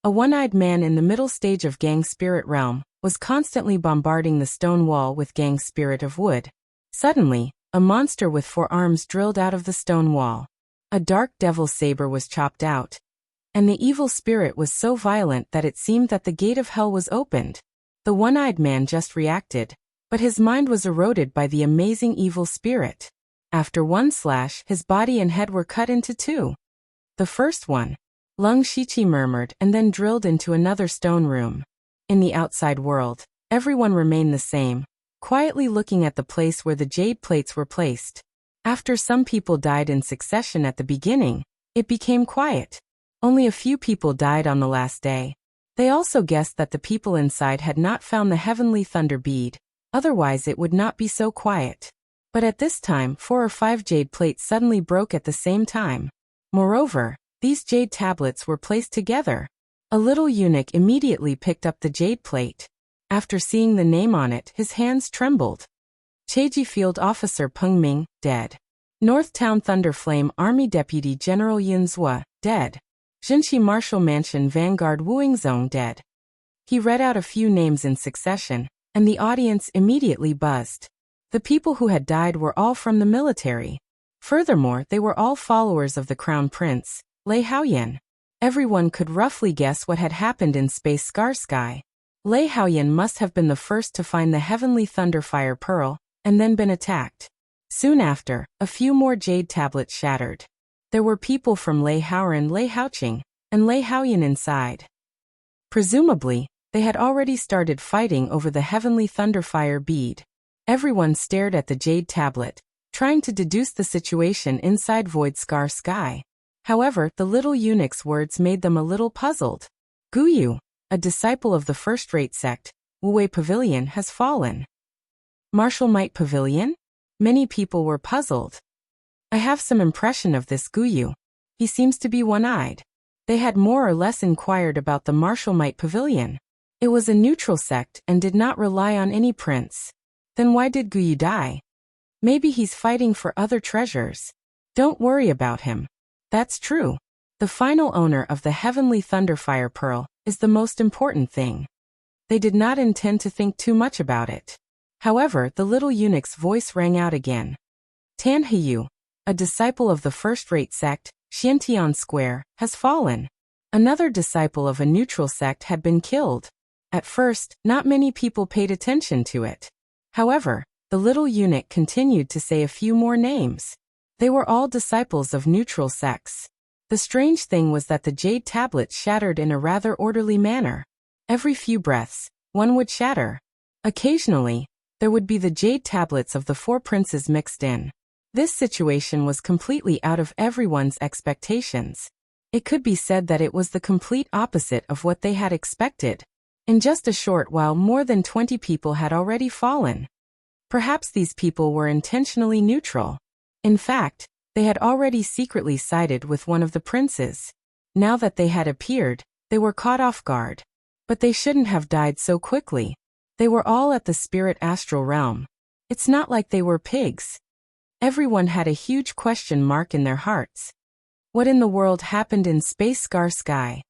a one-eyed man in the middle stage of Gang Spirit Realm was constantly bombarding the stone wall with Gang Spirit of Wood. Suddenly, a monster with 4 arms drilled out of the stone wall. A dark devil's saber was chopped out, and the evil spirit was so violent that it seemed that the gate of hell was opened. The one-eyed man just reacted, but his mind was eroded by the amazing evil spirit. After one slash, his body and head were cut into 2. The first one, Lung Shiqi murmured and then drilled into another stone room. In the outside world, everyone remained the same, quietly looking at the place where the jade plates were placed. After some people died in succession at the beginning, it became quiet. Only a few people died on the last day. They also guessed that the people inside had not found the heavenly thunder bead, otherwise it would not be so quiet. But at this time 4 or 5 jade plates suddenly broke at the same time. Moreover, these jade tablets were placed together. A little eunuch immediately picked up the jade plate. After seeing the name on it, his hands trembled. Cheji Field Officer Peng Ming, dead. North Town Thunder Flame Army Deputy General Yun Zhua, dead. Jinshi Marshal Mansion Vanguard Wu Yingzong, dead. He read out a few names in succession, and the audience immediately buzzed. The people who had died were all from the military. Furthermore, they were all followers of the Crown Prince, Lei Haoyan. Everyone could roughly guess what had happened in Space Scar Sky. Lei Haoyan must have been the first to find the heavenly Thunderfire Pearl, and then been attacked. Soon after, a few more jade tablets shattered. There were people from Lei Haoran, Lei Haoqing, and Lei Haoyan inside. Presumably, they had already started fighting over the heavenly Thunderfire bead. Everyone stared at the jade tablet, trying to deduce the situation inside Void Scar Sky. However, the little eunuch's words made them a little puzzled. Guyu, a disciple of the first-rate sect, Wuwei Pavilion, has fallen. Martial Might Pavilion? Many people were puzzled. I have some impression of this Guyu. He seems to be one-eyed. They had more or less inquired about the Martial Might Pavilion. It was a neutral sect and did not rely on any prince. Then why did Guyu die? Maybe he's fighting for other treasures. Don't worry about him. That's true. The final owner of the heavenly Thunderfire Pearl is the most important thing. They did not intend to think too much about it. However, the little eunuch's voice rang out again. Tan Heyu, a disciple of the first-rate sect, Xiantian Square, has fallen. Another disciple of a neutral sect had been killed. At first, not many people paid attention to it. However, the little eunuch continued to say a few more names. They were all disciples of neutral sects. The strange thing was that the jade tablets shattered in a rather orderly manner. Every few breaths, one would shatter. Occasionally, there would be the jade tablets of the 4 princes mixed in. This situation was completely out of everyone's expectations. It could be said that it was the complete opposite of what they had expected. In just a short while, more than 20 people had already fallen. Perhaps these people were intentionally neutral. In fact, they had already secretly sided with one of the princes. Now that they had appeared, they were caught off guard. But they shouldn't have died so quickly. They were all at the spirit astral realm. It's not like they were pigs. Everyone had a huge question mark in their hearts. What in the world happened in Space Scar Sky?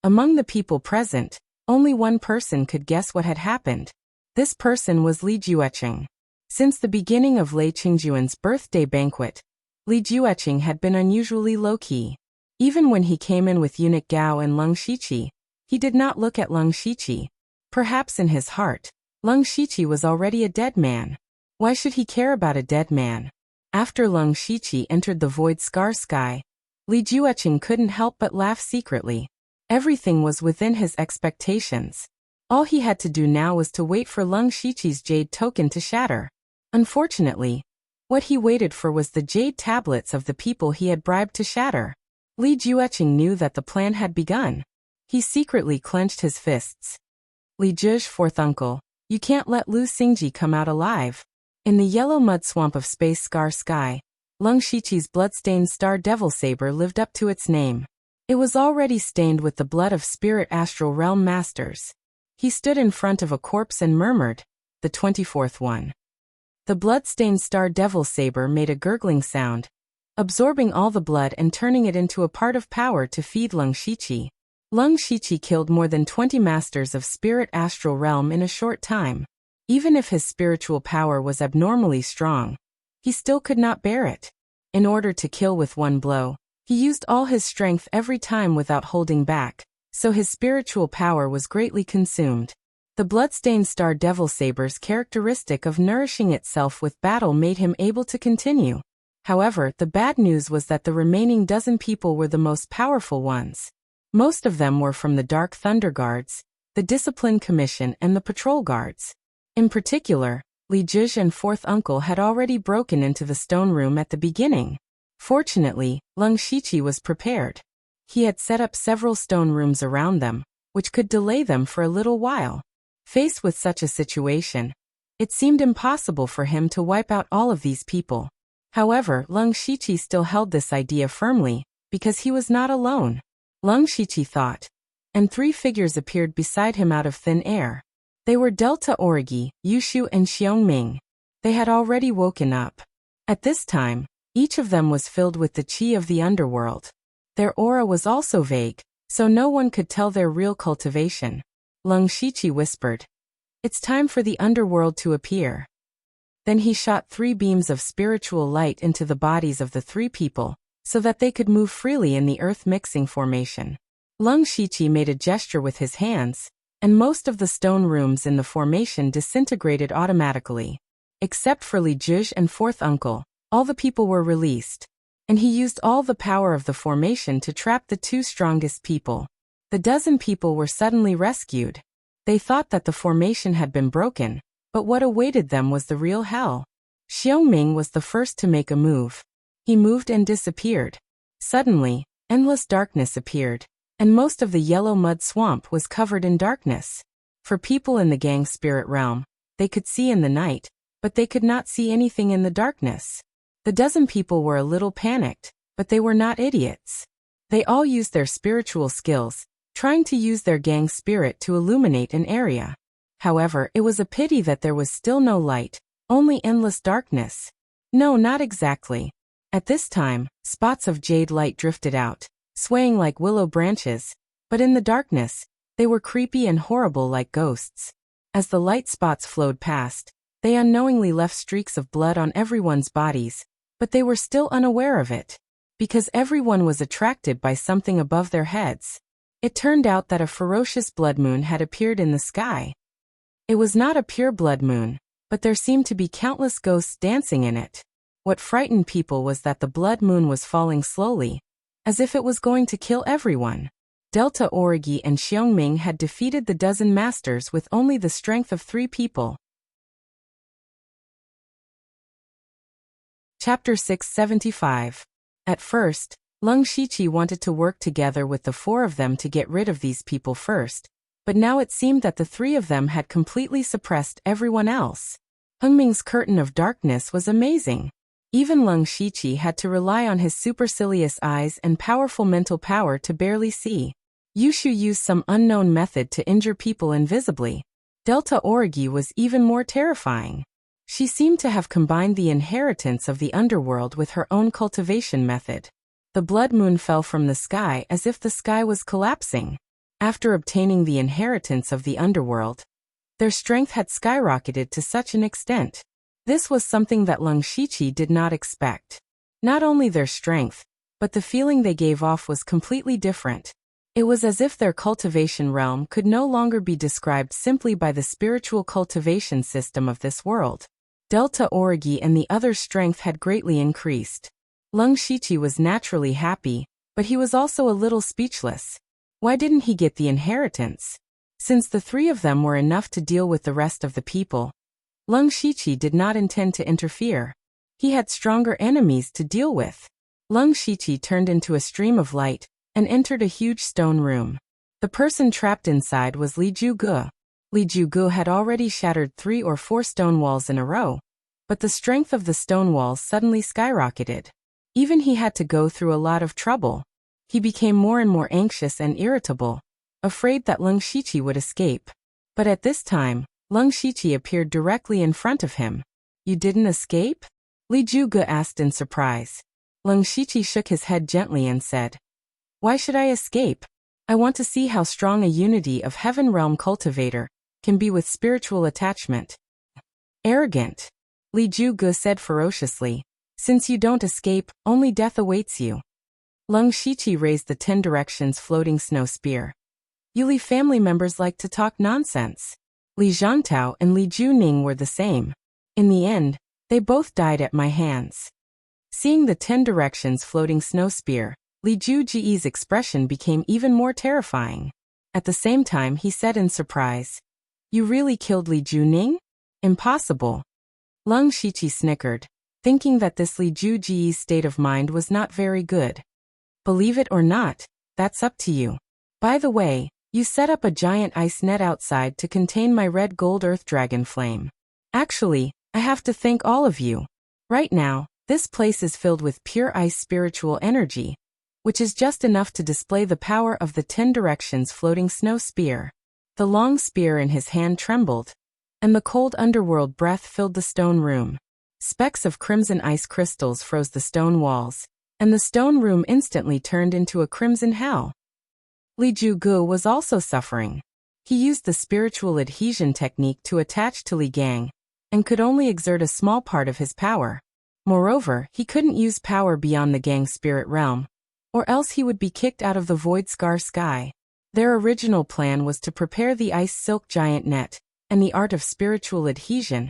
Among the people present, only one person could guess what had happened. This person was Li Jueqing. Since the beginning of Lei Qingjuan's birthday banquet, Li Jueqing had been unusually low-key. Even when he came in with eunuch Gao and Lung Shiqi, he did not look at Lung Shiqi. Perhaps in his heart, Lung Shiqi was already a dead man. Why should he care about a dead man? After Lung Shiqi entered the Void Scar Sky, Li Jueqing couldn't help but laugh secretly. Everything was within his expectations. All he had to do now was to wait for Lung Shiqi's jade token to shatter. Unfortunately, what he waited for was the jade tablets of the people he had bribed to shatter. Li Jueqing knew that the plan had begun. He secretly clenched his fists. Li Zhi's fourth uncle, you can't let Lu Xingji come out alive. In the yellow mud swamp of Space Scar Sky, Lung Shiqi's blood-stained star devil saber lived up to its name. It was already stained with the blood of spirit astral realm masters. He stood in front of a corpse and murmured, the 24th one. The blood-stained star devil saber made a gurgling sound, absorbing all the blood and turning it into a part of power to feed Lung Shiqi. Lung Shiqi killed more than 20 masters of spirit astral realm in a short time. Even if his spiritual power was abnormally strong, he still could not bear it. In order to kill with one blow, he used all his strength every time without holding back, so his spiritual power was greatly consumed. The bloodstained star devil saber's characteristic of nourishing itself with battle made him able to continue. However, the bad news was that the remaining dozen people were the most powerful ones. Most of them were from the Dark Thunder Guards, the Discipline Commission and the Patrol Guards. In particular, Li Juj and Fourth Uncle had already broken into the stone room at the beginning. Fortunately, Leng Shiqi was prepared. He had set up several stone rooms around them, which could delay them for a little while. Faced with such a situation, it seemed impossible for him to wipe out all of these people. However, Leng Shiqi still held this idea firmly, because he was not alone. Leng Shiqi thought, and three figures appeared beside him out of thin air. They were Delta Origi, Yushu and Xiongming. They had already woken up. At this time, each of them was filled with the qi of the underworld. Their aura was also vague, so no one could tell their real cultivation. Leng Shiqi whispered, "It's time for the underworld to appear." Then he shot 3 beams of spiritual light into the bodies of the 3 people, so that they could move freely in the earth-mixing formation. Leng Shiqi made a gesture with his hands, and most of the stone rooms in the formation disintegrated automatically. Except for Li Juj and Fourth Uncle, all the people were released, and he used all the power of the formation to trap the 2 strongest people. The dozen people were suddenly rescued. They thought that the formation had been broken, but what awaited them was the real hell. Xiongming was the first to make a move. He moved and disappeared. Suddenly, endless darkness appeared, and most of the yellow mud swamp was covered in darkness. For people in the gang spirit realm, they could see in the night, but they could not see anything in the darkness. The dozen people were a little panicked, but they were not idiots. They all used their spiritual skills, trying to use their gang spirit to illuminate an area. However, it was a pity that there was still no light, only endless darkness. No, not exactly. At this time, spots of jade light drifted out, swaying like willow branches, but in the darkness, they were creepy and horrible like ghosts. As the light spots flowed past, they unknowingly left streaks of blood on everyone's bodies, but they were still unaware of it, because everyone was attracted by something above their heads. It turned out that a ferocious blood moon had appeared in the sky. It was not a pure blood moon, but there seemed to be countless ghosts dancing in it. What frightened people was that the blood moon was falling slowly, as if it was going to kill everyone. Delta Origi and Xiongming had defeated the dozen masters with only the strength of 3 people. Chapter 675. At first, Leng Shiqi wanted to work together with the 4 of them to get rid of these people first, but now it seemed that the 3 of them had completely suppressed everyone else. Hengming's curtain of darkness was amazing. Even Leng Shiqi had to rely on his supercilious eyes and powerful mental power to barely see. Yushu used some unknown method to injure people invisibly. Delta Origi was even more terrifying. She seemed to have combined the inheritance of the underworld with her own cultivation method. The blood moon fell from the sky as if the sky was collapsing. After obtaining the inheritance of the underworld, their strength had skyrocketed to such an extent. This was something that Leng Shiqi did not expect. Not only their strength, but the feeling they gave off was completely different. It was as if their cultivation realm could no longer be described simply by the spiritual cultivation system of this world. Delta Origi and the other's strength had greatly increased. Leng Shiqi was naturally happy, but he was also a little speechless. Why didn't he get the inheritance? Since the 3 of them were enough to deal with the rest of the people, Leng Shiqi did not intend to interfere. He had stronger enemies to deal with. Leng Shiqi turned into a stream of light and entered a huge stone room. The person trapped inside was Li Jugu. Li Jugu had already shattered 3 or 4 stone walls in a row, but the strength of the stone walls suddenly skyrocketed. Even he had to go through a lot of trouble. He became more and more anxious and irritable, afraid that Leng Shiqi would escape. But at this time, Leng Shiqi appeared directly in front of him. "You didn't escape?" Li Jugu asked in surprise. Leng Shiqi shook his head gently and said, "Why should I escape? I want to see how strong a unity of Heaven Realm cultivator can be with spiritual attachment." Arrogant. Li Zhuge said ferociously. Since you don't escape, only death awaits you. Leng Shiqi raised the 10 directions floating snow spear. You Li family members like to talk nonsense. Li Zhangtao and Li Juning were the same. In the end, they both died at my hands. Seeing the 10 directions floating snow spear, Li Juji's expression became even more terrifying. At the same time he said in surprise, You really killed Li Juning? Impossible. Leng Shiqi snickered, thinking that this Li Juji's state of mind was not very good. Believe it or not, that's up to you. By the way, you set up a giant ice net outside to contain my red gold earth dragon flame. Actually, I have to thank all of you. Right now, this place is filled with pure ice spiritual energy, which is just enough to display the power of the 10 directions floating snow spear. The long spear in his hand trembled, and the cold underworld breath filled the stone room. Specks of crimson ice crystals froze the stone walls, and the stone room instantly turned into a crimson hell. Li Zhuge was also suffering. He used the spiritual adhesion technique to attach to Li Gang, and could only exert a small part of his power. Moreover, he couldn't use power beyond the Gang's spirit realm, or else he would be kicked out of the Void Scar Sky. Their original plan was to prepare the ice silk giant net, and the art of spiritual adhesion,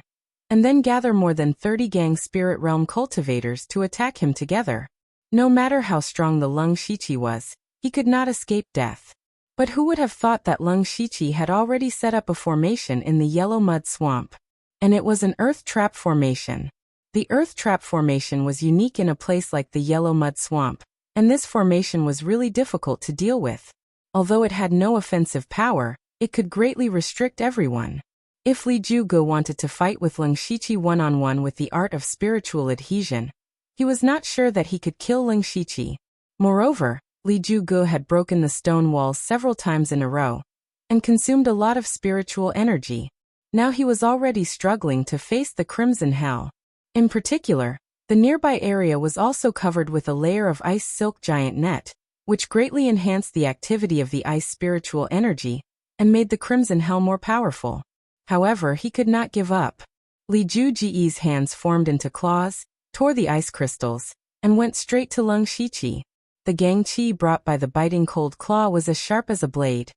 and then gather more than 30 Gang spirit realm cultivators to attack him together. No matter how strong the Leng Shiqi was, he could not escape death. But who would have thought that Leng Shiqi had already set up a formation in the yellow mud swamp? And it was an earth trap formation. The earth trap formation was unique in a place like the yellow mud swamp, and this formation was really difficult to deal with. Although it had no offensive power, it could greatly restrict everyone. If Li Zhuge wanted to fight with Leng Shiqi one-on-one with the art of spiritual adhesion, he was not sure that he could kill Leng Shiqi. Moreover, Li Zhuge had broken the stone walls several times in a row, and consumed a lot of spiritual energy. Now he was already struggling to face the Crimson Hell. In particular, the nearby area was also covered with a layer of ice silk giant net, which greatly enhanced the activity of the ice spiritual energy, and made the Crimson Hell more powerful. However, he could not give up. Li Juji's hands formed into claws, tore the ice crystals, and went straight to Leng Shiqi. The Gang Qi brought by the biting cold claw was as sharp as a blade,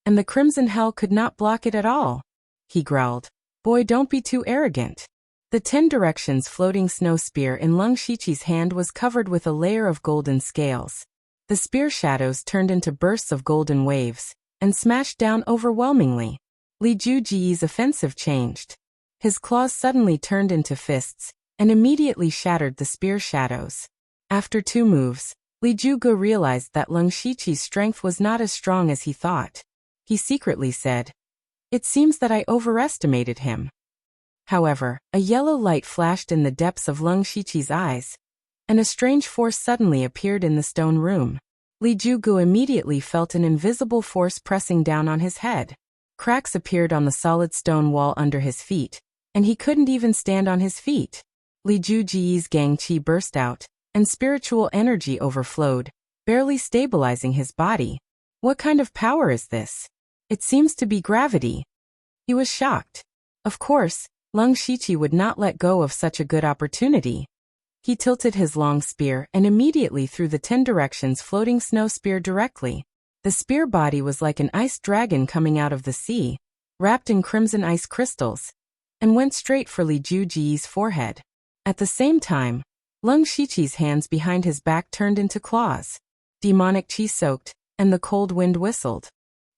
and the Crimson Hell could not block it at all. He growled, Boy, don't be too arrogant. The 10 directions floating snow spear in Leng Shiqi's hand was covered with a layer of golden scales. The spear shadows turned into bursts of golden waves, and smashed down overwhelmingly. Li Juji's offensive changed. His claws suddenly turned into fists, and immediately shattered the spear shadows. After 2 moves, Li Zhuge realized that Leng Shiqi's strength was not as strong as he thought. He secretly said, It seems that I overestimated him. However, a yellow light flashed in the depths of Leng Shiqi's eyes, and a strange force suddenly appeared in the stone room. Li Zhuge immediately felt an invisible force pressing down on his head. Cracks appeared on the solid stone wall under his feet, and he couldn't even stand on his feet. Li Juji's Gang Qi burst out, and spiritual energy overflowed, barely stabilizing his body. What kind of power is this? It seems to be gravity. He was shocked. Of course, Leng Shiqi would not let go of such a good opportunity. He tilted his long spear and immediately threw the 10 directions floating snow spear directly. The spear body was like an ice dragon coming out of the sea, wrapped in crimson ice crystals, and went straight for Li Juji's forehead. At the same time, Leng Shiqi's hands behind his back turned into claws. Demonic chi soaked, and the cold wind whistled.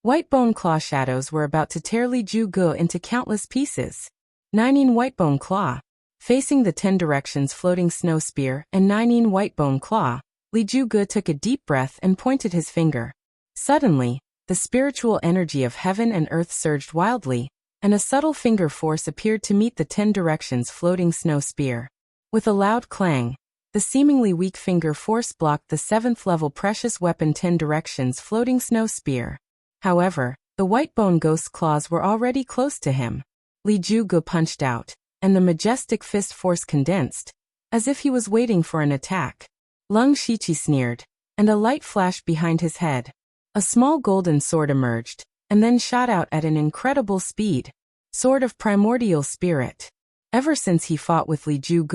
White bone claw shadows were about to tear Li Zhuge into countless pieces. Nining white bone claw. Facing the 10 directions floating snow spear and Nining white bone claw, Li Zhuge took a deep breath and pointed his finger. Suddenly, the spiritual energy of heaven and earth surged wildly, and a subtle finger force appeared to meet the 10 directions floating snow spear. With a loud clang, the seemingly weak finger force blocked the 7th level precious weapon 10 directions floating snow spear. However, the white bone ghost claws were already close to him. Li Zhuge punched out, and the majestic fist force condensed, as if he was waiting for an attack. Leng Shiqi sneered, and a light flashed behind his head. A small golden sword emerged, and then shot out at an incredible speed. Sword of Primordial Spirit. Ever since he fought with Li Ju,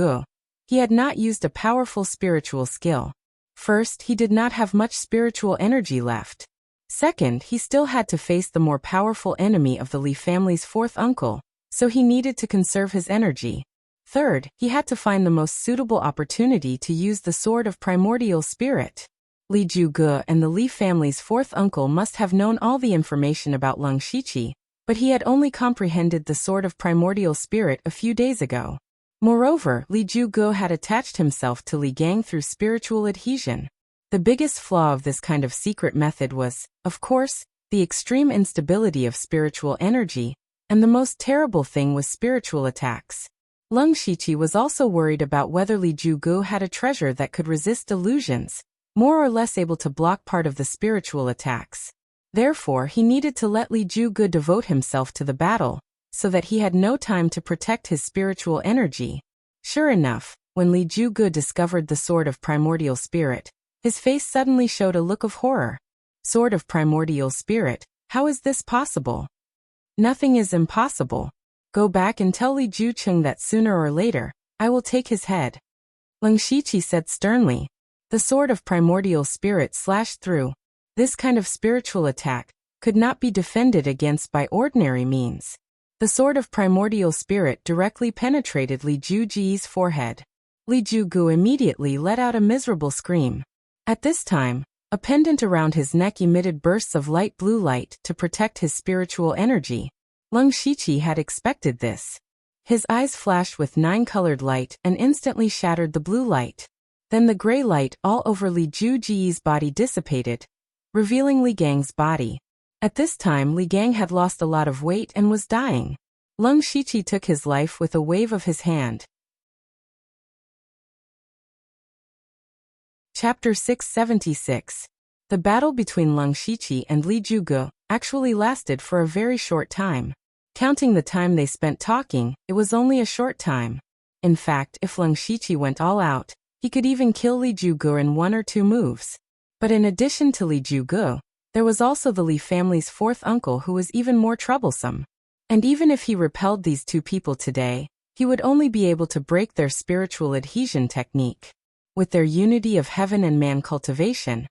he had not used a powerful spiritual skill. First, he did not have much spiritual energy left. Second, he still had to face the more powerful enemy of the Li family's fourth uncle, so he needed to conserve his energy. Third, he had to find the most suitable opportunity to use the Sword of Primordial Spirit. Li Ju and the Li family's fourth uncle must have known all the information about Leng Shiqi, but he had only comprehended the Sword of Primordial Spirit a few days ago. Moreover, Li Ju had attached himself to Li Gang through spiritual adhesion. The biggest flaw of this kind of secret method was, of course, the extreme instability of spiritual energy, and the most terrible thing was spiritual attacks. Leng Shiqi was also worried about whether Li Ju had a treasure that could resist illusions, more or less able to block part of the spiritual attacks. Therefore, he needed to let Li Ju devote himself to the battle, so that he had no time to protect his spiritual energy. Sure enough, when Li Ju discovered the Sword of Primordial Spirit, his face suddenly showed a look of horror. Sword of Primordial Spirit, how is this possible? Nothing is impossible. Go back and tell Li Ju that sooner or later, I will take his head. Leng Shiqi said sternly. The Sword of Primordial Spirit slashed through. This kind of spiritual attack could not be defended against by ordinary means. The Sword of Primordial Spirit directly penetrated Li Ju's forehead. Li Ju immediately let out a miserable scream. At this time, a pendant around his neck emitted bursts of light blue light to protect his spiritual energy. Leng Shiqi had expected this. His eyes flashed with 9-colored light and instantly shattered the blue light. Then the gray light all over Li Ju's body dissipated, revealing Li Gang's body. At this time Li Gang had lost a lot of weight and was dying. Leng Shiqi took his life with a wave of his hand. Chapter 676. The battle between Leng Shiqi and Li Ju actually lasted for a very short time. Counting the time they spent talking, it was only a short time. In fact, if Leng Shiqi went all out, he could even kill Li Ju in 1 or 2 moves. But in addition to Li Ju, there was also the Li family's fourth uncle who was even more troublesome. And even if he repelled these 2 people today, he would only be able to break their spiritual adhesion technique. With their unity of heaven and man cultivation,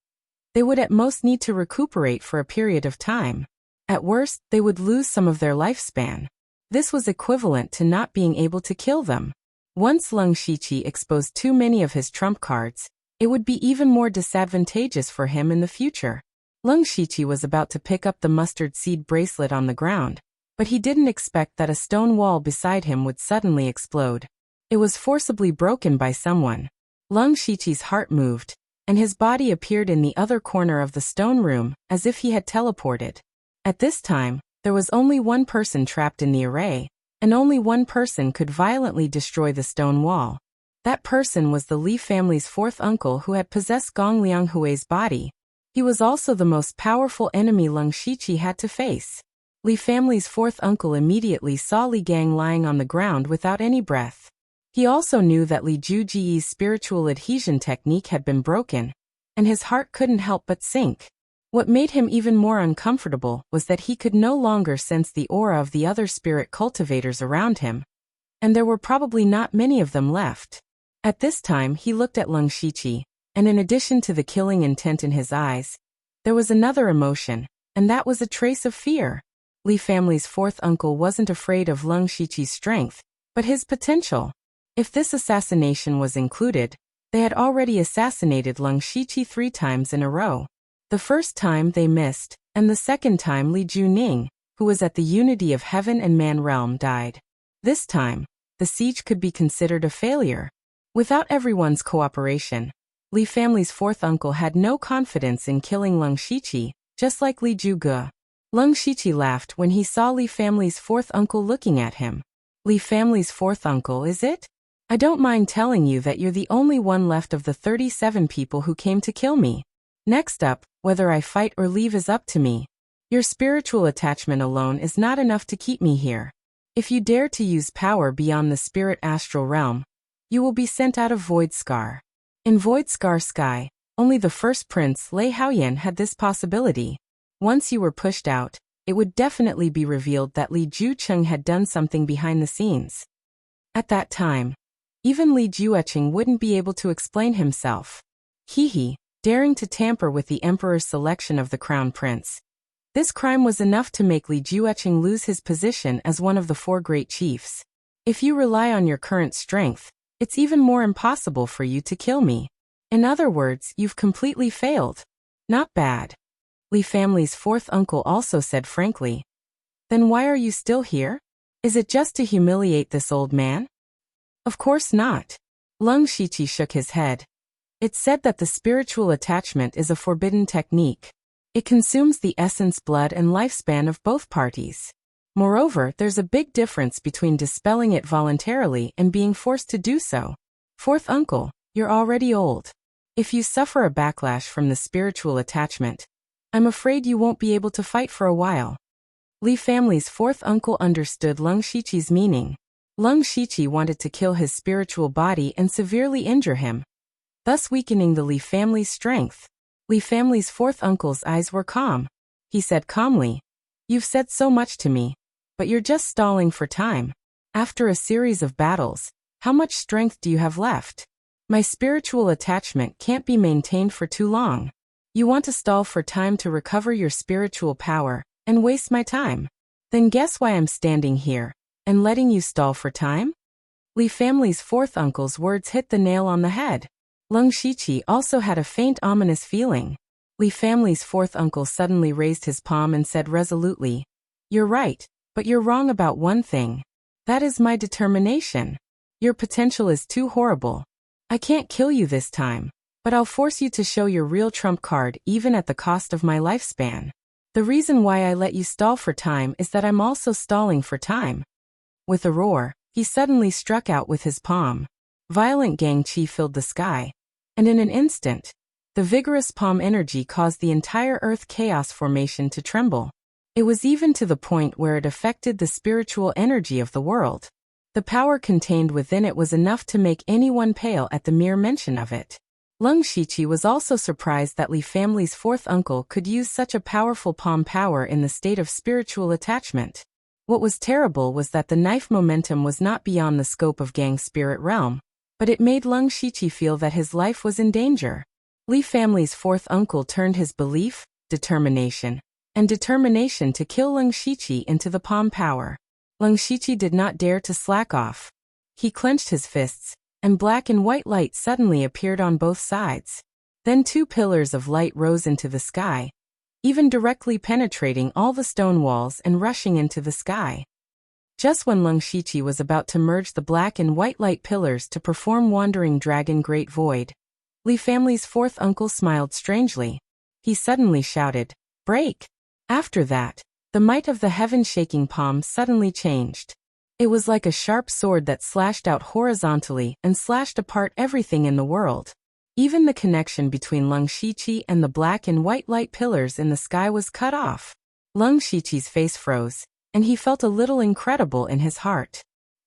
they would at most need to recuperate for a period of time. At worst, they would lose some of their lifespan. This was equivalent to not being able to kill them. Once Leng Shiqi exposed too many of his trump cards, it would be even more disadvantageous for him in the future. Leng Shiqi was about to pick up the mustard seed bracelet on the ground, but he didn't expect that a stone wall beside him would suddenly explode. It was forcibly broken by someone. Leng Shiqi's heart moved, and his body appeared in the other corner of the stone room, as if he had teleported. At this time, there was only one person trapped in the array, and only one person could violently destroy the stone wall. That person was the Li family's fourth uncle who had possessed Gong Lianghui's body. He was also the most powerful enemy Leng Shiqi had to face. Li family's fourth uncle immediately saw Li Gang lying on the ground without any breath. He also knew that Li Ju's spiritual adhesion technique had been broken, and his heart couldn't help but sink. What made him even more uncomfortable was that he could no longer sense the aura of the other spirit cultivators around him, and there were probably not many of them left. At this time he looked at Leng Shiqi, and in addition to the killing intent in his eyes, there was another emotion, and that was a trace of fear. Li family's fourth uncle wasn't afraid of Leng Shiqi's strength, but his potential. If this assassination was included, they had already assassinated Leng Shiqi 3 times in a row. The first time they missed, and the second time Li Juning, who was at the unity of heaven and man realm, died. This time, the siege could be considered a failure. Without everyone's cooperation, Li family's fourth uncle had no confidence in killing Leng Shiqi, just like Li Ju. Leng Shiqi laughed when he saw Li family's fourth uncle looking at him. Li family's fourth uncle, is it? I don't mind telling you that you're the only one left of the 37 people who came to kill me. Next up, whether I fight or leave is up to me. Your spiritual attachment alone is not enough to keep me here. If you dare to use power beyond the spirit astral realm, you will be sent out of Void Scar. In Void Scar Sky, only the first prince, Lei Haoyan, had this possibility. Once you were pushed out, it would definitely be revealed that Li Ju had done something behind the scenes. At that time, even Li Jueqing wouldn't be able to explain himself. Daring to tamper with the emperor's selection of the crown prince. This crime was enough to make Li Jueqing lose his position as one of the 4 great chiefs. If you rely on your current strength, it's even more impossible for you to kill me. In other words, you've completely failed. Not bad. Li family's 4th uncle also said frankly. Then why are you still here? Is it just to humiliate this old man? Of course not. Leng Shiqi shook his head. It's said that the spiritual attachment is a forbidden technique. It consumes the essence, blood, and lifespan of both parties. Moreover, there's a big difference between dispelling it voluntarily and being forced to do so. 4th uncle, you're already old. If you suffer a backlash from the spiritual attachment, I'm afraid you won't be able to fight for a while. Li family's 4th uncle understood Leng Shiqi's meaning. Leng Shiqi wanted to kill his spiritual body and severely injure him, thus weakening the Li family's strength. Li family's 4th uncle's eyes were calm. He said calmly, "You've said so much to me, but you're just stalling for time. After a series of battles, how much strength do you have left? My spiritual attachment can't be maintained for too long. You want to stall for time to recover your spiritual power and waste my time? Then guess why I'm standing here and letting you stall for time?" Li family's 4th uncle's words hit the nail on the head. Leng Shiqi also had a faint ominous feeling. Li family's 4th uncle suddenly raised his palm and said resolutely, "You're right, but you're wrong about one thing. That is my determination. Your potential is too horrible. I can't kill you this time, but I'll force you to show your real trump card even at the cost of my lifespan. The reason why I let you stall for time is that I'm also stalling for time." With a roar, he suddenly struck out with his palm. Violent gang qi filled the sky, and in an instant, the vigorous palm energy caused the entire earth chaos formation to tremble. It was even to the point where it affected the spiritual energy of the world. The power contained within it was enough to make anyone pale at the mere mention of it. Leng Shiqi was also surprised that Li family's 4th uncle could use such a powerful palm power in the state of spiritual attachment. What was terrible was that the knife momentum was not beyond the scope of Gang's spirit realm, but it made Leng Shiqi feel that his life was in danger. Li family's 4th uncle turned his belief, determination to kill Leng Shiqi into the palm power. Leng Shiqi did not dare to slack off. He clenched his fists, and black and white light suddenly appeared on both sides. Then 2 pillars of light rose into the sky, even directly penetrating all the stone walls and rushing into the sky. Just when Leng Shiqi was about to merge the black and white light pillars to perform Wandering Dragon Great Void, Li family's 4th uncle smiled strangely. He suddenly shouted, "Break!" After that, the might of the heaven-shaking palm suddenly changed. It was like a sharp sword that slashed out horizontally and slashed apart everything in the world. Even the connection between Leng Shiqi and the black and white light pillars in the sky was cut off. Leng Shiqi's face froze, and he felt a little incredible in his heart.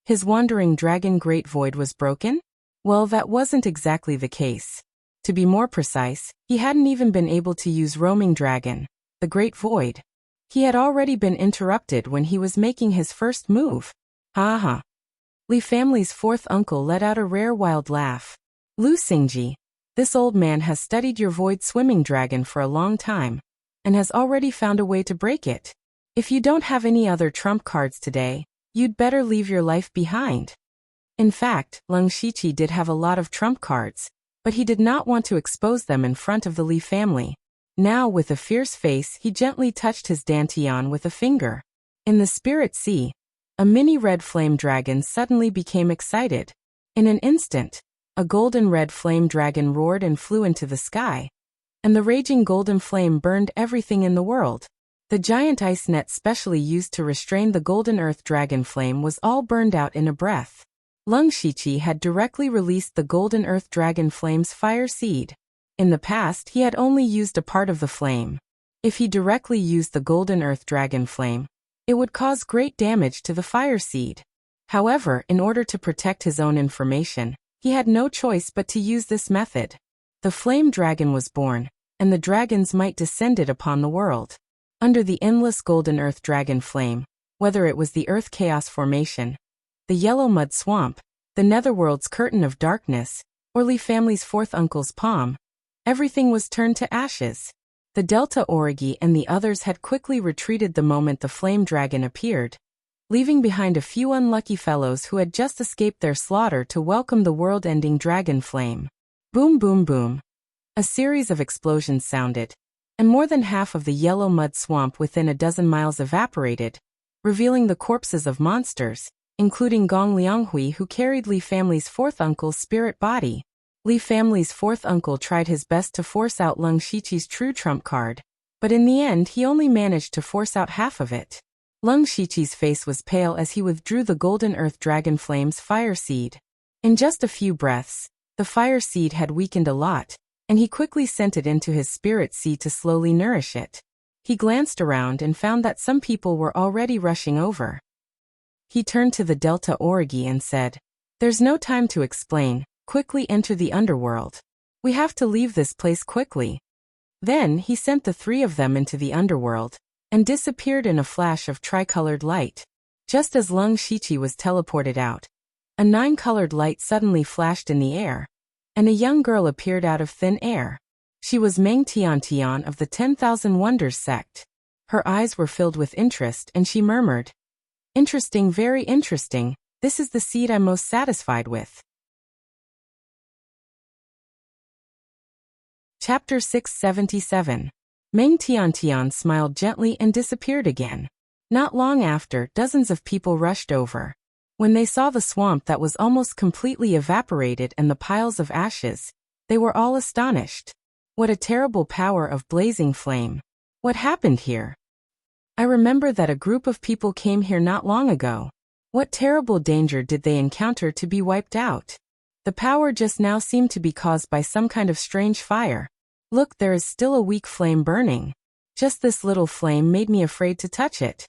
His Wandering Dragon Great Void was broken? Well, that wasn't exactly the case. To be more precise, he hadn't even been able to use Roaming Dragon, the Great Void. He had already been interrupted when he was making his first move. Ha ha. Li family's 4th uncle let out a rare wild laugh. "Lu Xingji, this old man has studied your void swimming dragon for a long time, and has already found a way to break it. If you don't have any other trump cards today, you'd better leave your life behind." In fact, Leng Shiqi did have a lot of trump cards, but he did not want to expose them in front of the Li family. Now, with a fierce face, he gently touched his dantian with a finger. In the spirit sea, a mini red flame dragon suddenly became excited. In an instant, a golden red flame dragon roared and flew into the sky, and the raging golden flame burned everything in the world. The giant ice net specially used to restrain the golden earth dragon flame was all burned out in a breath. Leng Shiqi had directly released the golden earth dragon flame's fire seed. In the past, he had only used a part of the flame. If he directly used the golden earth dragon flame, it would cause great damage to the fire seed. However, in order to protect his own information, he had no choice but to use this method. The flame dragon was born, and the dragon's might descended upon the world. Under the endless golden earth dragon flame, whether it was the earth chaos formation, the yellow mud swamp, the netherworld's curtain of darkness, or Lee family's fourth uncle's palm. Everything was turned to ashes. The Delta Origi and the others had quickly retreated the moment the flame dragon appeared, leaving behind a few unlucky fellows who had just escaped their slaughter to welcome the world-ending dragon flame. Boom boom boom. A series of explosions sounded, and more than half of the yellow mud swamp within a dozen miles evaporated, revealing the corpses of monsters, including Gong Lianghui, who carried Li family's fourth uncle's spirit body. Li family's fourth uncle tried his best to force out Leng Shiqi's true trump card, but in the end he only managed to force out half of it. Leng Shiqi's face was pale as he withdrew the golden earth dragon flame's fire seed. In just a few breaths, the fire seed had weakened a lot, and he quickly sent it into his spirit seed to slowly nourish it. He glanced around and found that some people were already rushing over. He turned to the Delta Origi and said, "There's no time to explain, quickly enter the underworld. We have to leave this place quickly." Then he sent the three of them into the underworld, and disappeared in a flash of tricolored light. Just as Leng Shiqi was teleported out, a nine-colored light suddenly flashed in the air, and a young girl appeared out of thin air. She was Meng Tiantian of the 10,000 Wonders sect. Her eyes were filled with interest and she murmured, "Interesting, very interesting, this is the seed I'm most satisfied with." Chapter 677. Meng Tiantian smiled gently and disappeared again. Not long after, dozens of people rushed over. When they saw the swamp that was almost completely evaporated and the piles of ashes, they were all astonished. What a terrible power of blazing flame. What happened here? I remember that a group of people came here not long ago. What terrible danger did they encounter to be wiped out? The power just now seemed to be caused by some kind of strange fire. Look, there is still a weak flame burning. Just this little flame made me afraid to touch it.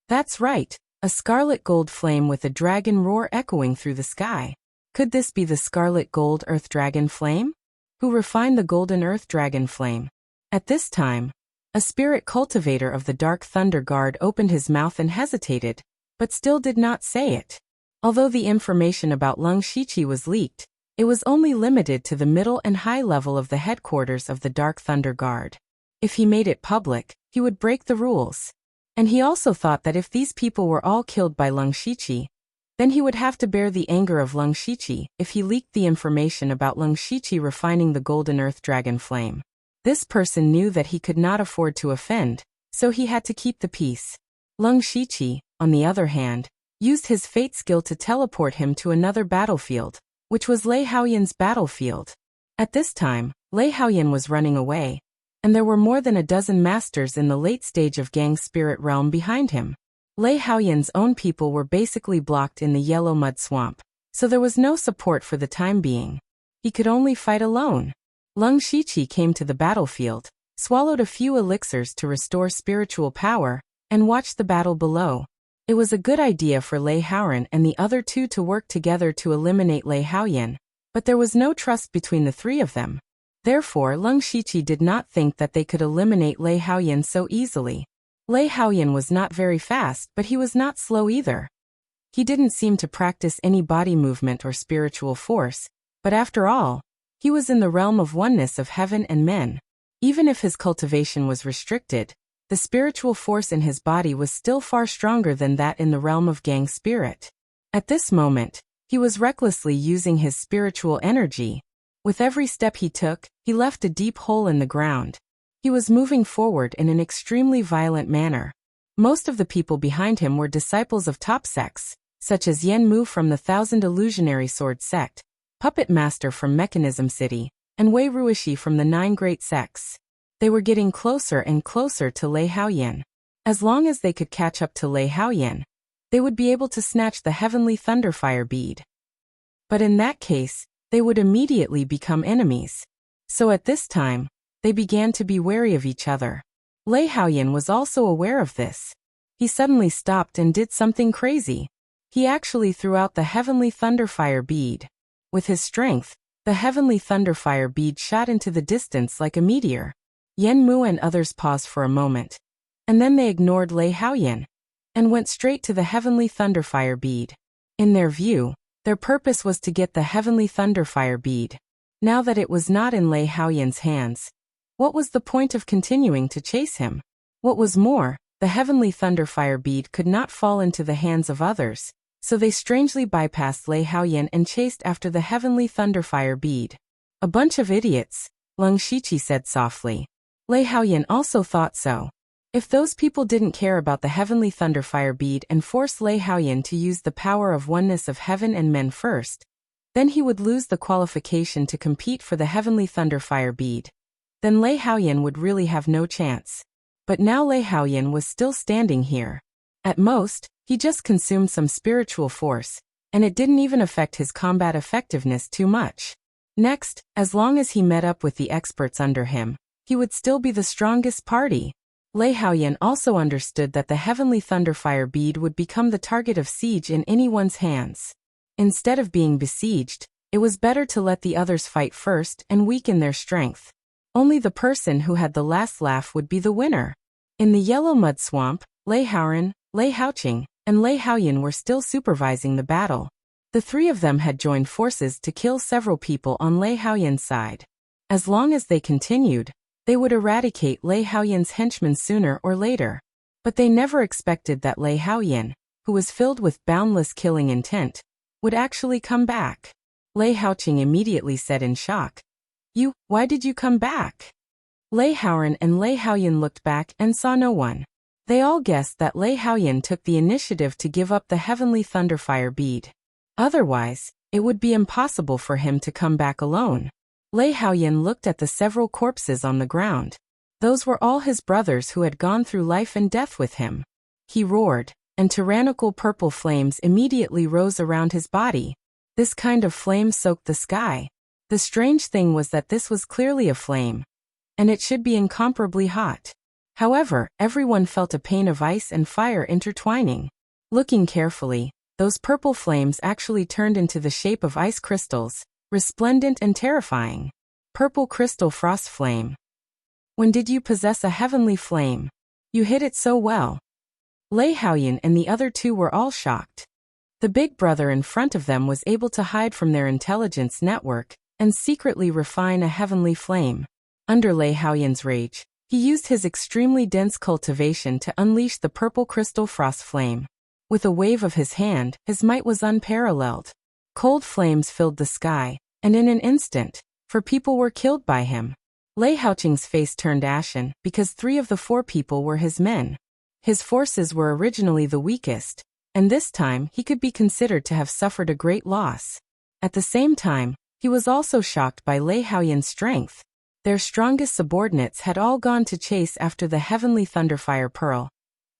That's right, a scarlet gold flame with a dragon roar echoing through the sky. Could this be the scarlet gold earth dragon flame? Who refined the golden earth dragon flame? At this time, a spirit cultivator of the Dark Thunder Guard opened his mouth and hesitated, but still did not say it. Although the information about Leng Shiqi was leaked, it was only limited to the middle and high level of the headquarters of the Dark Thunder Guard. If he made it public, he would break the rules. And he also thought that if these people were all killed by Leng Shiqi, then he would have to bear the anger of Leng Shiqi if he leaked the information about Leng Shiqi refining the golden earth dragon flame. This person knew that he could not afford to offend, so he had to keep the peace. Leng Shiqi, on the other hand, used his fate skill to teleport him to another battlefield, which was Lei Haoyan's battlefield. At this time, Lei Haoyan was running away, and there were more than a dozen masters in the late stage of Gang's spirit realm behind him. Lei Haoyan's own people were basically blocked in the yellow mud swamp, so there was no support for the time being. He could only fight alone. Leng Shiqi came to the battlefield, swallowed a few elixirs to restore spiritual power, and watched the battle below. It was a good idea for Lei Haoyan and the other two to work together to eliminate Lei Haoyan, but there was no trust between the three of them. Therefore, Leng Shiqi did not think that they could eliminate Lei Haoyan so easily. Lei Haoyan was not very fast, but he was not slow either. He didn't seem to practice any body movement or spiritual force, but after all, he was in the realm of oneness of heaven and men. Even if his cultivation was restricted, the spiritual force in his body was still far stronger than that in the realm of Gang spirit. At this moment, he was recklessly using his spiritual energy. With every step he took, he left a deep hole in the ground. He was moving forward in an extremely violent manner. Most of the people behind him were disciples of top sects, such as Yen Mu from the Thousand Illusionary Sword sect, Puppet Master from Mechanism City, and Wei Ruishi from the Nine Great Sects. They were getting closer and closer to Lei Haoyan. As long as they could catch up to Lei Haoyan, they would be able to snatch the heavenly thunderfire bead. But in that case, they would immediately become enemies. So at this time, they began to be wary of each other. Lei Haoyan was also aware of this. He suddenly stopped and did something crazy. He actually threw out the heavenly thunderfire bead. With his strength, the heavenly thunderfire bead shot into the distance like a meteor. Yen Mu and others paused for a moment, and then they ignored Lei Haoyan and went straight to the heavenly thunderfire bead. In their view, their purpose was to get the heavenly thunderfire bead. Now that it was not in Lei Haoyan's hands, what was the point of continuing to chase him? What was more, the heavenly thunderfire bead could not fall into the hands of others, so they strangely bypassed Lei Haoyan and chased after the heavenly thunderfire bead. A bunch of idiots, Leng Shiqi said softly. Lei Haoyan also thought so. If those people didn't care about the heavenly thunderfire bead and forced Lei Haoyan to use the power of oneness of heaven and men first, then he would lose the qualification to compete for the heavenly thunderfire bead. Then Lei Haoyan would really have no chance. But now Lei Haoyan was still standing here. At most, he just consumed some spiritual force, and it didn't even affect his combat effectiveness too much. Next, as long as he met up with the experts under him, he would still be the strongest party. Lei Haoyan also understood that the heavenly thunderfire bead would become the target of siege in anyone's hands. Instead of being besieged, it was better to let the others fight first and weaken their strength. Only the person who had the last laugh would be the winner. In the yellow mud swamp, Lei Haoran, Lei Haoqing, and Lei Haoyan were still supervising the battle. The three of them had joined forces to kill several people on Lei Haoyan's side. As long as they continued, they would eradicate Lei Haoyan's henchmen sooner or later. But they never expected that Lei Haoyan, who was filled with boundless killing intent, would actually come back. Lei Haoqing immediately said in shock, Why did you come back?" Lei Haoran and Lei Haoyan looked back and saw no one. They all guessed that Lei Haoyan took the initiative to give up the heavenly thunderfire bead. Otherwise, it would be impossible for him to come back alone. Lei Haoyan looked at the several corpses on the ground. Those were all his brothers who had gone through life and death with him. He roared, and tyrannical purple flames immediately rose around his body. This kind of flame soaked the sky. The strange thing was that this was clearly a flame, and it should be incomparably hot. However, everyone felt a pain of ice and fire intertwining. Looking carefully, those purple flames actually turned into the shape of ice crystals, resplendent and terrifying. Purple crystal frost flame. When did you possess a heavenly flame? You hid it so well. Lei Haoyan and the other two were all shocked. The big brother in front of them was able to hide from their intelligence network and secretly refine a heavenly flame. Under Lei Haoyan's rage, he used his extremely dense cultivation to unleash the purple crystal frost flame. With a wave of his hand, his might was unparalleled. Cold flames filled the sky, and in an instant, 4 people were killed by him. Lei Haoqing's face turned ashen because 3 of the 4 people were his men. His forces were originally the weakest, and this time he could be considered to have suffered a great loss. At the same time, he was also shocked by Lei Haoyan's strength. Their strongest subordinates had all gone to chase after the heavenly thunderfire pearl,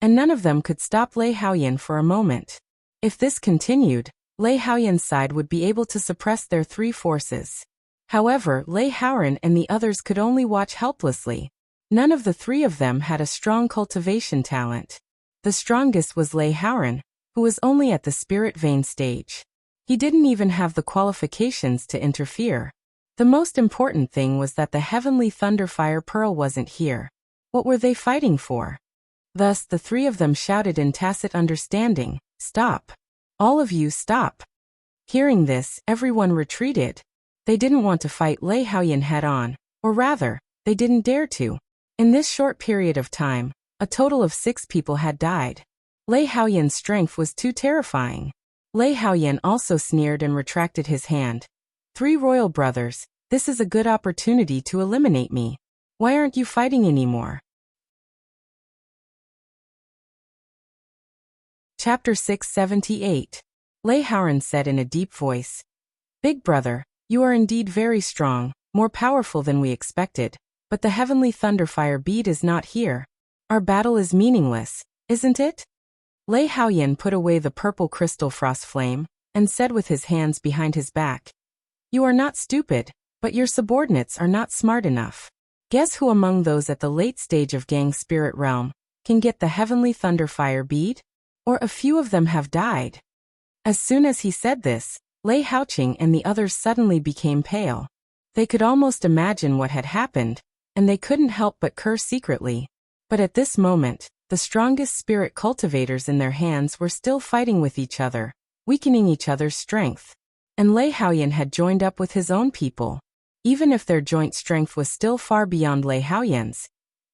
and none of them could stop Lei Haoyan for a moment. If this continued, Lei Haoyan's side would be able to suppress their 3 forces. However, Lei Haoran and the others could only watch helplessly. None of the 3 of them had a strong cultivation talent. The strongest was Lei Haoran, who was only at the spirit vein stage. He didn't even have the qualifications to interfere. The most important thing was that the heavenly thunderfire pearl wasn't here. What were they fighting for? Thus the 3 of them shouted in tacit understanding, "Stop! All of you stop!" Hearing this, everyone retreated. They didn't want to fight Lei Haoyan head-on, or rather, they didn't dare to. In this short period of time, a total of 6 people had died. Lei Haoyan's strength was too terrifying. Lei Haoyan also sneered and retracted his hand. 3 royal brothers, this is a good opportunity to eliminate me. Why aren't you fighting anymore? Chapter 678. Lei Haoran said in a deep voice, "Big brother, you are indeed very strong, more powerful than we expected, but the heavenly thunderfire bead is not here. Our battle is meaningless, isn't it?" Lei Haoyan put away the purple crystal frost flame, and said with his hands behind his back, "You are not stupid, but your subordinates are not smart enough. Guess who among those at the late stage of Gang Spirit Realm can get the heavenly thunderfire bead? Or a few of them have died." As soon as he said this, Lei Haoqing and the others suddenly became pale. They could almost imagine what had happened, and they couldn't help but curse secretly. But at this moment, the strongest spirit cultivators in their hands were still fighting with each other, weakening each other's strength. And Lei Haoyan had joined up with his own people. Even if their joint strength was still far beyond Lei Haoyan's,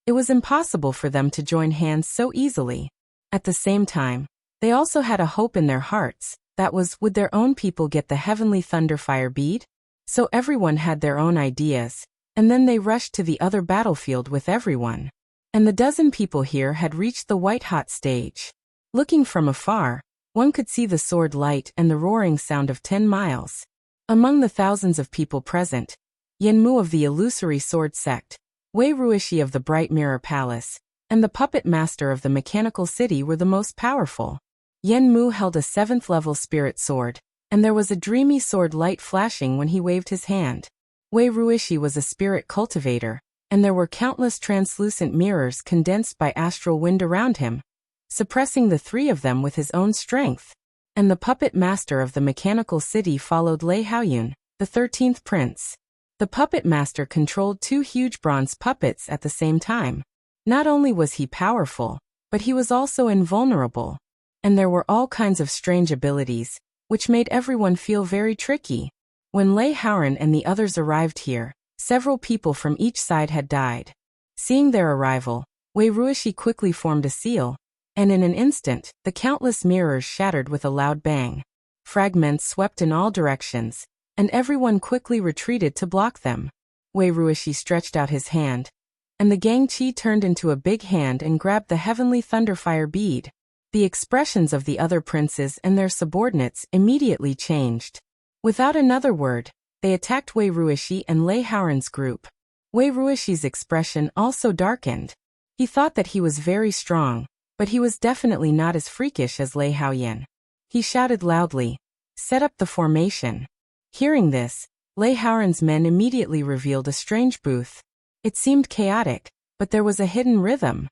it was impossible for them to join hands so easily. At the same time, they also had a hope in their hearts, that was, would their own people get the heavenly thunderfire bead? So everyone had their own ideas, and then they rushed to the other battlefield with everyone. And the dozen people here had reached the white-hot stage. Looking from afar, one could see the sword light and the roaring sound of 10 miles. Among the thousands of people present, Yanmu of the illusory sword sect, Wei Ruishi of the bright mirror palace, and the puppet master of the mechanical city were the most powerful. Yanmu held a 7th-level spirit sword, and there was a dreamy sword light flashing when he waved his hand. Wei Ruishi was a spirit cultivator, and there were countless translucent mirrors condensed by astral wind around him, suppressing the three of them with his own strength. And the puppet master of the mechanical city followed Lei Haoyan, the 13th prince. The puppet master controlled 2 huge bronze puppets at the same time. Not only was he powerful, but he was also invulnerable. And there were all kinds of strange abilities, which made everyone feel very tricky. When Lei Haoyan and the others arrived here, several people from each side had died. Seeing their arrival, Wei Ruishi quickly formed a seal, and in an instant, the countless mirrors shattered with a loud bang. Fragments swept in all directions, and everyone quickly retreated to block them. Wei Ruishi stretched out his hand, and the Gangqi turned into a big hand and grabbed the heavenly thunderfire bead. The expressions of the other princes and their subordinates immediately changed. Without another word, they attacked Wei Ruishi and Lei Haoyan's group. Wei Ruishi's expression also darkened. He thought that he was very strong, but he was definitely not as freakish as Lei Haoyan. He shouted loudly, "Set up the formation." Hearing this, Lei Haoyan's men immediately revealed a strange booth. It seemed chaotic, but there was a hidden rhythm.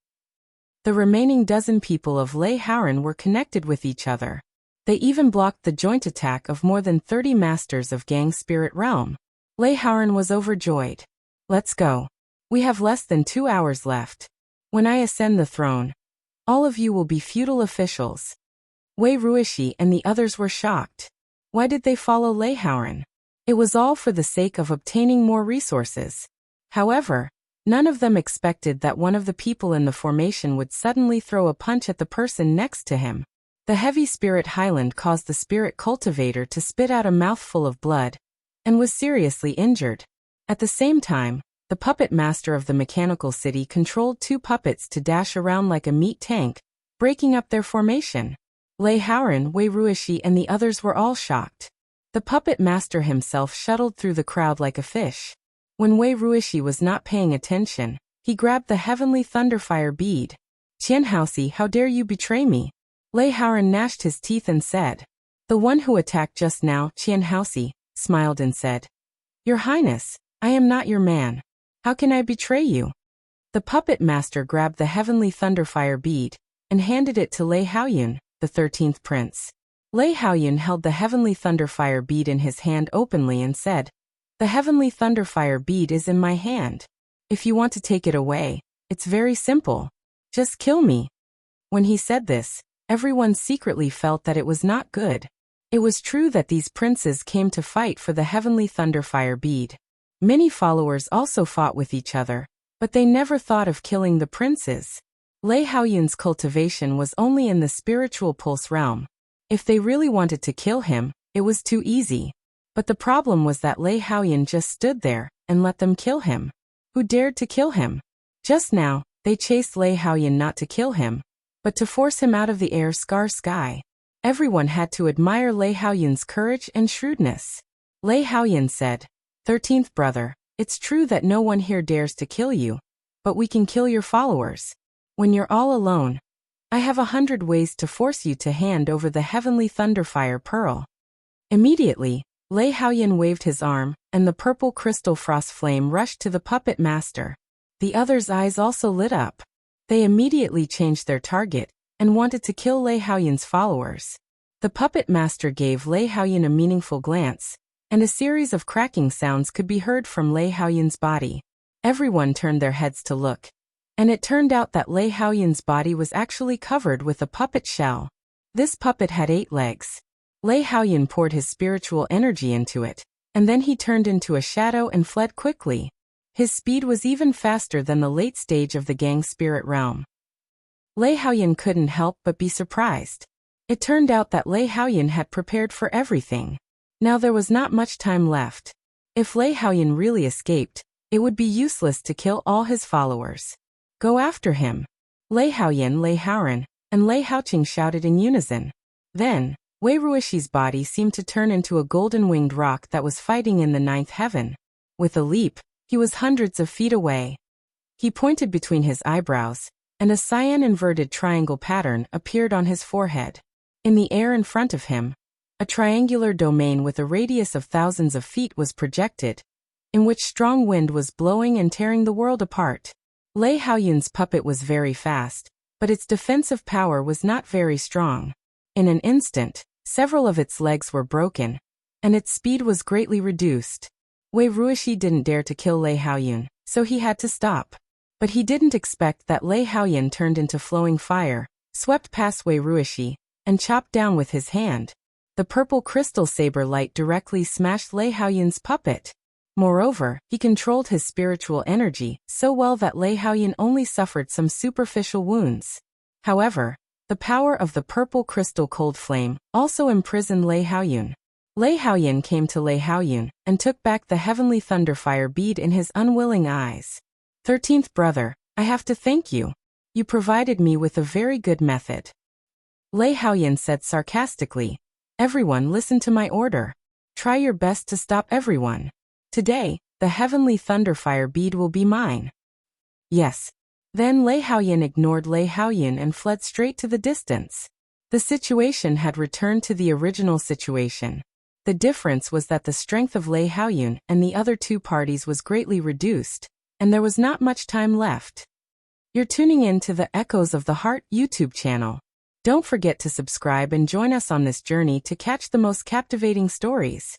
The remaining dozen people of Lei Haoyan were connected with each other. They even blocked the joint attack of more than 30 masters of Gang Spirit Realm. Lei Haoyan was overjoyed. "Let's go. We have less than 2 hours left. When I ascend the throne, all of you will be feudal officials." Wei Ruishi and the others were shocked. Why did they follow Lei Haoyan? It was all for the sake of obtaining more resources. However, none of them expected that one of the people in the formation would suddenly throw a punch at the person next to him. The heavy spirit Highland caused the spirit cultivator to spit out a mouthful of blood, and was seriously injured. At the same time, the puppet master of the mechanical city controlled 2 puppets to dash around like a meat tank, breaking up their formation. Lei Haoyan, Wei Ruishi and the others were all shocked. The puppet master himself shuttled through the crowd like a fish. When Wei Ruishi was not paying attention, he grabbed the heavenly thunderfire bead. "Qianhaosi, how dare you betray me?" Lei Haoyan gnashed his teeth and said. The one who attacked just now, Qianhaosi, smiled and said, "Your Highness, I am not your man. How can I betray you?" The puppet master grabbed the heavenly thunderfire bead and handed it to Lei Haoyan, the 13th prince. Lei Haoyan held the heavenly thunderfire bead in his hand openly and said, "The heavenly thunderfire bead is in my hand. If you want to take it away, it's very simple. Just kill me." When he said this, everyone secretly felt that it was not good. It was true that these princes came to fight for the heavenly thunderfire bead. Many followers also fought with each other, but they never thought of killing the princes. Lei Haoyan's cultivation was only in the spiritual pulse realm. If they really wanted to kill him, it was too easy. But the problem was that Lei Haoyan just stood there and let them kill him. Who dared to kill him? Just now, they chased Lei Haoyan not to kill him, but to force him out of the air sky. Everyone had to admire Lei Haoyan's courage and shrewdness. Lei Haoyan said, "13th brother, it's true that no one here dares to kill you, but we can kill your followers. When you're all alone, I have 100 ways to force you to hand over the heavenly thunderfire pearl." Immediately, Lei Haoyan waved his arm, and the purple crystal frost flame rushed to the puppet master. The others' eyes also lit up. They immediately changed their target, and wanted to kill Lei Haoyan's followers. The puppet master gave Lei Haoyan a meaningful glance, and a series of cracking sounds could be heard from Lei Haoyan's body. Everyone turned their heads to look, and it turned out that Lei Haoyan's body was actually covered with a puppet shell. This puppet had 8 legs. Lei Haoyun poured his spiritual energy into it, and then he turned into a shadow and fled quickly. His speed was even faster than the late stage of the gang's spirit realm. Lei Haoyun couldn't help but be surprised. It turned out that Lei Haoyun had prepared for everything. Now there was not much time left. If Lei Haoyun really escaped, it would be useless to kill all his followers. Go after him. Lei Haoyun, Lei Haoran, and Lei Haoqing shouted in unison. Then, Wei Ruishi's body seemed to turn into a golden-winged rock that was fighting in the ninth heaven. With a leap, he was hundreds of feet away. He pointed between his eyebrows, and a cyan inverted triangle pattern appeared on his forehead. In the air in front of him, a triangular domain with a radius of thousands of feet was projected, in which strong wind was blowing and tearing the world apart. Lei Haoyun's puppet was very fast, but its defensive power was not very strong. In an instant, several of its legs were broken, and its speed was greatly reduced. Wei Ruishi didn't dare to kill Lei Haoyun, so he had to stop. But he didn't expect that Lei Haoyun turned into flowing fire, swept past Wei Ruishi, and chopped down with his hand. The purple crystal saber light directly smashed Lei Haoyun's puppet. Moreover, he controlled his spiritual energy so well that Lei Haoyun only suffered some superficial wounds. However, the power of the purple crystal cold flame also imprisoned Lei Haoyun. Lei Haoyun came to Lei Haoyun and took back the heavenly thunderfire bead in his unwilling eyes. 13th brother, I have to thank you. You provided me with a very good method. Lei Haoyun said sarcastically. Everyone listen to my order. Try your best to stop everyone. Today, the heavenly thunderfire bead will be mine. Yes. Then Lei Haoyun ignored Lei Haoyun and fled straight to the distance. The situation had returned to the original situation. The difference was that the strength of Lei Haoyun and the other two parties was greatly reduced, and there was not much time left. You're tuning in to the Echoes of the Heart YouTube channel. Don't forget to subscribe and join us on this journey to catch the most captivating stories.